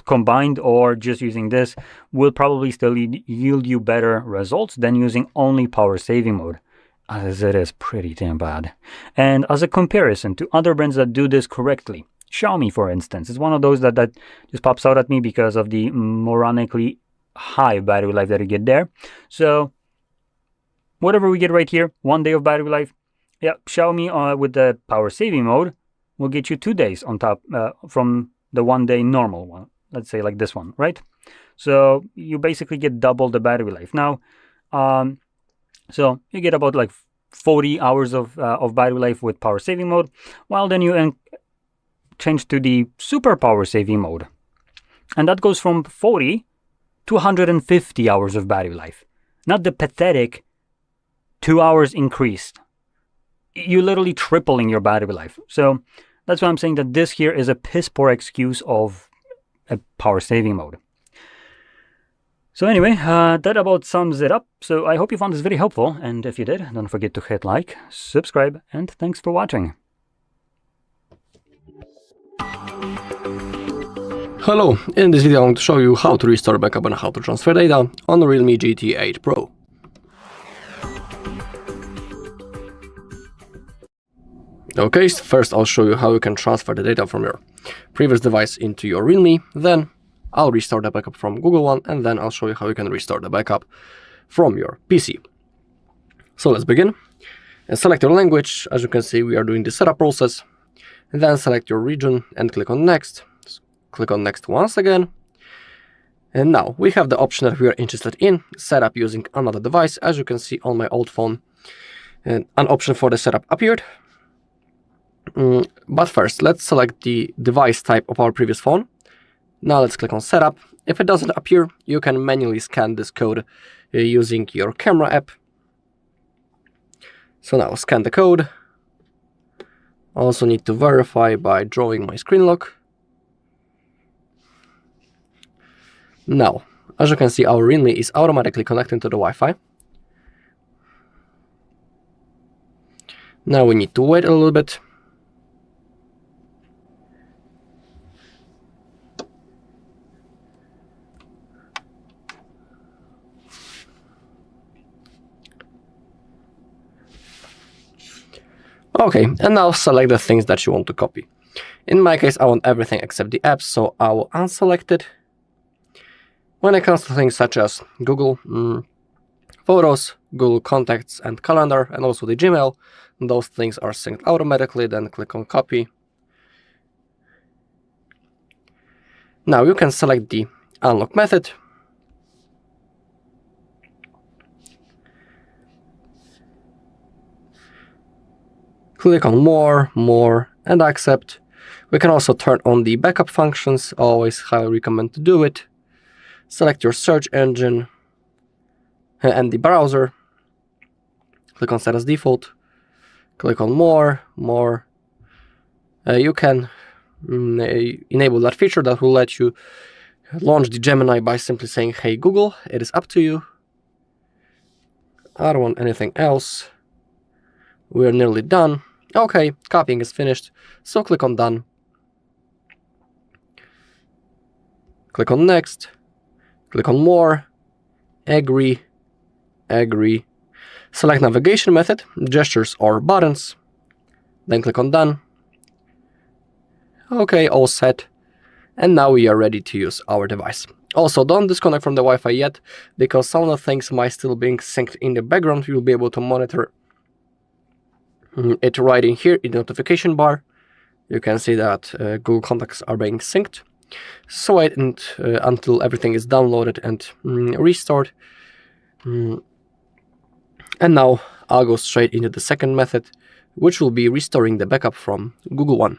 combined or just using this will probably still yield you better results than using only power saving mode, as it is pretty damn bad. And as a comparison to other brands that do this correctly, Xiaomi, for instance, is one of those that just pops out at me because of the moronically high battery life that you get there. So whatever we get right here, 1 day of battery life. Yeah, Xiaomi with the power saving mode will get you 2 days on top from the 1 day normal one. Let's say like this one, right? So you basically get double the battery life. Now, so you get about like 40 hours of battery life with power saving mode, while then you change to the super power saving mode. And that goes from 40 to 150 hours of battery life. Not the pathetic 2 hours increased. You're literally tripling your battery life. So that's why I'm saying that this here is a piss poor excuse of a power saving mode. So anyway, that about sums it up. So I hope you found this video helpful, and if you did, don't forget to hit like, subscribe, and thanks for watching. Hello, in this video I'm going to show you how to restore backup and how to transfer data on the Realme GT8 Pro. Okay, first I'll show you how you can transfer the data from your previous device into your Realme, then I'll restore the backup from Google One, and then I'll show you how you can restore the backup from your PC. So let's begin. And select your language. As you can see, we are doing the setup process. And then select your region and click on next. Click on next once again. And now we have the option that we are interested in, setup using another device. As you can see on my old phone, and an option for the setup appeared. But first, let's select the device type of our previous phone. Now let's click on setup. If it doesn't appear, you can manually scan this code using your camera app. So now scan the code. Also need to verify by drawing my screen lock. Now, as you can see, our Realme is automatically connecting to the Wi-Fi. Now we need to wait a little bit. Okay, and now select the things that you want to copy. In my case, I want everything except the apps, so I will unselect it. When it comes to things such as Google Photos, Google Contacts and Calendar, and also the Gmail, those things are synced automatically, then click on copy. Now you can select the unlock method. Click on more, and accept. We can also turn on the backup functions, always highly recommend to do it. Select your search engine and the browser. Click on set as default. Click on more. You can enable that feature that will let you launch the Gemini by simply saying, "Hey Google." It is up to you. I don't want anything else. We're nearly done. Okay, copying is finished, so click on done. Click on next. Click on more. Agree. Select navigation method, gestures or buttons. Then click on done. Okay, all set. And now we are ready to use our device. Also, don't disconnect from the Wi-Fi yet, because some of the things might still be synced in the background. You'll be able to monitor it right in here in the notification bar. You can see that Google Contacts are being synced. So wait until everything is downloaded and restored. And now I'll go straight into the second method, which will be restoring the backup from Google One.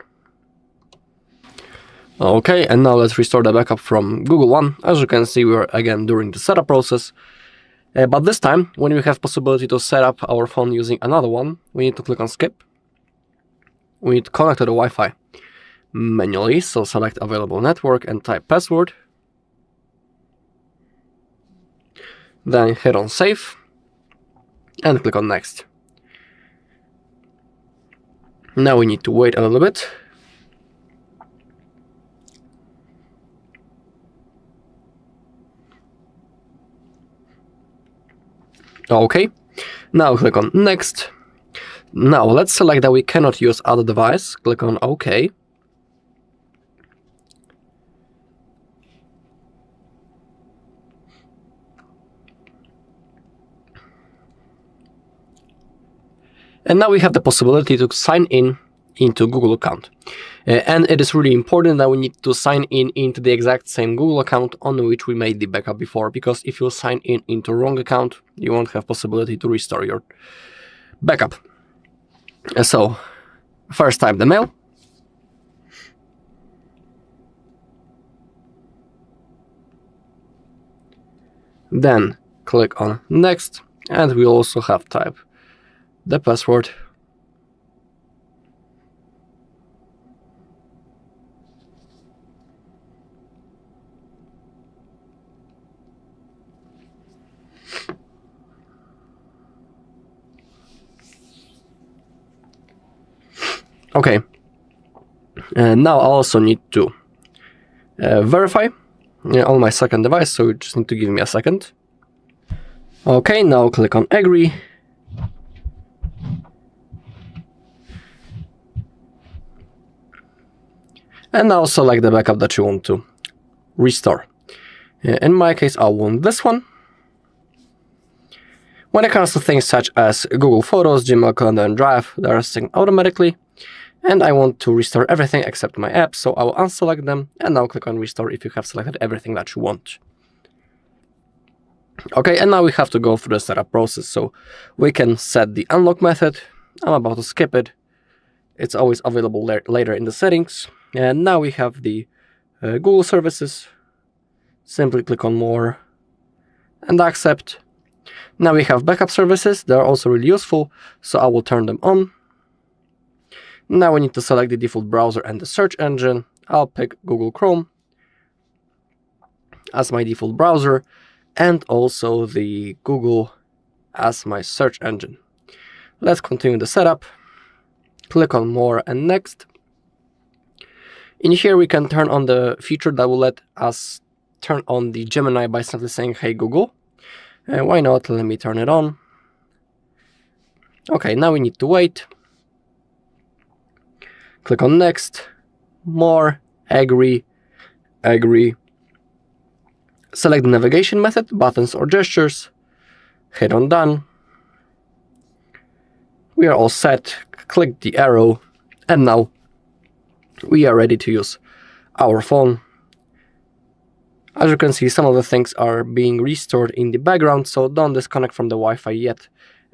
Okay, and now let's restore the backup from Google One. As you can see, we're again during the setup process. But this time, when we have possibility to set up our phone using another one, we need to click on skip. We need to connect to the Wi-Fi manually, so select available network and type password. Then hit on save and click on next. Now we need to wait a little bit. Okay, now click on next. Now let's select that we cannot use other device. Click on OK. And now we have the possibility to sign in into Google account. And it is really important that we need to sign in into the exact same Google account on which we made the backup before, because if you sign in into wrong account, you won't have possibility to restore your backup. So first type the mail. Then click on next, and we also have type the password. Okay, and now I also need to verify on my second device, so you just need to give me a second. Okay, now click on agree. And now select the backup that you want to restore. In my case, I want this one. When it comes to things such as Google Photos, Gmail, Calendar, and Drive, they are synced automatically. And I want to restore everything except my apps, so I will unselect them, and now click on restore if you have selected everything that you want. Okay, and now we have to go through the setup process, so we can set the unlock method. I'm about to skip it. It's always available later in the settings. And now we have the Google services. Simply click on more and accept. Now we have backup services. They're also really useful, so I will turn them on. Now we need to select the default browser and the search engine. I'll pick Google Chrome as my default browser, and also the Google as my search engine. Let's continue the setup. Click on more and next. In here we can turn on the feature that will let us turn on the Gemini by simply saying, "Hey Google." And why not? Let me turn it on. Okay, now we need to wait. Click on Next, More, Agree, Agree. Select the navigation method, buttons or gestures. Hit on Done. We are all set. Click the arrow, and now we are ready to use our phone. As you can see, some of the things are being restored in the background, so don't disconnect from the Wi-Fi yet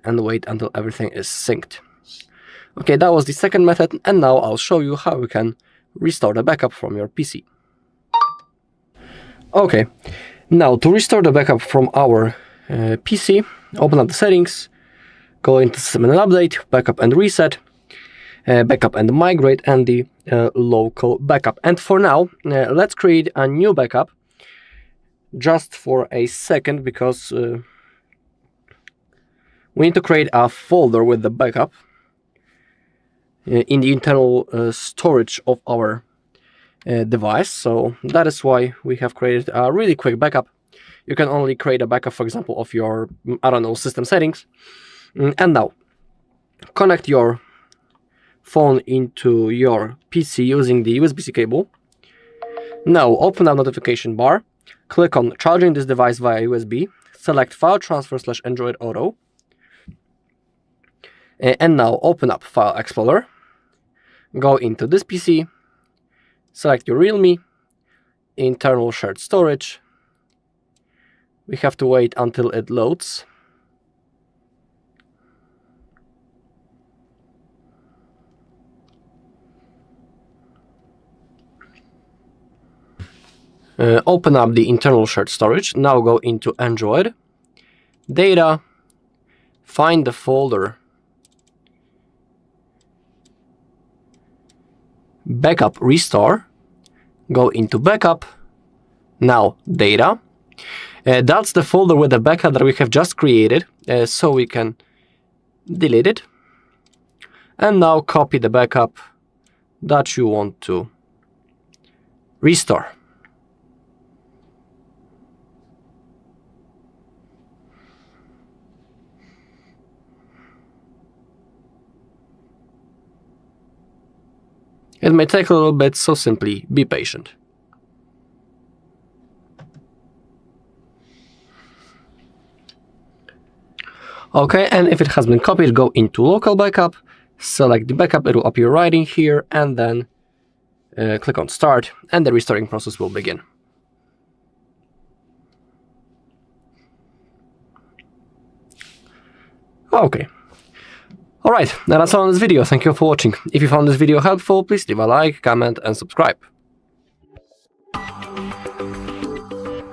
and wait until everything is synced. Okay, that was the second method, and now I'll show you how you can restore the backup from your PC. Okay, now to restore the backup from our PC, open up the settings, go into System and Update, Backup and Reset, Backup and Migrate, and the local backup. And for now, let's create a new backup just for a second, because we need to create a folder with the backup in the internal storage of our device. So that is why we have created a really quick backup. You can only create a backup, for example, of your, I don't know, system settings. And now, connect your phone into your PC using the USB-C cable. Now, open up notification bar. Click on Charging this device via USB. Select File Transfer / Android Auto. And now open up File Explorer. Go into this PC. Select your Realme. Internal shared storage. We have to wait until it loads. Open up the internal shared storage. Now go into Android, Data, find the folder Backup Restore, go into Backup, now Data. That's the folder with the backup that we have just created, so we can delete it. And now copy the backup that you want to restore. It may take a little bit, so simply be patient. Okay, and if it has been copied, go into Local Backup, select the backup, it will appear right in here, and then click on Start, and the restoring process will begin. Okay. Alright, now that's all on this video. Thank you for watching. If you found this video helpful, please leave a like, comment, and subscribe.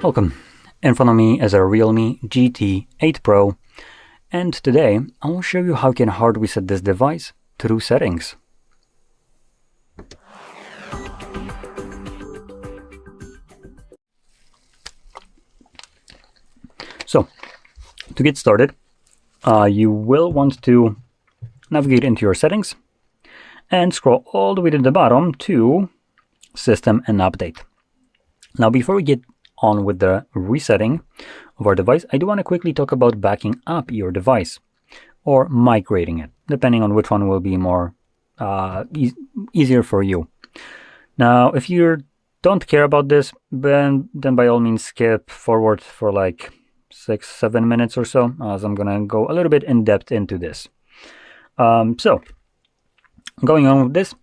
Welcome. In front of me is a Realme GT8 Pro, and today I will show you how you can hard reset this device through settings. So, to get started, you will want to navigate into your settings and scroll all the way to the bottom to System and Update. Now, before we get on with the resetting of our device, I do want to quickly talk about backing up your device or migrating it, depending on which one will be more easier for you. Now, if you don't care about this, then by all means skip forward for like 6-7 minutes or so, as I'm gonna go a little bit in depth into this. So, going on with this,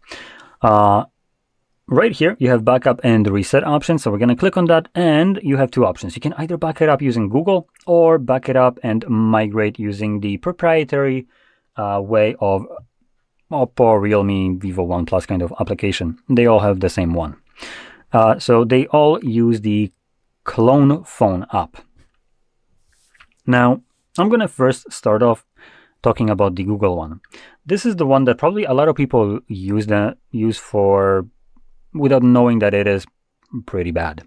right here you have backup and reset options. So we're going to click on that, and you have two options. You can either back it up using Google or back it up and migrate using the proprietary way of Oppo, Realme, Vivo, OnePlus kind of application. They all have the same one. So they all use the Clone Phone app. Now, I'm going to first start off talking about the Google one. This is the one that probably a lot of people use for without knowing that it is pretty bad.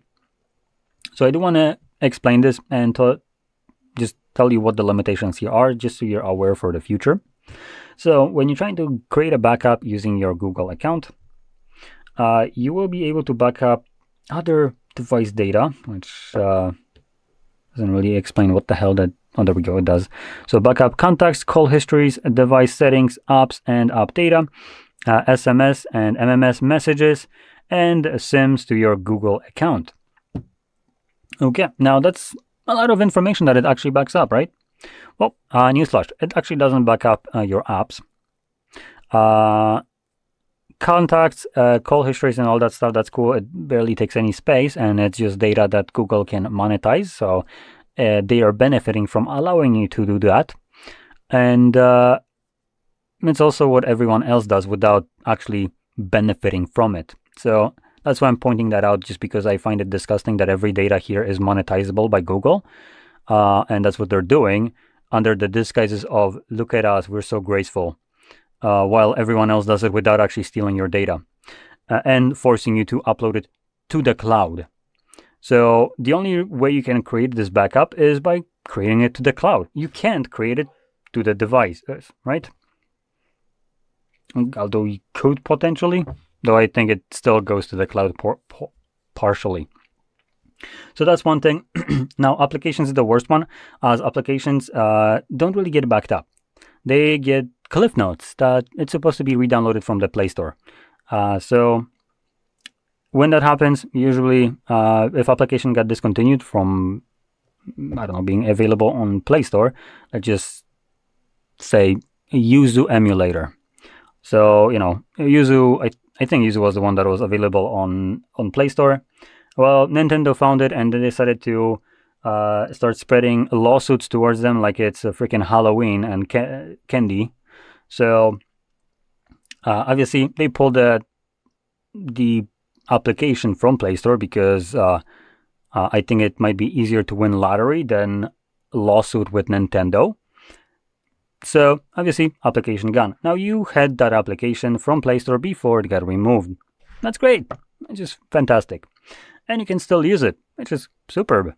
So I do want to explain this and just tell you what the limitations here are, just so you're aware for the future. So when you're trying to create a backup using your Google account, you will be able to back up other device data, which doesn't really explain what the hell that. Oh, there we go, it does. So backup contacts, call histories, device settings, apps, and app data. SMS and MMS messages, and SIMs to your Google account. Okay, now that's a lot of information that it actually backs up, right? Well, newsflash, it actually doesn't back up your apps. Contacts, call histories and all that stuff, that's cool. It barely takes any space, and it's just data that Google can monetize, so they are benefiting from allowing you to do that. And it's also what everyone else does without actually benefiting from it. So that's why I'm pointing that out, just because I find it disgusting that every data here is monetizable by Google. And that's what they're doing under the disguises of, look at us, we're so graceful. While everyone else does it without actually stealing your data and forcing you to upload it to the cloud. So the only way you can create this backup is by creating it to the cloud. You can't create it to the device, right? Although you could potentially, though I think it still goes to the cloud partially. So that's one thing. Now, applications is the worst one, as applications don't really get backed up. They get Cliff Notes that it's supposed to be re-downloaded from the Play Store. So when that happens, usually if application got discontinued from, I don't know, being available on Play Store, I just say Yuzu emulator. So, you know, Yuzu, I think Yuzu was the one that was available on Play Store. Well, Nintendo found it and they decided to start spreading lawsuits towards them like it's a freaking Halloween and candy. So obviously they pulled the application from Play Store because I think it might be easier to win lottery than lawsuit with Nintendo. So obviously application gone. Now you had that application from Play Store before it got removed. That's great. It's just fantastic. And you can still use it, which is superb.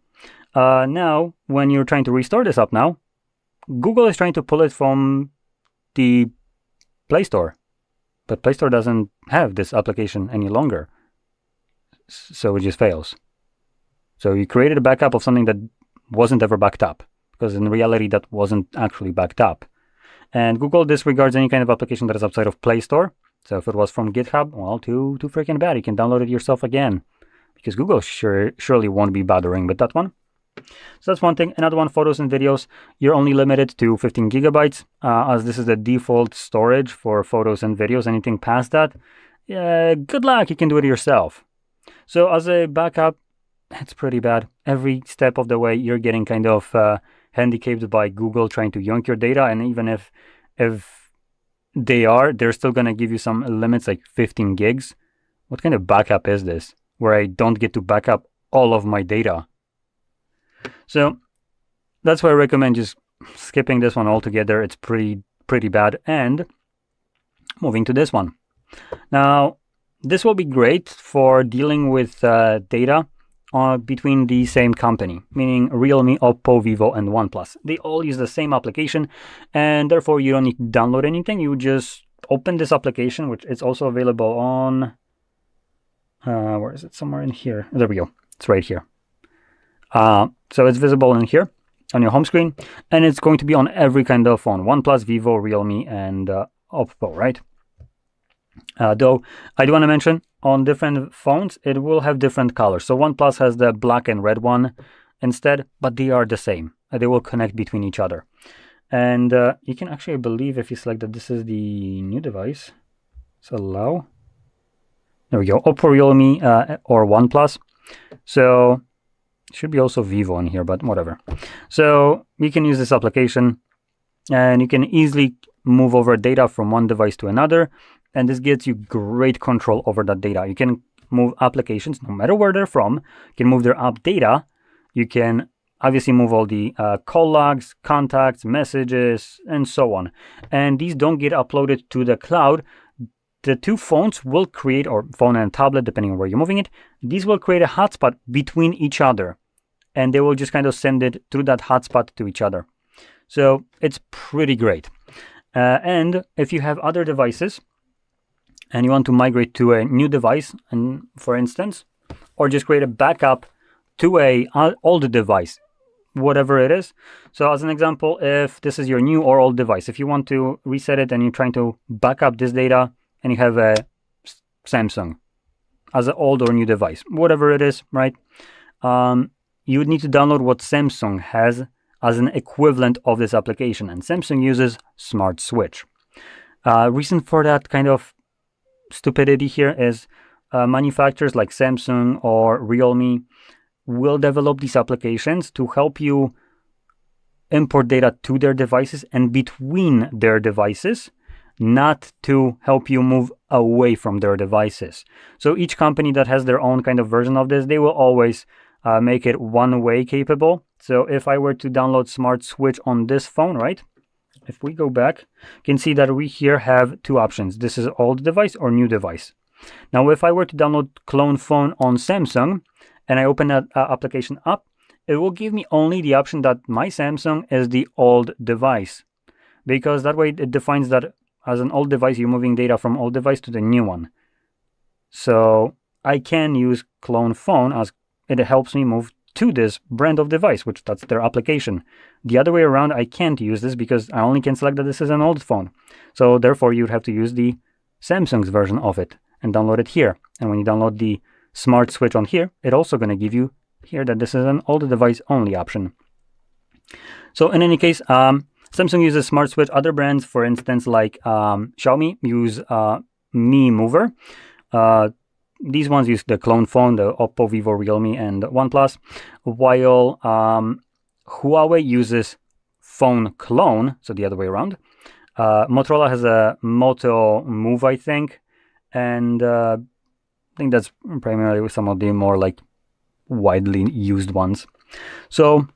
Now, when you're trying to restore this app now, Google is trying to pull it from the Play Store. But Play Store doesn't have this application any longer. So it just fails. So you created a backup of something that wasn't ever backed up, because in reality that wasn't actually backed up. And Google disregards any kind of application that is outside of Play Store. So if it was from GitHub, well, too freaking bad. You can download it yourself again, because Google surely won't be bothering with that one. So that's one thing. Another one, photos and videos. You're only limited to 15 gigabytes, as this is the default storage for photos and videos. Anything past that, good luck. You can do it yourself. So as a backup, it's pretty bad. Every step of the way, you're getting kind of handicapped by Google trying to yoink your data. And even if they're still going to give you some limits like 15 gigs. What kind of backup is this, where I don't get to back up all of my data? So that's why I recommend just skipping this one altogether. It's pretty bad. And moving to this one. Now, this will be great for dealing with data between the same company, meaning Realme, Oppo, Vivo, and OnePlus. They all use the same application, and therefore you don't need to download anything. You just open this application, which is also available on... where is it? Somewhere in here. There we go. It's right here. So it's visible in here on your home screen, and it's going to be on every kind of phone: OnePlus, Vivo, Realme, and Oppo, right? Though I do want to mention, on different phones it will have different colors. So OnePlus has the black and red one instead, but they are the same. They will connect between each other. And you can actually, I believe, if you select that this is the new device, so allow. There we go. Oppo, Realme, or OnePlus. So should be also Vivo in here, but whatever. So you can use this application, and you can easily move over data from one device to another. And this gets you great control over that data. You can move applications no matter where they're from. You can move their app data. You can obviously move all the call logs, contacts, messages, and so on. And these don't get uploaded to the cloud. The two phones will create, or phone and tablet, depending on where you're moving it, these will create a hotspot between each other. And they will just kind of send it through that hotspot to each other. So it's pretty great. And if you have other devices, and you want to migrate to a new device, and for instance, or just create a backup to a old device, whatever it is. So as an example, if this is your new or old device, if you want to reset it and you're trying to back up this data and you have a Samsung as an old or new device, whatever it is, right? You would need to download what Samsung has as an equivalent of this application, and Samsung uses Smart Switch. Reason for that kind of stupidity here is manufacturers like Samsung or Realme will develop these applications to help you import data to their devices and between their devices, not to help you move away from their devices. So each company that has their own kind of version of this, they will always make it one-way capable. So if I were to download Smart Switch on this phone, right? If we go back, you can see that we here have two options. This is old device or new device. Now, if I were to download Clone Phone on Samsung and I open that application up, it will give me only the option that my Samsung is the old device, because that way it defines that as an old device, you're moving data from old device to the new one. So I can use Clone Phone as it helps me move to this brand of device, which that's their application. The other way around, I can't use this because I only can select that this is an old phone. So therefore, you'd have to use the Samsung's version of it and download it here. And when you download the Smart Switch on here, it's also going to give you here that this is an old device only option. So in any case, Samsung uses Smart Switch. Other brands, for instance, like Xiaomi, use Mi Mover. These ones use the Clone Phone, the Oppo, Vivo, Realme, and OnePlus, while Huawei uses Phone Clone, so the other way around. Motorola has a Moto Move, I think, and I think that's primarily some of the more like widely used ones. So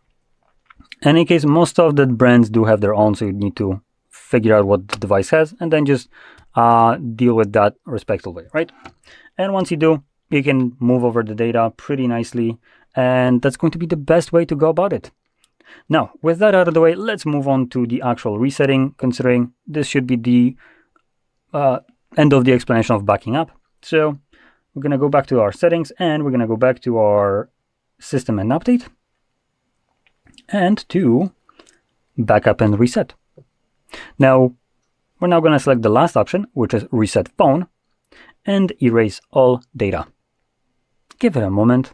in any case, most of the brands do have their own, so you need to figure out what the device has and then just deal with that respectively, right? And once you do, you can move over the data pretty nicely, and that's going to be the best way to go about it. Now, with that out of the way, let's move on to the actual resetting, considering this should be the end of the explanation of backing up. So we're going to go back to our settings, and we're going to go back to our system and update, and to backup and reset. Now, we're now going to select the last option, which is reset phone, and erase all data. Give it a moment.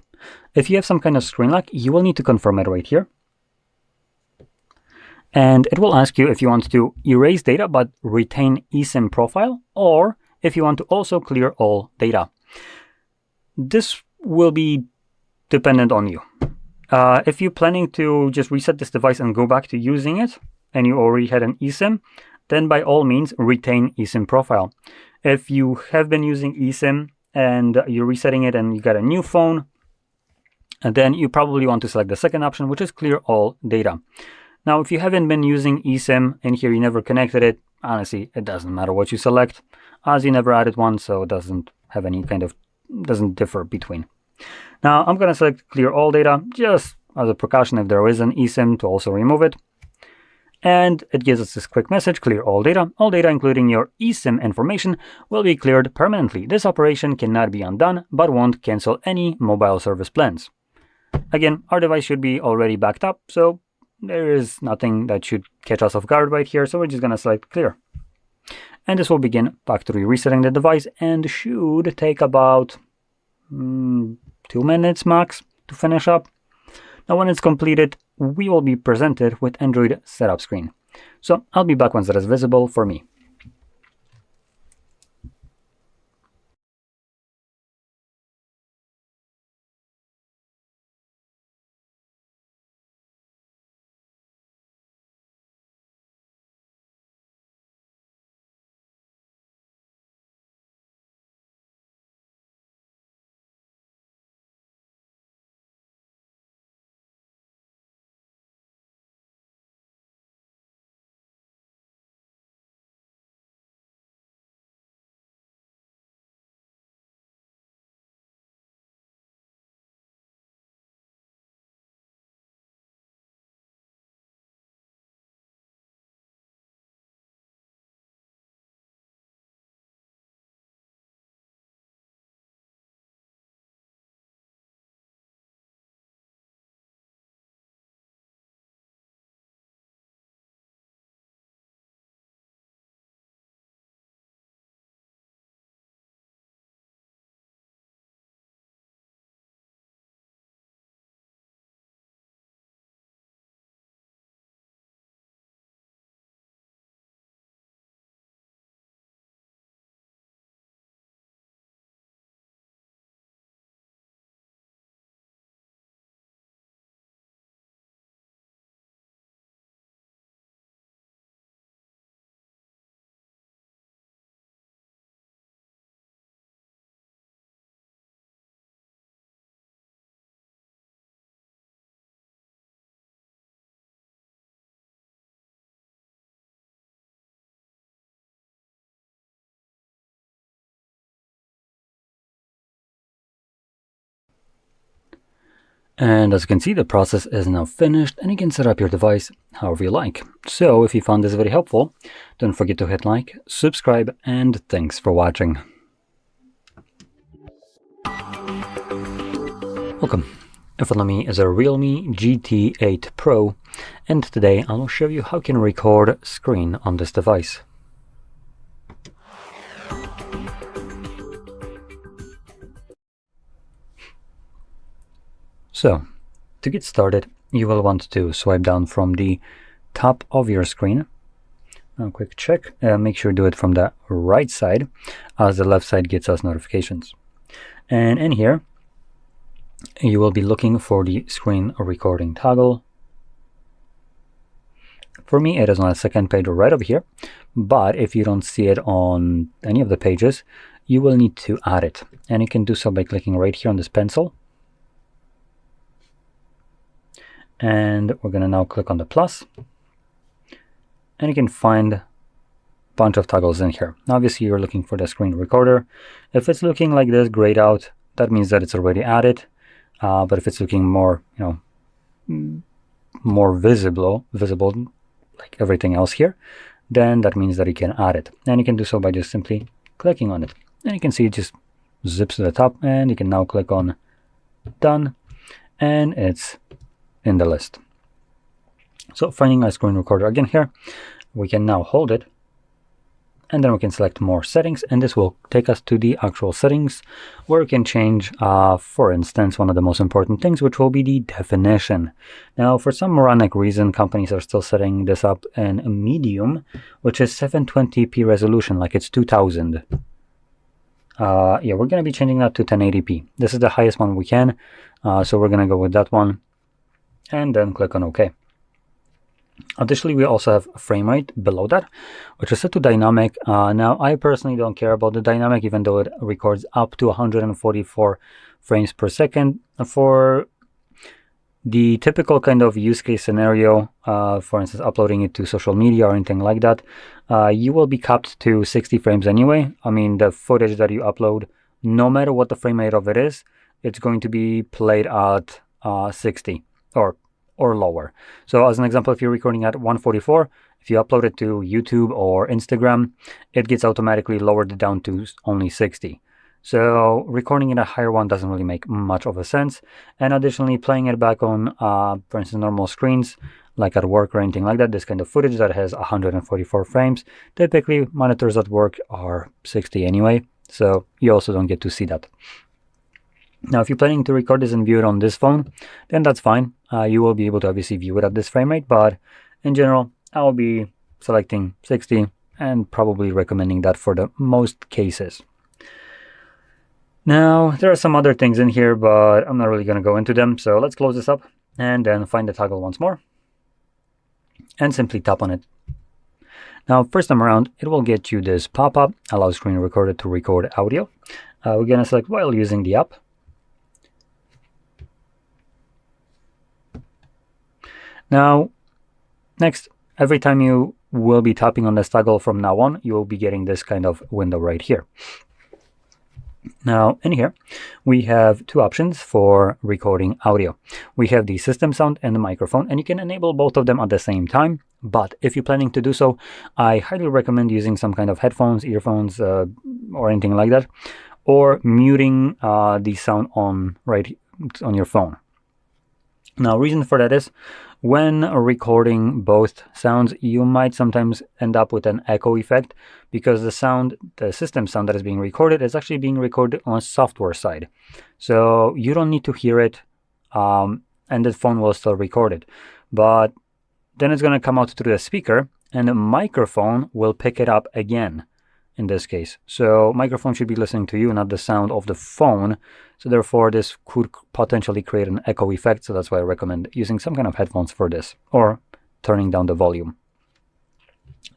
If you have some kind of screen lock, you will need to confirm it right here. And it will ask you if you want to erase data but retain eSIM profile, or if you want to also clear all data. This will be dependent on you. If you're planning to just reset this device and go back to using it, and you already had an eSIM, then by all means retain eSIM profile. If you have been using eSIM and you're resetting it and you got a new phone, and then you probably want to select the second option, which is clear all data. Now, if you haven't been using eSIM and here you never connected it, honestly, it doesn't matter what you select, as you never added one, so it doesn't have any kind of, doesn't differ between. Now, I'm going to select clear all data, just as a precaution if there is an eSIM to also remove it. And it gives us this quick message, clear all data. All data, including your eSIM information, will be cleared permanently. This operation cannot be undone, but won't cancel any mobile service plans. Again, our device should be already backed up, so there is nothing that should catch us off guard right here, so we're just going to select clear. And this will begin factory resetting the device and should take about 2 minutes max to finish up. Now, when it's completed, we will be presented with Android setup screen. So I'll be back once that is visible for me. And as you can see, the process is now finished and you can set up your device however you like. So if you found this very helpful, don't forget to hit like, subscribe, and thanks for watching. Welcome. In front of me is a Realme GT8 Pro, and today I will show you how you can record screen on this device. So, to get started, you will want to swipe down from the top of your screen. Now, quick check, make sure you do it from the right side, as the left side gets us notifications. And in here, you will be looking for the screen recording toggle. For me, it is on the second page right over here, but if you don't see it on any of the pages, you will need to add it. And you can do so by clicking right here on this pencil. And we're going to now click on the plus, and you can find a bunch of toggles in here. Obviously, you're looking for the screen recorder. If it's looking like this grayed out, that means that it's already added. But if it's looking more, more visible like everything else here, then that means that you can add it. And you can do so by just simply clicking on it. And you can see it just zips to the top, and you can now click on done, and it's in the list. So finding a screen recorder again here, we can now hold it, and then we can select more settings, and this will take us to the actual settings where we can change, for instance, one of the most important things, which will be the definition. Now, for some moronic reason, companies are still setting this up in medium, which is 720p resolution, like it's 2000. Yeah, we're going to be changing that to 1080p. This is the highest one we can, so we're going to go with that one, and then click on OK. Additionally, we also have a frame rate below that, which is set to dynamic. Now, I personally don't care about the dynamic, even though it records up to 144 frames per second. For the typical kind of use case scenario, for instance, uploading it to social media or anything like that, you will be capped to 60 frames anyway. I mean, the footage that you upload, no matter what the frame rate of it is, it's going to be played at 60 or lower. So as an example, if you're recording at 144, if you upload it to YouTube or Instagram, it gets automatically lowered down to only 60. So recording in a higher one doesn't really make much of a sense. And additionally, playing it back on, for instance, normal screens, like at work or anything like that, this kind of footage that has 144 frames, typically monitors at work are 60 anyway, so you also don't get to see that. Now, if you're planning to record this and view it on this phone, then that's fine. You will be able to obviously view it at this frame rate, but in general, I'll be selecting 60 and probably recommending that for the most cases. Now, there are some other things in here, but I'm not really going to go into them. So let's close this up and then find the toggle once more and simply tap on it. Now, first time around, it will get you this pop-up, allow screen recorder to record audio. We're going to select while using the app. Now, next, every time you will be tapping on this toggle from now on, you will be getting this kind of window right here. Now, in here, we have two options for recording audio. We have the system sound and the microphone, and you can enable both of them at the same time. But if you're planning to do so, I highly recommend using some kind of headphones, earphones, or anything like that, or muting the sound on right on your phone. Now, reason for that is, when recording both sounds, you might sometimes end up with an echo effect because the system sound that is being recorded is actually being recorded on a software side. So you don't need to hear it, and the phone will still record it. But then it's going to come out through the speaker, and the microphone will pick it up again in this case. So microphone should be listening to you, not the sound of the phone. So therefore, this could potentially create an echo effect. So that's why I recommend using some kind of headphones for this, or turning down the volume.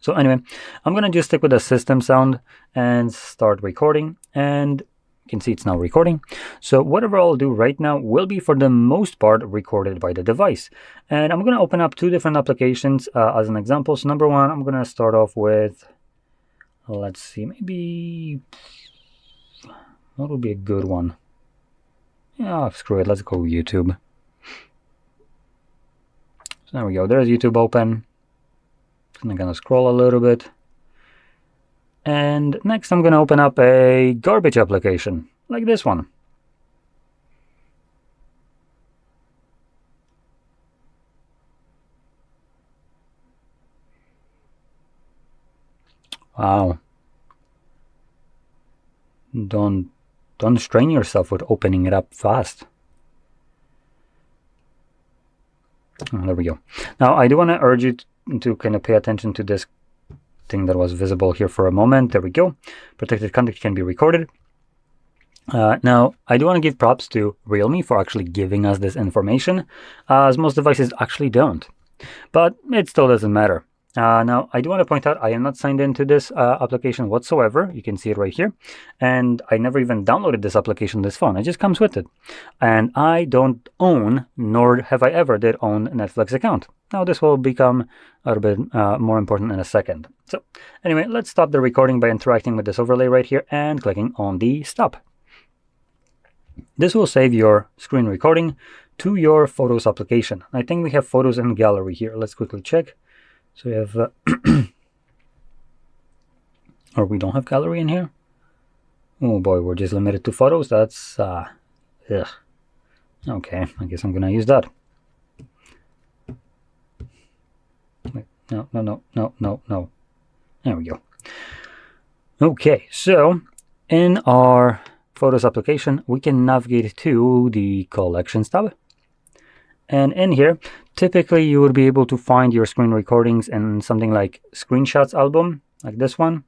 So anyway, I'm going to just stick with the system sound and start recording. And you can see it's now recording. So whatever I'll do right now will be, for the most part, recorded by the device. And I'm going to open up two different applications as an example. So number one, I'm going to start off with, let's see, maybe, what would be a good one? Yeah, screw it, let's go YouTube. So there we go, there's YouTube open. I'm gonna scroll a little bit. And next I'm gonna open up a garbage application, like this one. Wow. Don't strain yourself with opening it up fast. Oh, there we go. Now I do want to urge you to kind of pay attention to this thing that was visible here for a moment. There we go. Protected content can be recorded. Now I do want to give props to Realme for actually giving us this information, as most devices actually don't. But it still doesn't matter. Now, I do want to point out I am not signed into this application whatsoever. You can see it right here. And I never even downloaded this application on this phone. It just comes with it. And I don't own, nor have I ever did own a Netflix account. Now, this will become a little bit more important in a second. So anyway, let's stop the recording by interacting with this overlay right here and clicking on the stop. This will save your screen recording to your Photos application. I think we have Photos in Gallery here. Let's quickly check. So we have, or we don't have Gallery in here. Oh boy, we're just limited to Photos. That's, ugh. Okay, I guess I'm gonna use that. Wait, no. There we go. Okay, so in our Photos application, we can navigate to the Collections tab. And in here, typically you would be able to find your screen recordings in something like Screenshots album, like this one,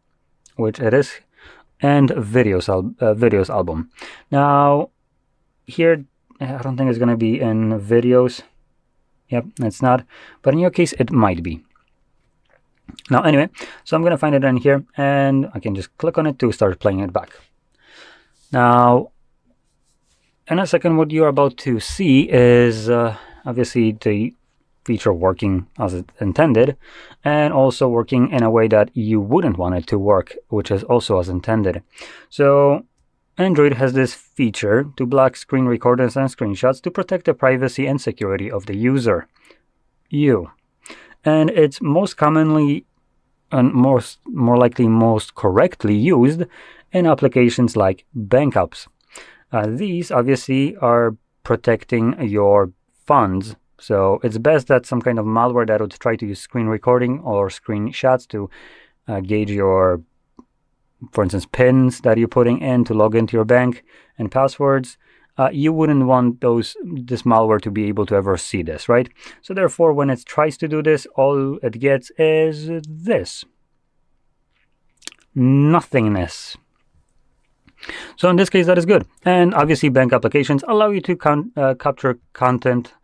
which it is, and Videos album. Now, here, I don't think it's going to be in Videos. Yep, it's not. But in your case, it might be. Now, anyway, so I'm going to find it in here, and I can just click on it to start playing it back. Now, in a second, what you're about to see is obviously the feature working as it intended, and also working in a way that you wouldn't want it to work, which is also as intended. So Android has this feature to block screen recordings and screenshots to protect the privacy and security of the user, and it's most commonly and more likely most correctly used in applications like bank apps. These obviously are protecting your funds, so it's best that some kind of malware that would try to use screen recording or screenshots to gauge your, for instance, pins that you're putting in to log into your bank and passwords. You wouldn't want this malware to be able to ever see this, right? So therefore, when it tries to do this, all it gets is this. Nothingness. So in this case, that is good. And obviously, bank applications allow you to capture content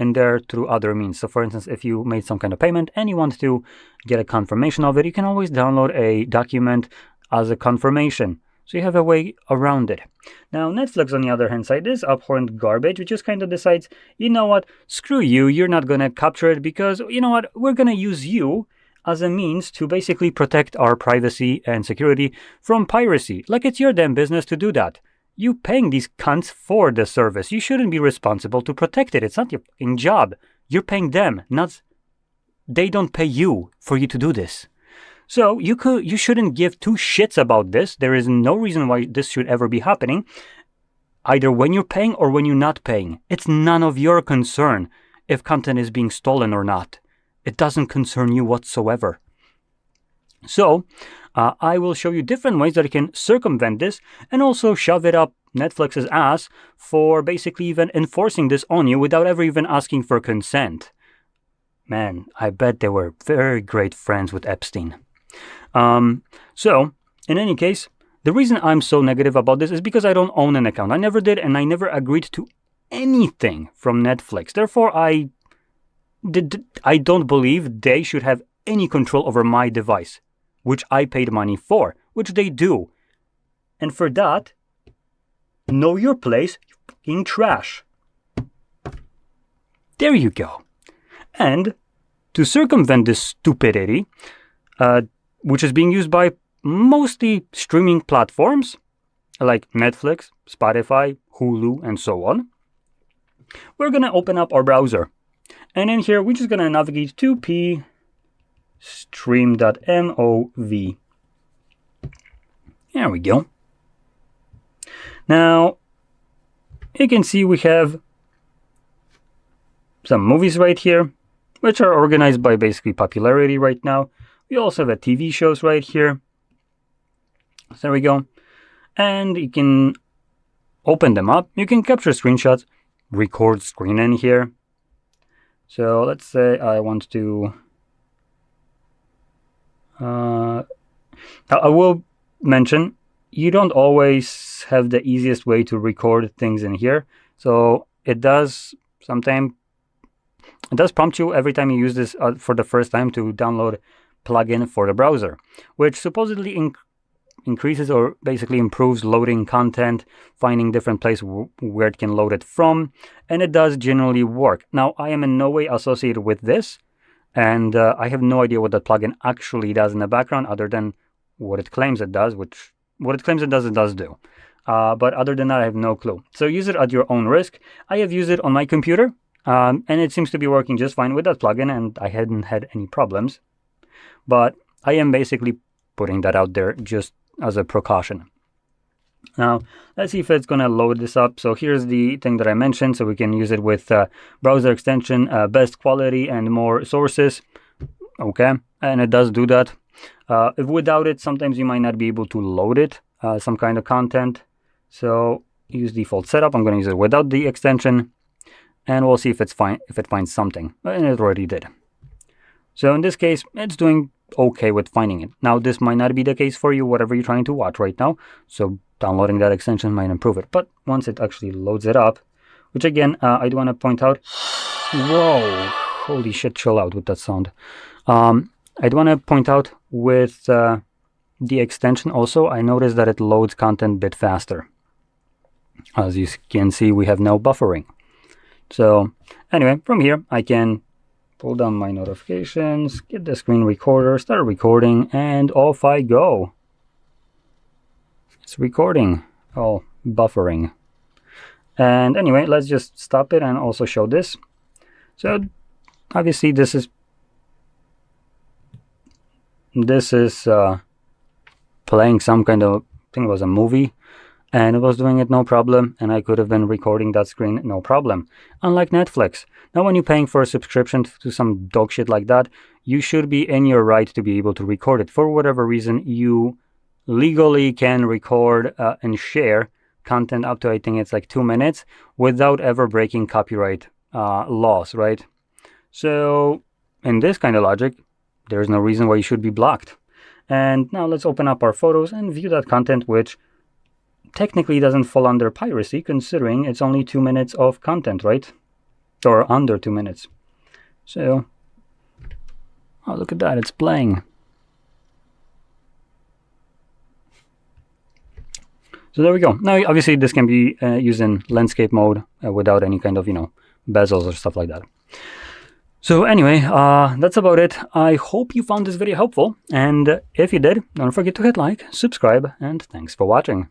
in there through other means. So for instance, if you made some kind of payment and you want to get a confirmation of it, you can always download a document as a confirmation. So you have a way around it. Now, Netflix, on the other hand side, is abhorrent garbage, which just kind of decides, you know what, screw you, you're not going to capture it because, you know what, we're going to use you as a means to basically protect our privacy and security from piracy. Like it's your damn business to do that. You paying these cunts for the service. You shouldn't be responsible to protect it. It's not your fucking job. You're paying them, not... They don't pay you for you to do this. So you shouldn't give two shits about this. There is no reason why this should ever be happening, either when you're paying or when you're not paying. It's none of your concern if content is being stolen or not. It doesn't concern you whatsoever. So I will show you different ways that you can circumvent this and also shove it up Netflix's ass for basically even enforcing this on you without ever even asking for consent. Man, I bet they were very great friends with Epstein. So, in any case, the reason I'm so negative about this is because I don't own an account. I never did, and I never agreed to anything from Netflix. Therefore, I don't believe they should have any control over my device, which I paid money for, which they do. And for that, know your place, you fucking trash. There you go. And to circumvent this stupidity, which is being used by mostly streaming platforms like Netflix, Spotify, Hulu, and so on, we're going to open up our browser. And in here, we're just going to navigate to pstream.mov. There we go. Now, you can see we have some movies right here, which are organized by basically popularity right now. We also have TV shows right here. So there we go. And you can open them up. You can capture screenshots, record screen in here. So let's say I want to... I will mention, you don't always have the easiest way to record things in here. So it does sometimes, it does prompt you every time you use this for the first time to download plugin for the browser, which supposedly increases or basically improves loading content, finding different place where it can load it from, and it does generally work. Now, I am in no way associated with this, and I have no idea what that plugin actually does in the background other than what it claims it does, which what it claims it does do. But other than that, I have no clue. So use it at your own risk. I have used it on my computer, and it seems to be working just fine with that plugin, and I hadn't had any problems. But I am basically putting that out there just as a precaution. Now, let's see if it's going to load this up. So here's the thing that I mentioned. So we can use it with browser extension, best quality, and more sources. Okay, and it does do that. If without it, sometimes you might not be able to load it, some kind of content. So use default setup. I'm going to use it without the extension, and we'll see if it's fine, if it finds something. And it already did. So in this case, it's doing okay with finding it. Now, this might not be the case for you, whatever you're trying to watch right now. So downloading that extension might improve it. But once it actually loads it up, which again, I do want to point out, whoa, holy shit, chill out with that sound. I do want to point out with the extension also, I noticed that it loads content a bit faster. As you can see, we have no buffering. So anyway, from here, I can pull down my notifications, get the screen recorder, start recording, and off I go. It's recording. Oh, buffering. And anyway, let's just stop it and also show this. So obviously this is playing some kind of, I think it was a movie, and it was doing it no problem, and I could have been recording that screen no problem. Unlike Netflix. Now, when you're paying for a subscription to some dog shit like that, you should be in your right to be able to record it. For whatever reason, you legally can record and share content up to, I think it's like 2 minutes, without ever breaking copyright laws, right? So in this kind of logic, there's no reason why you should be blocked. And now let's open up our photos and view that content, which technically doesn't fall under piracy, considering it's only 2 minutes of content, right? Or under 2 minutes. So, oh, look at that, it's playing. So there we go. Now, obviously, this can be used in landscape mode without any kind of, bezels or stuff like that. So anyway, that's about it. I hope you found this video helpful. And if you did, don't forget to hit like, subscribe, and thanks for watching.